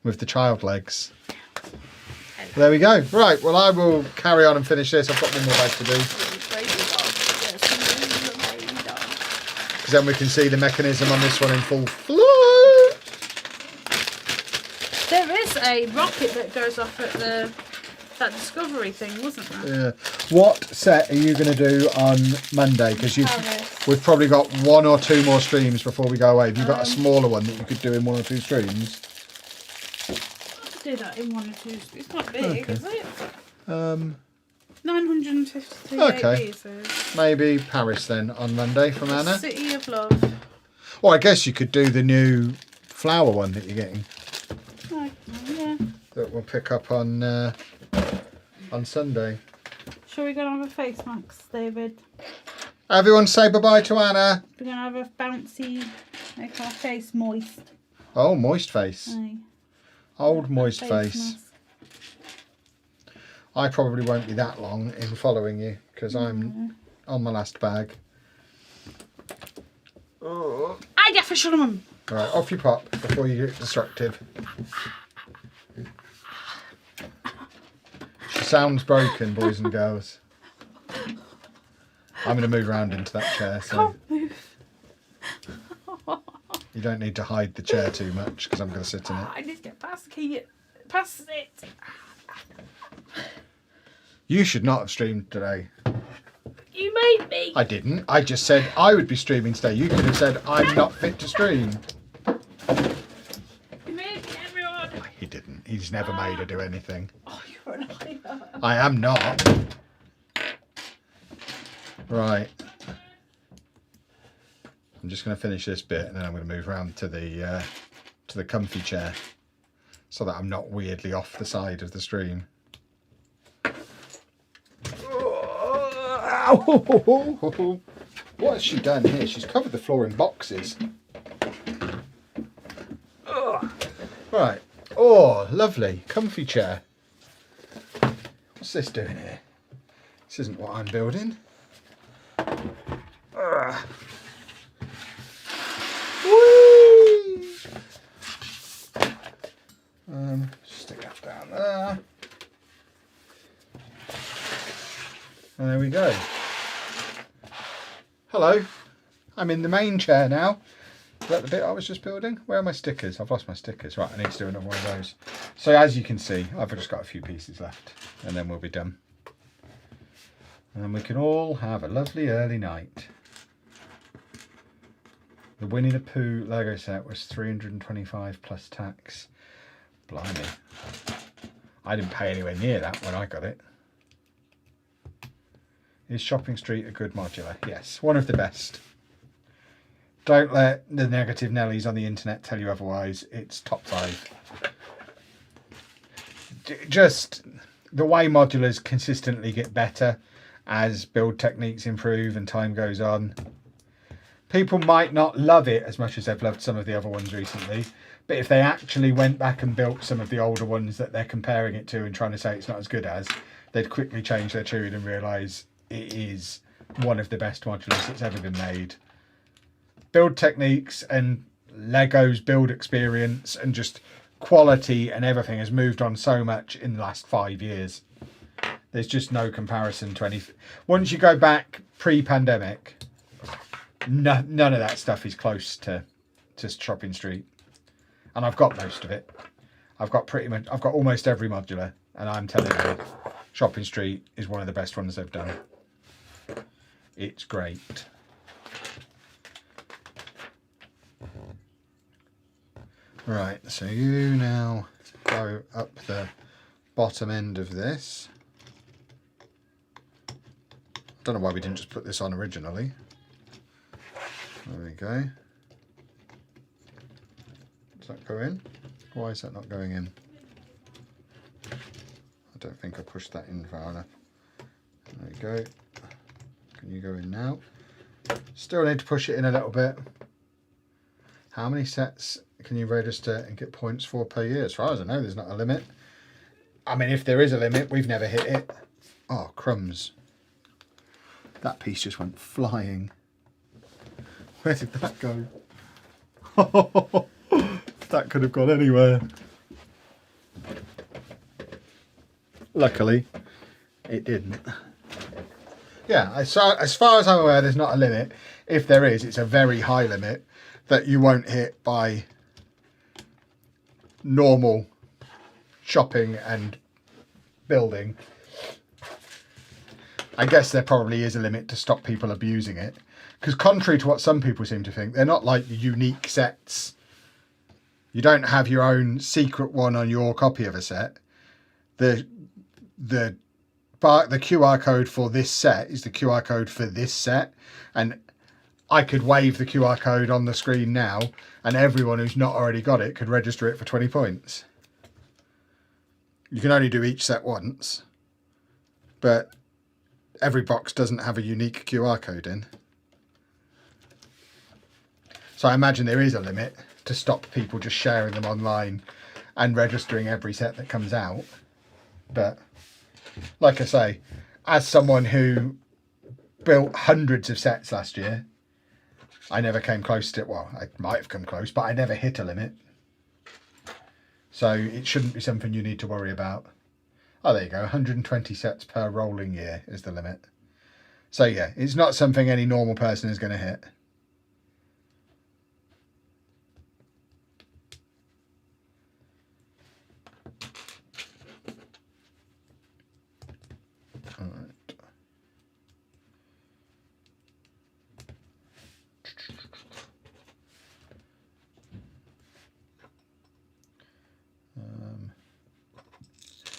with the child legs. There we go. Right, well I will carry on and finish this. I've got one more bag to do. Because then we can see the mechanism on this one in full flow. There is a rocket that goes off at that Discovery thing, wasn't there? Yeah. What set are you going to do on Monday? Because Paris. we've probably got one or two more streams before we go away. Have you got a smaller one that you could do in one or two streams? I could do that in one or two. It's not big, is it? 958 Okay. pieces. Maybe Paris then on Monday from Anna. City of Love. Or I guess you could do the new flower one that you're getting Oh, yeah. that we'll pick up on Sunday. Shall we go and have a face mask, David? Everyone say bye-bye to Anna. We're going to have a bouncy, make our face moist. Oh, moist face. Aye. Old moist face. mask. I probably won't be that long in following you because I'm on my last bag. Oh. I get fisherman. All right, off you pop before you get destructive. She sounds broken, boys and girls. I'm going to move around into that chair, so Can't move. you don't need to hide the chair too much because I'm going to sit in it. I need to get past the key. Past it. You should not have streamed today. You made me. I didn't. I just said I would be streaming today. You could have said I'm not fit to stream. You made me, everyone. He didn't. He's never made her do anything. Oh, you're an liar. I am not. Right. I'm just going to finish this bit and then I'm going to move around to the comfy chair so that I'm not weirdly off the side of the stream. What has she done here? She's covered the floor in boxes. Right. Oh, lovely. Comfy chair. What's this doing here? This isn't what I'm building. Whee! Stick that down there. And there we go. Hello. I'm in the main chair now. Is that the bit I was just building? Where are my stickers? I've lost my stickers. Right, I need to do another one of those. So as you can see, I've just got a few pieces left and then we'll be done. And we can all have a lovely early night. The Winnie the Pooh Lego set was $325 plus tax. Blimey. I didn't pay anywhere near that when I got it. Is Shopping Street a good modular? Yes, one of the best. Don't let the negative Nellies on the internet tell you otherwise. It's top 5. Just the way modulars consistently get better as build techniques improve and time goes on. People might not love it as much as they've loved some of the other ones recently, but if they actually went back and built some of the older ones that they're comparing it to and trying to say it's not as good as, they'd quickly change their tune and realise it is one of the best modulars that's ever been made. Build techniques and Lego's build experience and just quality and everything has moved on so much in the last 5 years. There's just no comparison to any. Once you go back pre-pandemic, none of that stuff is close to Shopping Street. And I've got most of it. I've got almost every modular, and I'm telling you, Shopping Street is one of the best ones they've done. It's great. Right, so you now go up the bottom end of this. Don't know why we didn't just put this on originally. There we go. Does that go in? Why is that not going in? I don't think I pushed that in far enough. There we go. Can you go in now? Still need to push it in a little bit. How many sets can you register and get points for per year? As far as I know, there's not a limit. I mean, if there is a limit, we've never hit it. Oh, crumbs. That piece just went flying. Where did that go? That could have gone anywhere. Luckily, it didn't. Yeah, as far as I'm aware, there's not a limit. If there is, it's a very high limit that you won't hit by normal shopping and building. I guess there probably is a limit to stop people abusing it. Because contrary to what some people seem to think, they're not like unique sets. You don't have your own secret one on your copy of a set. The QR code for this set is the QR code for this set. And I could wave the QR code on the screen now and everyone who's not already got it could register it for 20 points. You can only do each set once, but every box doesn't have a unique QR code in. So I imagine there is a limit to stop people just sharing them online and registering every set that comes out. But like I say, as someone who built hundreds of sets last year, I never came close to it. Well, I might have come close, but I never hit a limit. So it shouldn't be something you need to worry about. Oh, there you go. 120 sets per rolling year is the limit. So yeah, it's not something any normal person is going to hit. All right.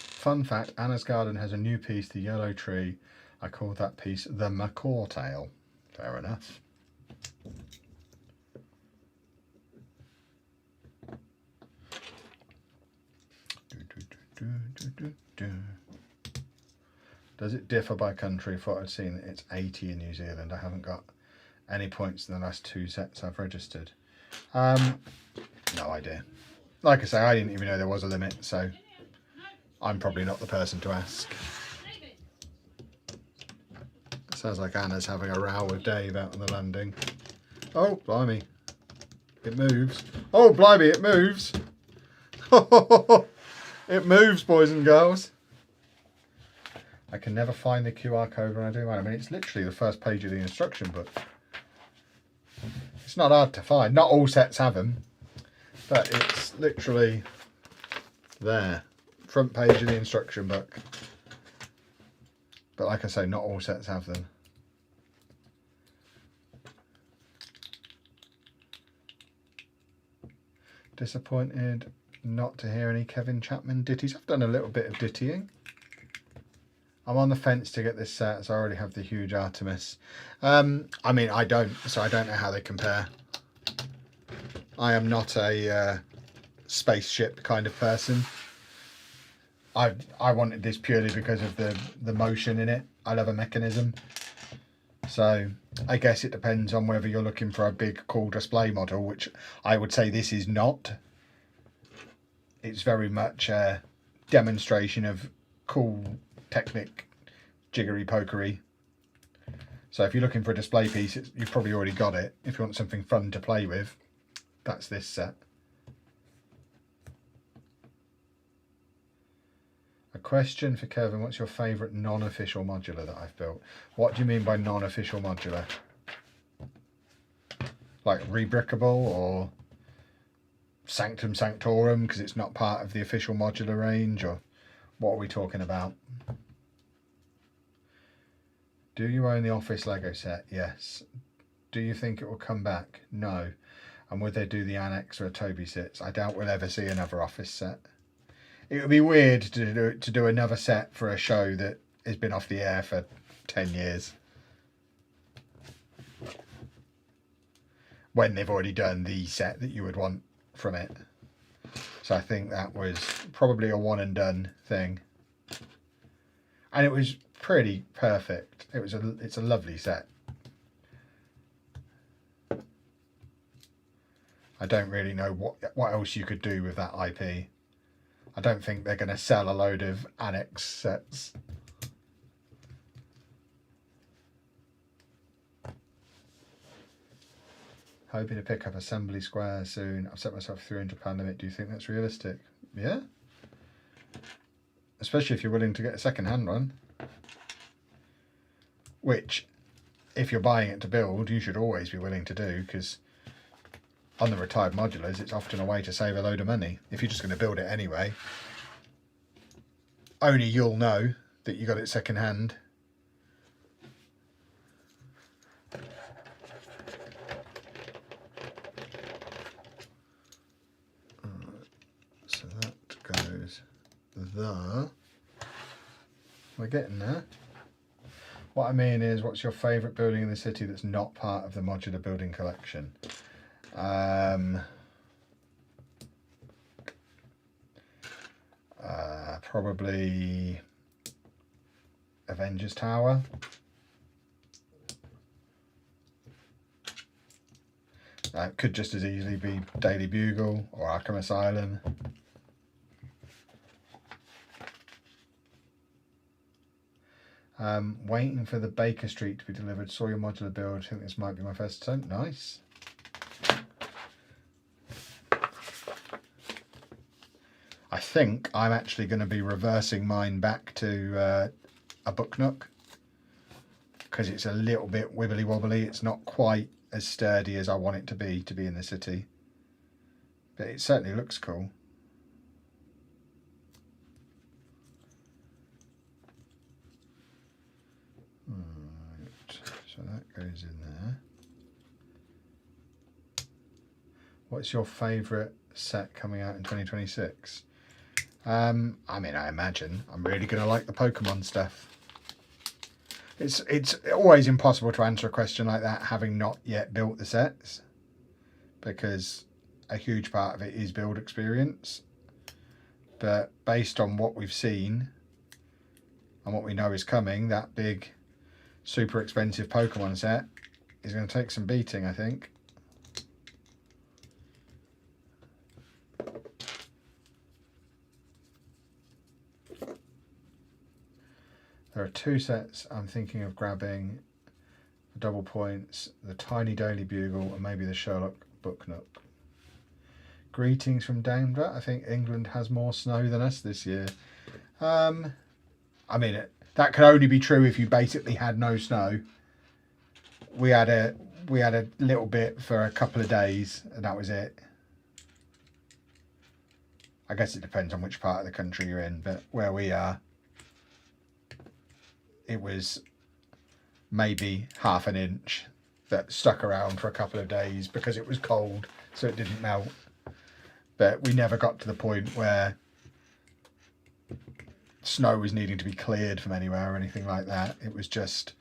Fun fact, Anna's garden has a new piece, the yellow tree. I call that piece the macaw tail. Fair enough. Does it differ by country? I thought I'd seen that it's 80 in New Zealand. I haven't got any points in the last 2 sets I've registered. No idea. Like I say, I didn't even know there was a limit, so I'm probably not the person to ask. Sounds like Anna's having a row with Dave out on the landing. Oh, blimey. It moves. Oh, blimey, it moves. It moves, boys and girls. I can never find the QR code when I do mine. I mean, it's literally the first page of the instruction book. It's not hard to find. Not all sets have them, but it's literally there. Front page of the instruction book. But like I say, not all sets have them. Disappointed not to hear any Kevin Chapman ditties. I've done a little bit of dittying. I'm on the fence to get this set, so I already have the huge Artemis. I mean, I don't, so I don't know how they compare. I am not a spaceship kind of person. I wanted this purely because of the motion in it. I love a mechanism. So I guess it depends on whether you're looking for a big, cool display model, which I would say this is not. It's very much a demonstration of cool Technic jiggery pokery. So if you're looking for a display piece, you've probably already got it. If you want something fun to play with, that's this set. A question for Kevin: what's your favourite non-official modular that I've built? What do you mean by non-official modular? Like rebrickable or Sanctum Sanctorum because it's not part of the official modular range, or what are we talking about? Do you own the Office Lego set? Yes. Do you think it will come back? No. And would they do the annex where Toby sits? I doubt we'll ever see another Office set. It would be weird to do another set for a show that has been off the air for 10 years. When they've already done the set that you would want from it. So I think that was probably a one and done thing. And it was pretty perfect. It's a lovely set. I don't really know what else you could do with that IP. I don't think they're going to sell a load of annex sets. Hoping to pick up Assembly Square soon. I've set myself a £300 limit. Do you think that's realistic? Yeah. Especially if you're willing to get a second-hand one. Which, if you're buying it to build, you should always be willing to do, because on the retired modulars, it's often a way to save a load of money. If you're just going to build it anyway, only you'll know that you got it second-hand. So that goes there. We're getting there. What I mean is, what's your favourite building in the city that's not part of the modular building collection? Probably Avengers Tower. Could just as easily be Daily Bugle or Arkham Asylum. Waiting for the Baker Street to be delivered. Saw your modular build. I think this might be my first attempt. Nice. I think I'm actually going to be reversing mine back to a book nook because it's a little bit wibbly wobbly. It's not quite as sturdy as I want it to be in the city, but it certainly looks cool. Right, so that goes in there. What's your favourite set coming out in 2026? I mean, I imagine I'm really going to like the Pokemon stuff. It's always impossible to answer a question like that having not yet built the sets, because a huge part of it is build experience. But based on what we've seen and what we know is coming, that big, super expensive Pokemon set is going to take some beating, I think. There are 2 sets I'm thinking of grabbing. Double points, the Tiny Daily Bugle, and maybe the Sherlock Book Nook. Greetings from Denver. I think England has more snow than us this year. I mean, that could only be true if you basically had no snow. We had a little bit for a couple of days, and that was it. I guess it depends on which part of the country you're in, but where we are, it was maybe half an inch that stuck around for a couple of days because it was cold, so it didn't melt. But we never got to the point where snow was needing to be cleared from anywhere or anything like that. It was just,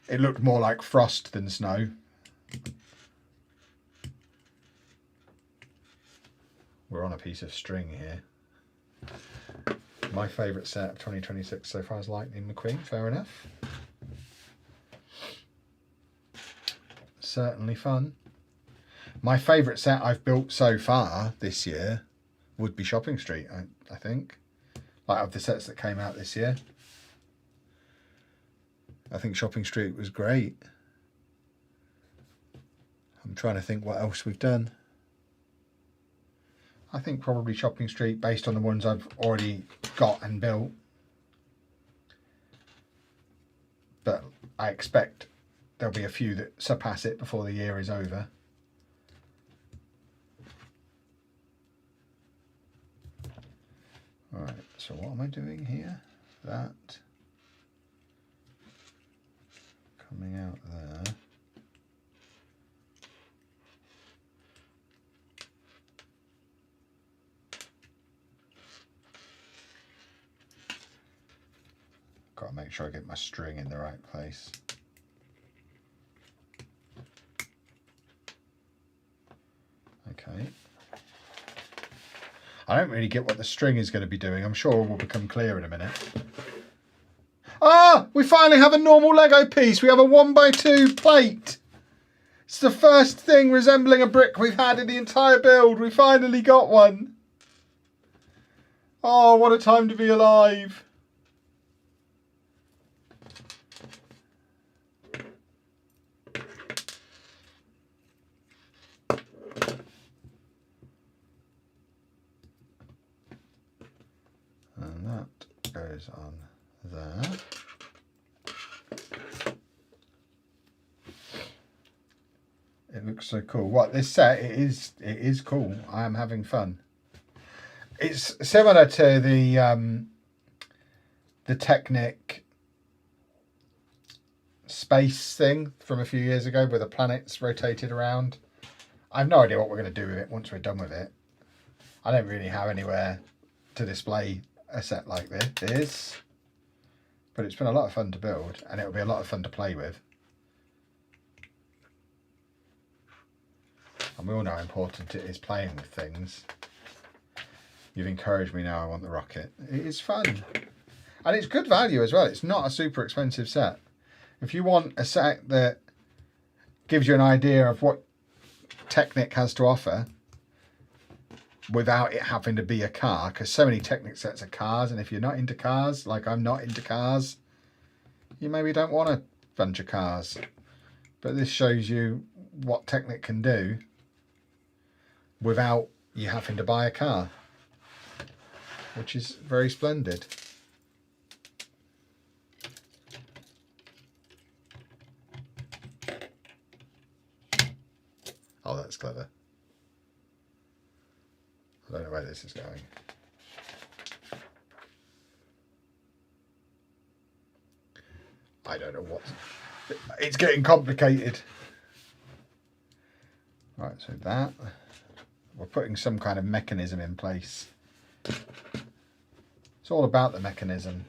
it looked more like frost than snow. We're on a piece of string here. My favourite set of 2026 so far is Lightning McQueen, fair enough. Certainly fun. My favourite set I've built so far this year would be Shopping Street, I think. Like, of the sets that came out this year, I think Shopping Street was great. I'm trying to think what else we've done. I think probably Shopping Street, based on the ones I've already got and built. But I expect there'll be a few that surpass it before the year is over. Alright, so what am I doing here? That coming out there. Got to make sure I get my string in the right place. Okay. I don't really get what the string is going to be doing. I'm sure it will become clear in a minute. Ah! We finally have a normal Lego piece. We have a 1x2 plate. It's the first thing resembling a brick we've had in the entire build. We finally got one. Oh, what a time to be alive. And that goes on there. It looks so cool. What this set, it is cool. I am having fun. It's similar to the Technic space thing from a few years ago where the planets rotated around. I have no idea what we're going to do with it once we're done with it. I don't really have anywhere to display a set like this, but it's been a lot of fun to build, and it'll be a lot of fun to play with. And we all know how important it is playing with things. You've encouraged me now, I want the rocket. It is fun. And it's good value as well. It's not a super expensive set. If you want a set that gives you an idea of what Technic has to offer without it having to be a car, because so many Technic sets are cars, and if you're not into cars, like I'm not into cars, you maybe don't want a bunch of cars. But this shows you what Technic can do without you having to buy a car, which is very splendid. Oh, that's clever. I don't know where this is going. I don't know what. It's getting complicated. Right, so that. We're putting some kind of mechanism in place. It's all about the mechanism.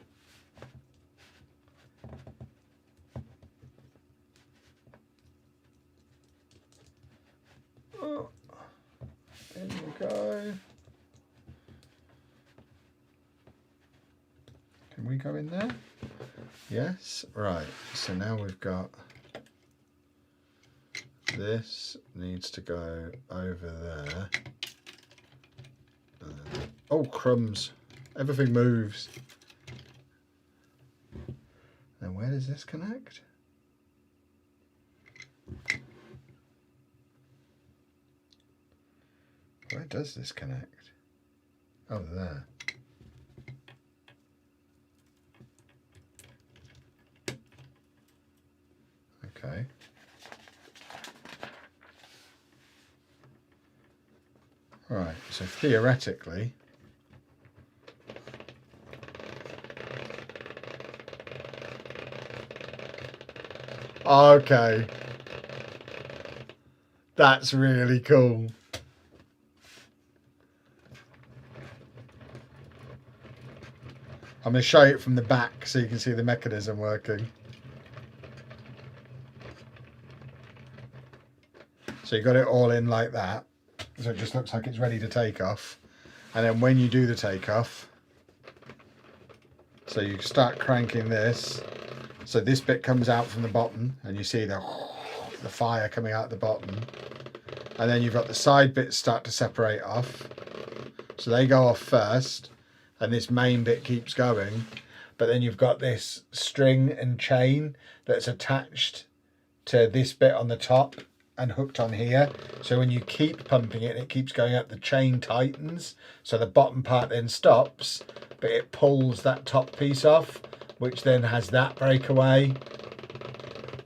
Oh, there we go. Can we go in there? Yes. Right. So now we've got this needs to go over there. Oh, crumbs. Everything moves. Where does this connect? Where does this connect? Oh, there. Okay. Right, so theoretically, okay, that's really cool. I'm going to show it from the back so you can see the mechanism working. So you got it all in like that, so it just looks like it's ready to take off. And then when you do the takeoff, so you start cranking this, so this bit comes out from the bottom and you see the fire coming out the bottom, and then you've got the side bits start to separate off, so they go off first and this main bit keeps going, but then you've got this string and chain that's attached to this bit on the top and hooked on here, so when you keep pumping it, it keeps going up, the chain tightens, so the bottom part then stops, but it pulls that top piece off, which then has that breakaway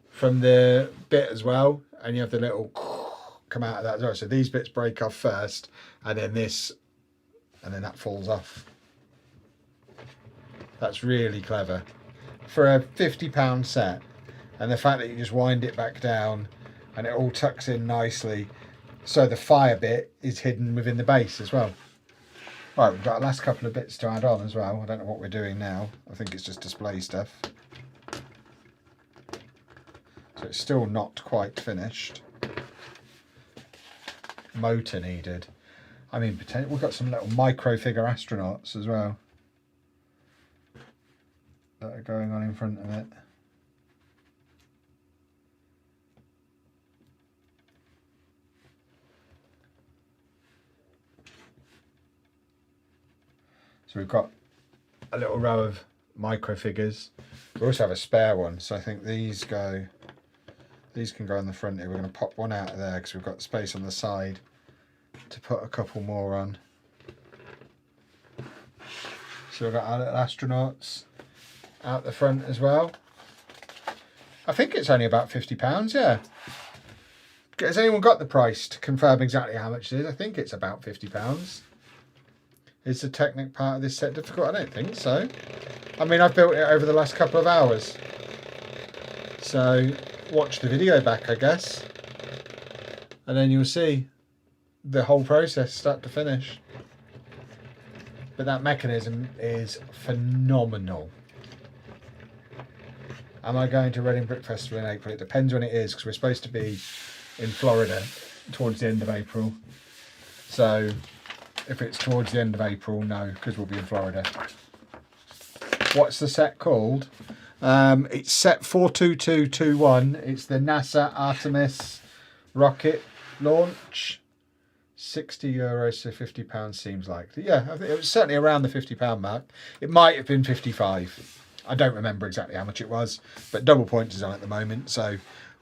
from the bit as well, and you have the little come out of that as well. So these bits break off first, and then this, and then that falls off. That's really clever for a £50 set, and the fact that you just wind it back down and it all tucks in nicely, so the fire bit is hidden within the base as well. Right, we've got a last couple of bits to add on as well. I don't know what we're doing now. I think it's just display stuff. So it's still not quite finished. Motor needed. I mean, we've got some little micro figure astronauts as well that are going on in front of it. So we've got a little row of micro figures. We also have a spare one, so I think these can go on the front here. We're going to pop one out of there because we've got space on the side to put a couple more on. So we've got our little astronauts out the front as well. I think it's only about £50, yeah. Has anyone got the price to confirm exactly how much it is? I think it's about £50. Is the Technic part of this set difficult? I don't think so. I mean, I've built it over the last couple of hours. So watch the video back, I guess. And then you'll see the whole process start to finish. But that mechanism is phenomenal. Am I going to Reading Brick Festival in April? It depends when it is, because we're supposed to be in Florida towards the end of April. So if it's towards the end of April, no, because we'll be in Florida. What's the set called? It's set 42221. It's the NASA Artemis rocket launch. €60, so £50 seems likely. Yeah, I think it was certainly around the £50 mark. It might have been 55. I don't remember exactly how much it was, but double points is on at the moment. So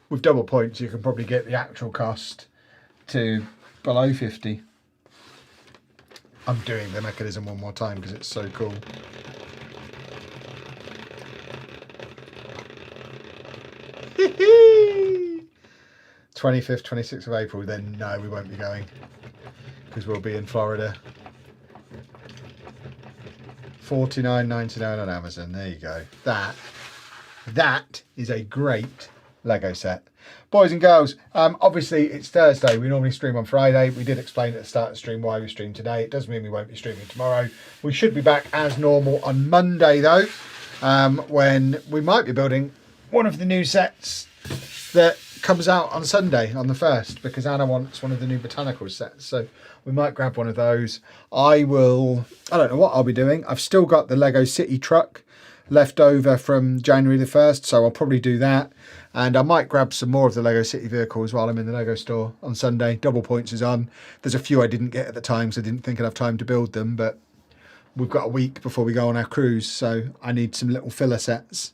with double points, you can probably get the actual cost to below 50. I'm doing the mechanism one more time because it's so cool. Hee 25th, 26th of April, then no, we won't be going because we'll be in Florida. $49.99 on Amazon. There you go. That is a great Lego set. Boys and girls, obviously it's Thursday. We normally stream on Friday. We did explain at the start of the stream why we stream today. It doesn't mean we won't be streaming tomorrow. We should be back as normal on Monday though, when we might be building one of the new sets that comes out on Sunday on the 1st, because Anna wants one of the new botanical sets. So we might grab one of those. I don't know what I'll be doing. I've still got the Lego City truck left over from January the 1st, so I'll probably do that. And I might grab some more of the Lego City vehicles while I'm in the Lego store on Sunday. Double points is on. There's a few I didn't get at the time, so I didn't think I'd have time to build them, but we've got a week before we go on our cruise, so I need some little filler sets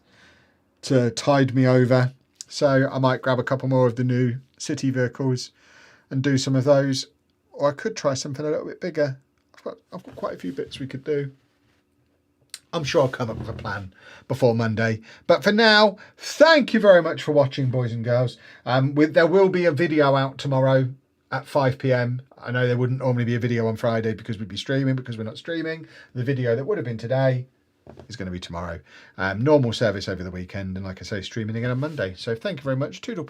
to tide me over. So I might grab a couple more of the new city vehicles and do some of those. Or I could try something a little bit bigger. I've got quite a few bits we could do. I'm sure I'll come up with a plan before Monday. But for now, thank you very much for watching, boys and girls. There will be a video out tomorrow at 5 p.m. I know there wouldn't normally be a video on Friday because we'd be streaming, because we're not streaming. The video that would have been today is going to be tomorrow. Normal service over the weekend, and like I say, streaming again on Monday. So thank you very much. Toodle.